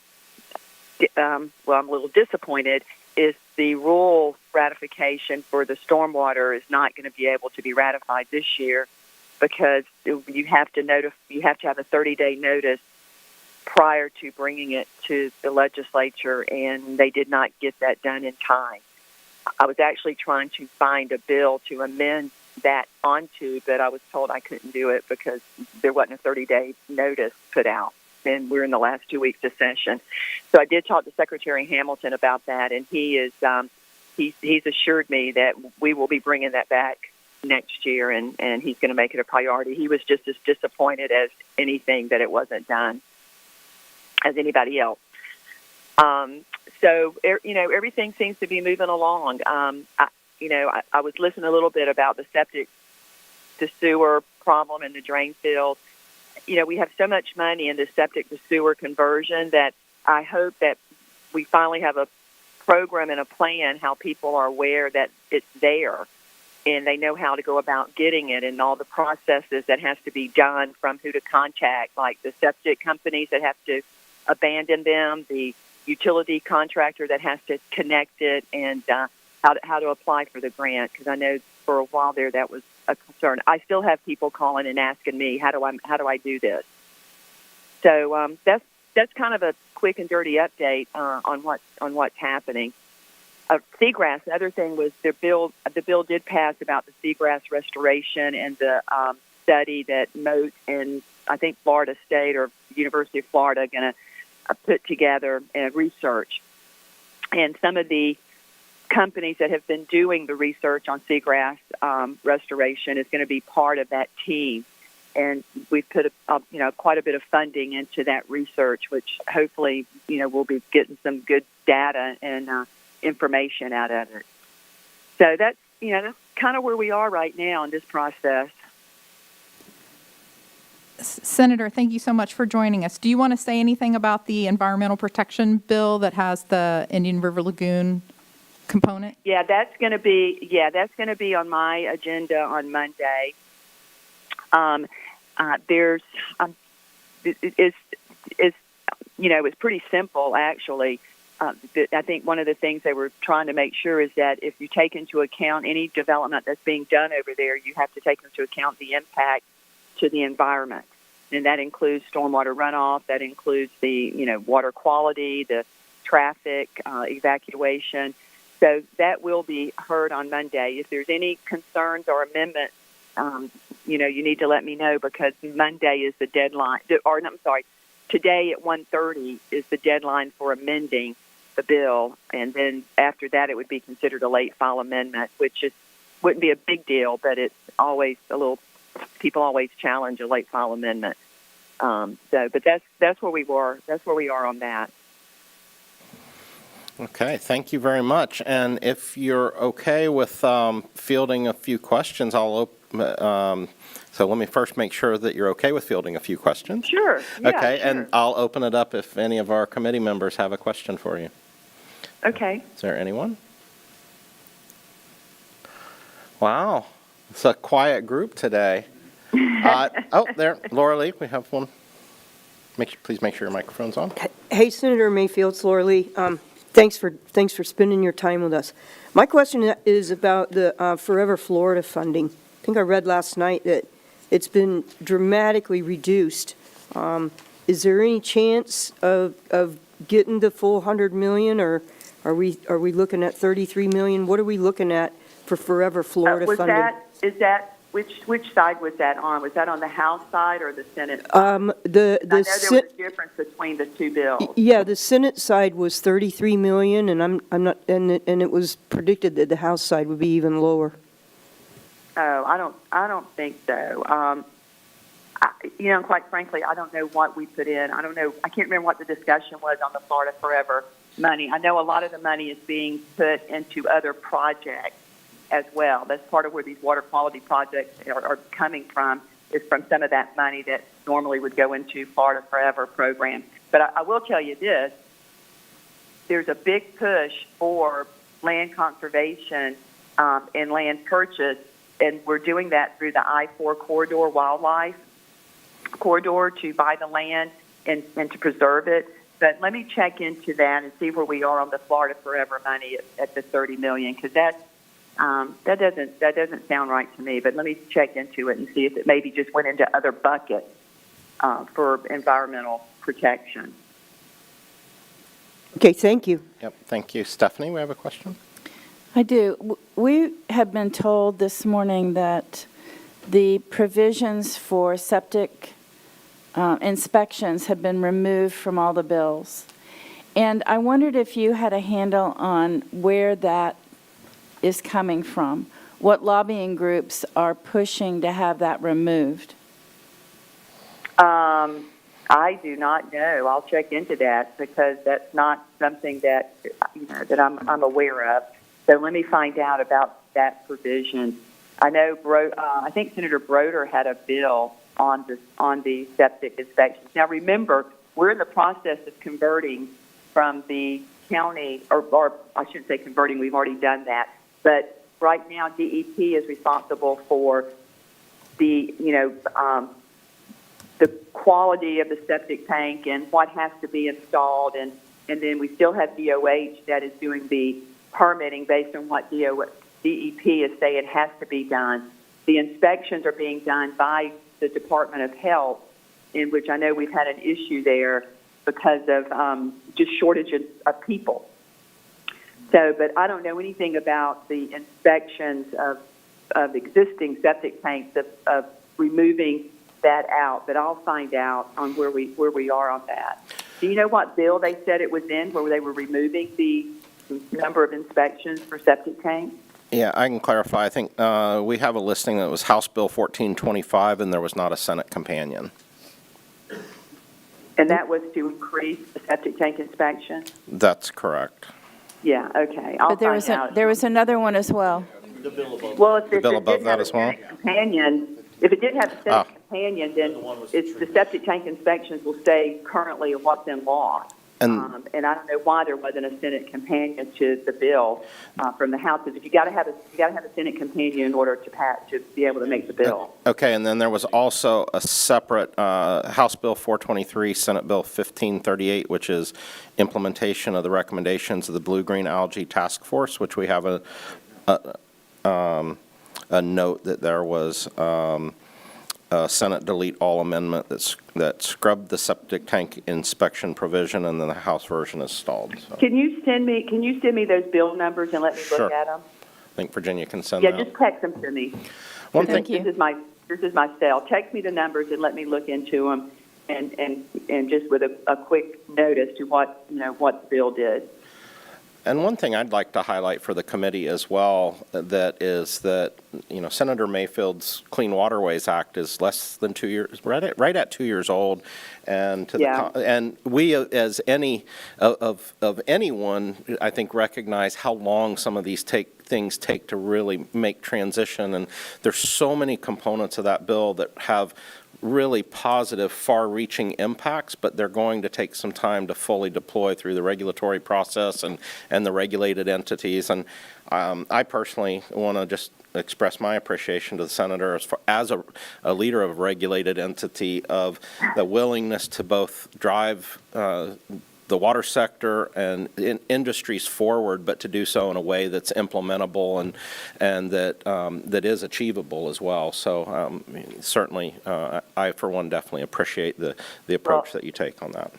I'm a little disappointed, is the rule ratification for the stormwater is not going to be able to be ratified this year because you have to have a 30-day notice prior to bringing it to the legislature, and they did not get that done in time. I was actually trying to find a bill to amend that onto, but I was told I couldn't do it because there wasn't a 30-day notice put out, and we're in the last 2 weeks of session. So I did talk to Secretary Hamilton about that, and he is he's assured me that we will be bringing that back next year, and he's going to make it a priority. He was just as disappointed as anything that it wasn't done as anybody else. So, everything seems to be moving along. I was listening a little bit about the septic to sewer problem in the drain field. We have so much money in the septic to sewer conversion that I hope that we finally have a program and a plan how people are aware that it's there and they know how to go about getting it and all the processes that has to be done, from who to contact, like the septic companies that have to abandon them, the utility contractor that has to connect it, and how to apply for the grant, because I know for a while there that was a concern. I still have people calling and asking me, how do I do this? So that's kind of a quick and dirty update on what's happening. Seagrass. The other thing was the bill did pass about the seagrass restoration and the study that Moat and I think Florida State or University of Florida are going to put together and research. And some of the companies that have been doing the research on seagrass restoration is going to be part of that team. And we've put quite a bit of funding into that research, which hopefully we'll be getting some good data and information out of it. So that's kind of where we are right now in this process. Senator, thank you so much for joining us. Do you want to say anything about the environmental protection bill that has the Indian River Lagoon component? Yeah, that's going to be on my agenda on Monday. It's pretty simple actually. I think one of the things they were trying to make sure is that if you take into account any development that's being done over there, you have to take into account the impact to the environment. And that includes stormwater runoff, that includes the, water quality, the traffic, evacuation. So that will be heard on Monday. If there's any concerns or amendments, you need to let me know, because Monday is the deadline, today at 1:30 is the deadline for amending the bill. And then after that, it would be considered a late file amendment, which wouldn't be a big deal, but it's always people always challenge a late file amendment. But that's where we were. That's where we are on that. Okay, thank you very much. And if you're okay with fielding a few questions, so let me first make sure that you're okay with fielding a few questions. Sure. Yeah, okay, sure. And I'll open it up if any of our committee members have a question for you. Okay. Is there anyone? Wow, it's a quiet group today. There, Laura Lee, we have one. Please make sure your microphone's on. Hey, Senator Mayfield, it's Laura Lee. Thanks for spending your time with us. My question is about the Forever Florida funding. I think I read last night that it's been dramatically reduced. Is there any chance of getting the full $100 million, or are we looking at $33 million? What are we looking at for Forever Florida funding? Is that which side was that on? Was that on the House side or the Senate side? The I know there was Sen- a difference between the two bills. yeah, the Senate side was 33 million, and I'm not, and it was predicted that the House side would be even lower. Oh, I don't think so. Quite frankly, I don't know what we put in. I don't know. I can't remember what the discussion was on the Florida Forever money. I know a lot of the money is being put into other projects as well. That's part of where these water quality projects are coming from, is from some of that money that normally would go into Florida Forever program. But I will tell you this, there's a big push for land conservation and land purchase, and we're doing that through the I-4 corridor, wildlife corridor, to buy the land and to preserve it. But let me check into that and see where we are on the Florida Forever money at the $30 million, because that doesn't sound right to me. But let me check into it and see if it maybe just went into other buckets for environmental protection. Okay, thank you. Yep, thank you. Stephanie, we have a question? I do. We have been told this morning that the provisions for septic inspections have been removed from all the bills. And I wondered if you had a handle on where that is coming from. What lobbying groups are pushing to have that removed? I do not know. I'll check into that, because that's not something that that I'm aware of. So let me find out about that provision. I know I think Senator Broder had a bill on the septic inspections. Now remember, we're in the process of converting from the county, or I shouldn't say converting, we've already done that. But right now, DEP is responsible for the the quality of the septic tank and what has to be installed, and then we still have DOH that is doing the permitting based on what DEP is saying has to be done. The inspections are being done by the Department of Health, in which I know we've had an issue there because of just shortages of people. So, but I don't know anything about the inspections of existing septic tanks, of removing that out, but I'll find out on where we are on that. Do you know what bill they said it was in, where they were removing the number of inspections for septic tanks? Yeah, I can clarify. I think we have a listing that was House Bill 1425, and there was not a Senate companion. And that was to increase the septic tank inspection? That's correct. Yeah, okay. I'll But there find out. there was another one as well. Well, if The bill it above did that have a as well? Senate companion, if it did have a Senate companion, then it's the septic tank inspections will stay currently of what's in law. And And I don't know why there wasn't a Senate companion to the bill from the House. Because you got to have a Senate companion in order to be able to make the bill. Okay, and then there was also a separate House Bill 423, Senate Bill 1538, which is implementation of the recommendations of the Blue-Green Algae Task Force, which we have a note that there was a Senate delete all amendment that scrubbed the septic tank inspection provision, and then the House version is stalled. So. Can you send me those bill numbers and let me look Sure. at them? I think Virginia can send Yeah, that. just text them to me. One This thing, is my cell. Text me the numbers and let me look into them, and just with a quick notice to what the bill did. and one thing I'd like to highlight for the committee as well, that is that, Senator Mayfield's Clean Waterways Act is less than 2 years, right at 2 years old, and and we, as any of anyone, I think, recognize how long some of these things take to really make transition, and there's so many components of that bill that have really positive, far-reaching impacts, but they're going to take some time to fully deploy through the regulatory process and the regulated entities. And I personally want to just express my appreciation to the senator as a leader of a regulated entity, of the willingness to both drive the water sector and industries forward, but to do so in a way that's implementable and that is achievable as well. So certainly, I for one definitely appreciate the approach that you take on that.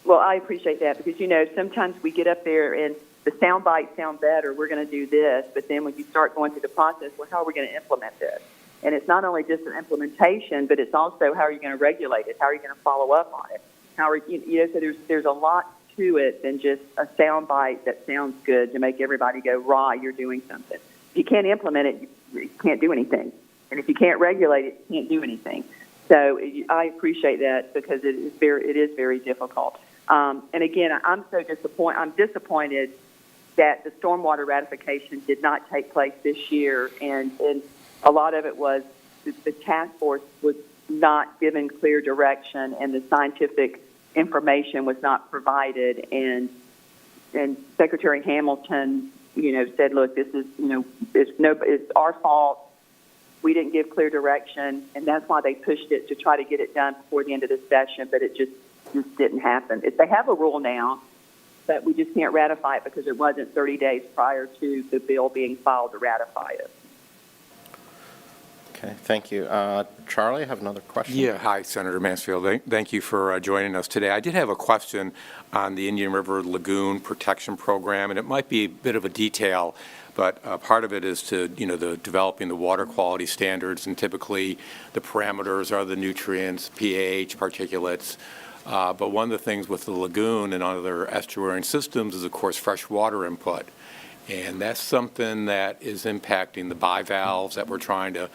Well, I appreciate that, because sometimes we get up there and the sound bites sound better. We're going to do this, but then when you start going through the process, well, how are we going to implement this? And it's not only just an implementation, but it's also how are you going to regulate it? How are you going to follow up on it? How are so there's a lot to it than just a sound bite that sounds good to make everybody go, "Rah, you're doing something." If you can't implement it, you can't do anything. And if you can't regulate it, you can't do anything. So I appreciate that because it is very difficult. And again, I'm disappointed that the stormwater ratification did not take place this year, and a lot of it was the task force was not given clear direction, and the scientific information was not provided. And Secretary Hamilton, said, "Look, this is it's our fault. We didn't give clear direction," and that's why they pushed it to try to get it done before the end of the session. But it just didn't happen. They have a rule now, but we just can't ratify it because it wasn't 30 days prior to the bill being filed to ratify it. Okay, thank you. Charlie, I have another question. Yeah, hi, Senator Mansfield. Thank you for joining us today. I did have a question on the Indian River Lagoon Protection Program, and it might be a bit of a detail, but part of it is to, the developing the water quality standards, and typically the parameters are the nutrients, pH, particulates. But one of the things with the lagoon and other estuarine systems is, of course, fresh water input. And that's something that is impacting the bivalves that we're trying to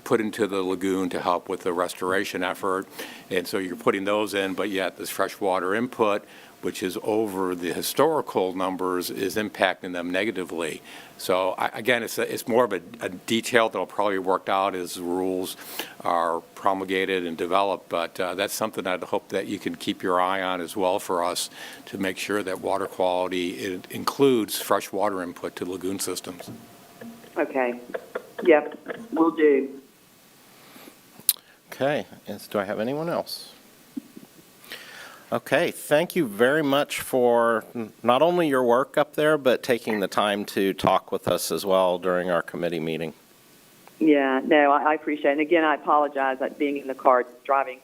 put into the lagoon to help with the restoration effort. And so you're putting those in, but yet this freshwater input, which is over the historical numbers, is impacting them negatively. So again, it's more of a detail that will probably be worked out as the rules are promulgated and developed, but that's something I'd hope that you can keep your eye on as well for us to make sure that water quality includes freshwater input to lagoon systems. Okay. Yep, will do. Okay, do I have anyone else? Okay, thank you very much for not only your work up there, but taking the time to talk with us as well during our committee meeting. Yeah, no, I appreciate it. And again, I apologize at being in the car driving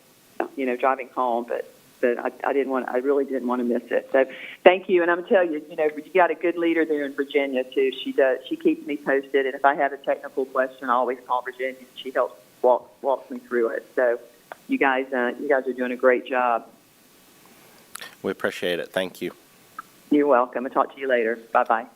home, but I really didn't want to miss it. So thank you. And I'm going to tell you, you got a good leader there in Virginia too. She keeps me posted, and if I have a technical question, I always call Virginia. She helps walks me through it. So you guys are doing a great job. We appreciate it. Thank you. You're welcome. I'll talk to you later. Bye-bye.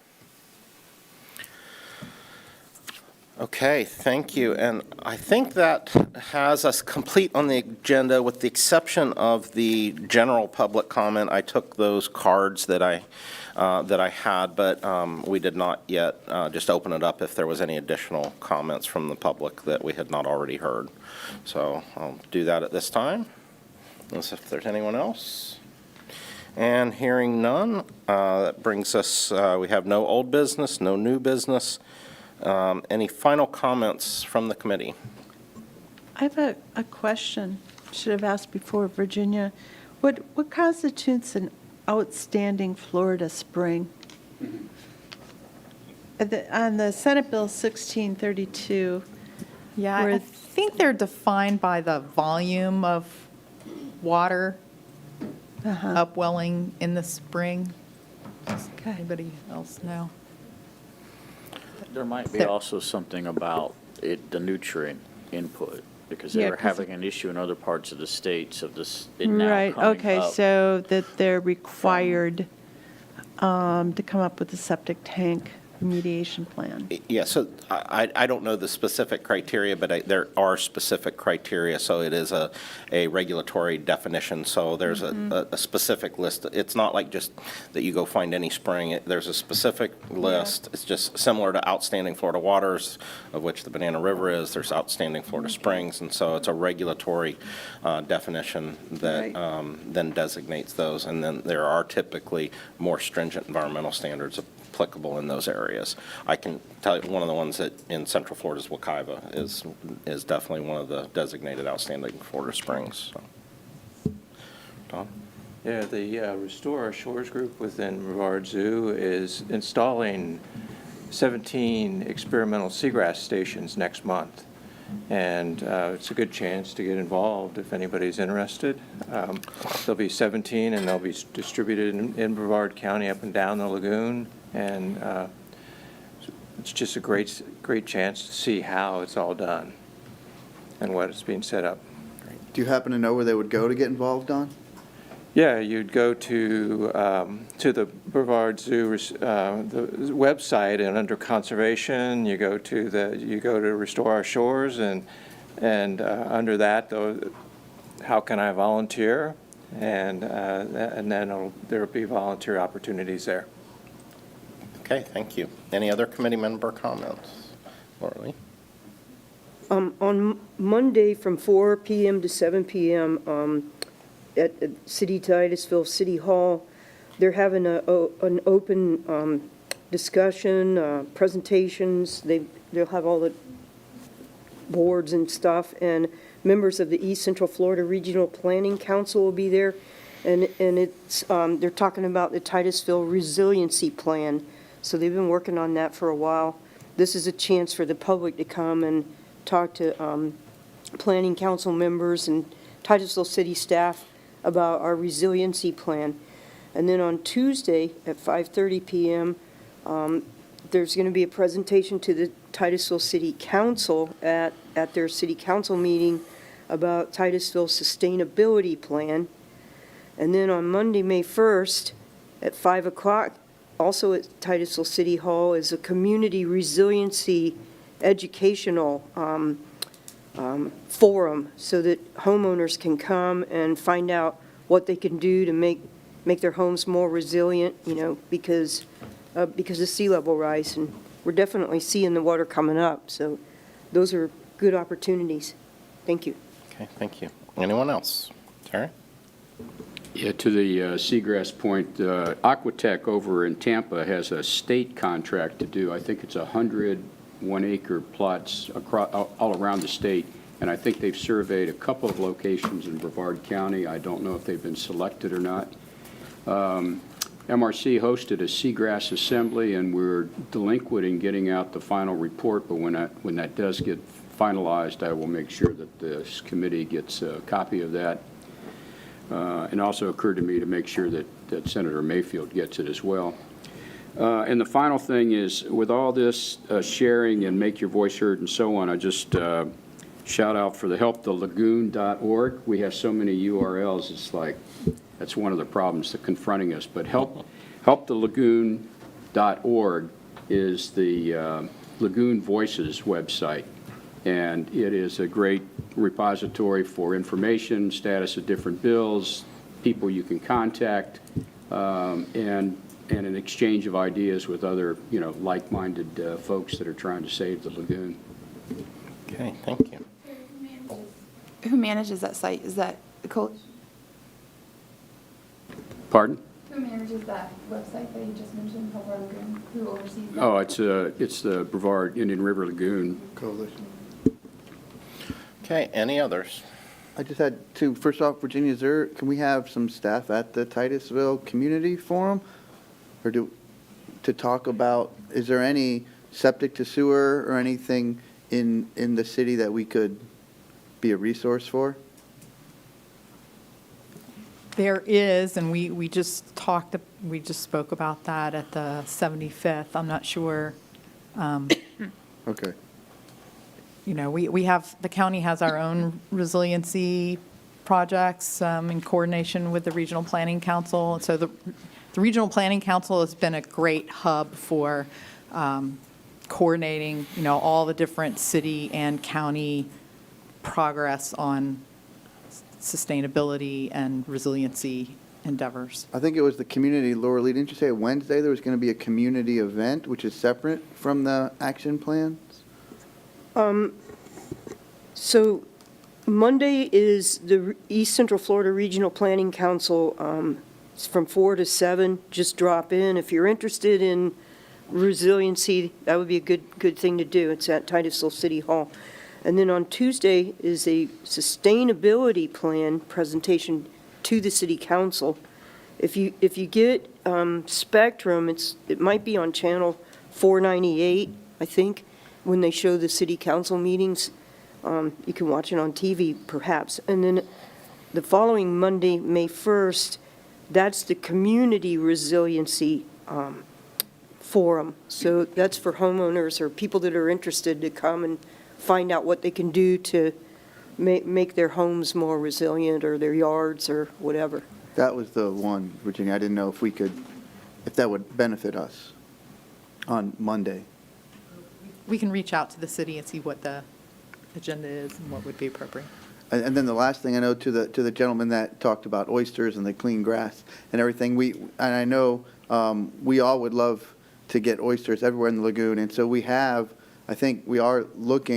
Okay, thank you. And I think that has us complete on the agenda with the exception of the general public comment. I took those cards that I had, but we did not yet just open it up if there was any additional comments from the public that we had not already heard. So I'll do that at this time, unless if there's anyone else. And hearing none, that brings us, we have no old business, no new business. Any final comments from the committee? I have a question. Should have asked before, Virginia. What constitutes an outstanding Florida spring? On the Senate Bill 1632. Yeah, I think they're defined by the volume of water upwelling in the spring. Does anybody else know? There might be also something about the nutrient input, because they were having an issue in other parts of the states of this. Right, okay, so that they're required to come up with a septic tank remediation plan. Yeah, so I don't know the specific criteria, but there are specific criteria, so it is a regulatory definition, so there's a specific list. It's not like just that you go find any spring. There's a specific list. It's just similar to outstanding Florida waters, of which the Banana River is. There's outstanding Florida springs, and so it's a regulatory definition that then designates those, and then there are typically more stringent environmental standards applicable in those areas. I can tell you one of the ones that in Central Florida is Wekiva is definitely one of the designated outstanding Florida springs. So. Don? Yeah, the Restore Our Shores group within Brevard Zoo is installing 17 experimental seagrass stations next month. And it's a good chance to get involved if anybody's interested. There'll be 17, and they'll be distributed in Brevard County up and down the lagoon. And it's just a great chance to see how it's all done and what is being set up. Do you happen to know where they would go to get involved on? Yeah, you'd go to the Brevard Zoo, the website, and under conservation, you go to Restore Our Shores, and under that, how can I volunteer? And then there'll be volunteer opportunities there. Okay, thank you. Any other committee member comments? Laura Lee? On Monday from 4 PM to 7 PM at City Titusville City Hall, they're having an open discussion, presentations. They'll have all the boards and stuff, and members of the East Central Florida Regional Planning Council will be there. And it's they're talking about the Titusville Resiliency Plan. So they've been working on that for a while. This is a chance for the public to come and talk to planning council members and Titusville city staff about our resiliency plan. And then on Tuesday at 5:30 PM, there's going to be a presentation to the Titusville City Council at their city council meeting about Titusville sustainability plan. And then on Monday, May 1st at 5 o'clock, also at Titusville City Hall, is a community resiliency educational forum so that homeowners can come and find out what they can do to make their homes more resilient, because of sea level rise. And we're definitely seeing the water coming up. So those are good opportunities. Thank you. Okay, thank you. Anyone else? Terry? Yeah, to the seagrass point, Aquatech over in Tampa has a state contract to do. I think it's 100 one-acre plots all around the state, and I think they've surveyed a couple of locations in Brevard County. I don't know if they've been selected or not. MRC hosted a seagrass assembly, and we're delinquent in getting out the final report, but when that does get finalized, I will make sure that this committee gets a copy of that. And also occurred to me to make sure that Senator Mayfield gets it as well. And the final thing is, with all this sharing and make your voice heard and so on, I just shout out for the helpthelagoon.org. We have so many URLs, it's like, that's one of the problems that's confronting us. But helpthelagoon.org is the Lagoon Voices website. And it is a great repository for information, status of different bills, people you can contact, and an exchange of ideas with other, like-minded folks that are trying to save the lagoon. Okay, thank you. Who manages that site? Is that the coalition? Pardon? Who manages that website that you just mentioned, Culver Lagoon? Who oversees that? Oh, it's the Brevard Indian River Lagoon Coalition. Okay, any others? I just had two. First off, Virginia, can we have some staff at the Titusville Community Forum? Or to talk about, is there any septic to sewer or anything in the city that we could be a resource for? There is, and we just spoke about that at the 75th. I'm not sure. Okay. We have, the county has our own resiliency projects in coordination with the Regional Planning Council. So the Regional Planning Council has been a great hub for coordinating, all the different city and county progress on sustainability and resiliency endeavors. I think it was the community, Laura Lee, didn't you say Wednesday there was going to be a community event, which is separate from the action plans? So Monday is the East Central Florida Regional Planning Council. It's from 4 to 7. Just drop in. If you're interested in resiliency, that would be a good thing to do. It's at Titusville City Hall. And then on Tuesday is a sustainability plan presentation to the City Council. If you get Spectrum, it might be on channel 498, I think, when they show the City Council meetings. You can watch it on TV, perhaps. And then the following Monday, May 1st, that's the Community Resiliency forum. So that's for homeowners or people that are interested to come and find out what they can do to make their homes more resilient or their yards or whatever. That was the one, Virginia. I didn't know if that would benefit us on Monday. We can reach out to the city and see what the agenda is and what would be appropriate. And then the last thing I know, to the gentleman that talked about oysters and the clean grass and everything, and I know we all would love to get oysters everywhere in the lagoon, and so we have looked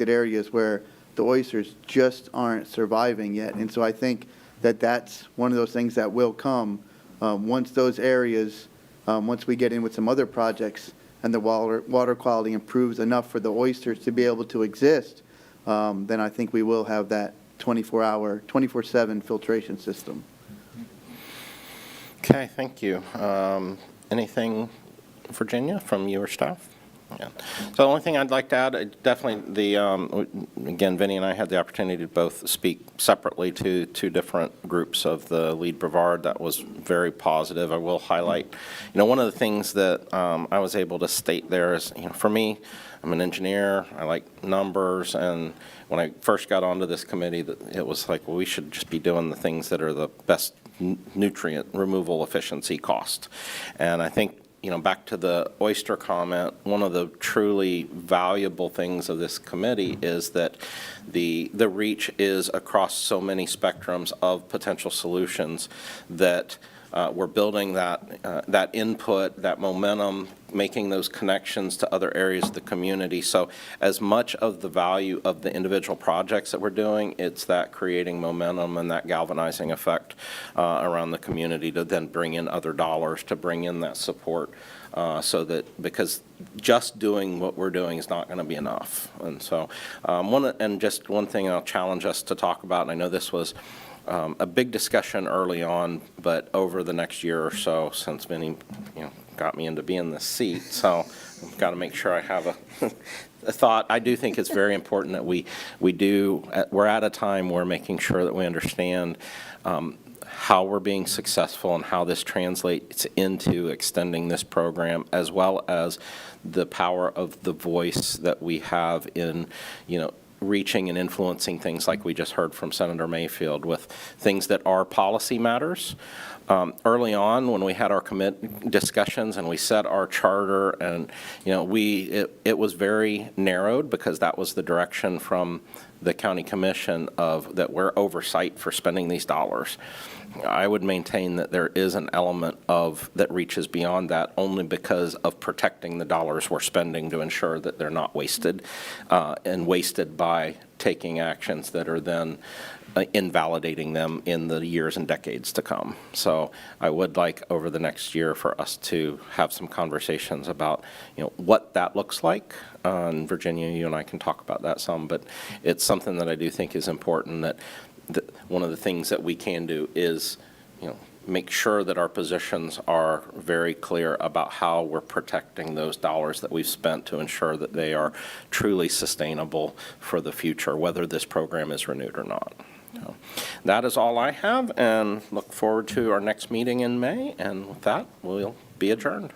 at areas where the oysters just aren't surviving yet, and so I think that's one of those things that will come once those areas, once we get in with some other projects and the water quality improves enough for the oysters to be able to exist, then I think we will have that 24-hour, 24/7 filtration system. Okay, thank you. Anything, Virginia, from your staff? Yeah. So the only thing I'd like to add, definitely again, Vinny and I had the opportunity to both speak separately to two different groups of the lead Brevard. That was very positive. I will highlight, one of the things that I was able to state there is, for me, I'm an engineer, I like numbers, and when I first got onto this committee, it was like, well, we should just be doing the things that are the best nutrient removal efficiency cost. And I think, back to the oyster comment, one of the truly valuable things of this committee is that the reach is across so many spectrums of potential solutions that we're building that input, that momentum, making those connections to other areas of the community. So as much of the value of the individual projects that we're doing, it's that creating momentum and that galvanizing effect around the community to then bring in other dollars, to bring in that support, so that, because just doing what we're doing is not going to be enough. And so just one thing I'll challenge us to talk about, and I know this was a big discussion early on, but over the next year or so, since Vinny, got me into being this seat, so I've got to make sure I have a thought. I do think it's very important that we're at a time where making sure that we understand how we're being successful and how this translates into extending this program, as well as the power of the voice that we have in, reaching and influencing things like we just heard from Senator Mayfield with things that are policy matters. Early on, when we had our discussions and we set our charter, and it was very narrowed because that was the direction from the county commission that we're oversight for spending these dollars. I would maintain that there is an element that reaches beyond that, only because of protecting the dollars we're spending to ensure that they're not wasted, and wasted by taking actions that are then invalidating them in the years and decades to come. So I would like over the next year for us to have some conversations about what that looks like. And Virginia, you and I can talk about that some, but it's something that I do think is important, that one of the things that we can do is make sure that our positions are very clear about how we're protecting those dollars that we've spent to ensure that they are truly sustainable for the future, whether this program is renewed or not. So that is all I have, and look forward to our next meeting in May, and with that, we'll be adjourned.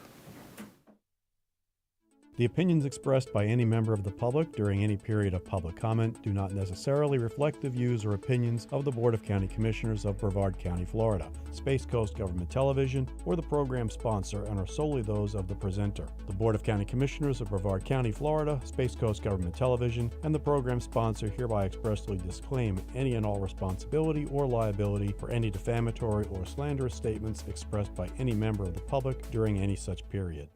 The opinions expressed by any member of the public during any period of public comment do not necessarily reflect the views or opinions of the Board of County Commissioners of Brevard County, Florida, Space Coast Government Television, or the program sponsor, and are solely those of the presenter. The Board of County Commissioners of Brevard County, Florida, Space Coast Government Television, and the program sponsor hereby expressly disclaim any and all responsibility or liability for any defamatory or slanderous statements expressed by any member of the public during any such period.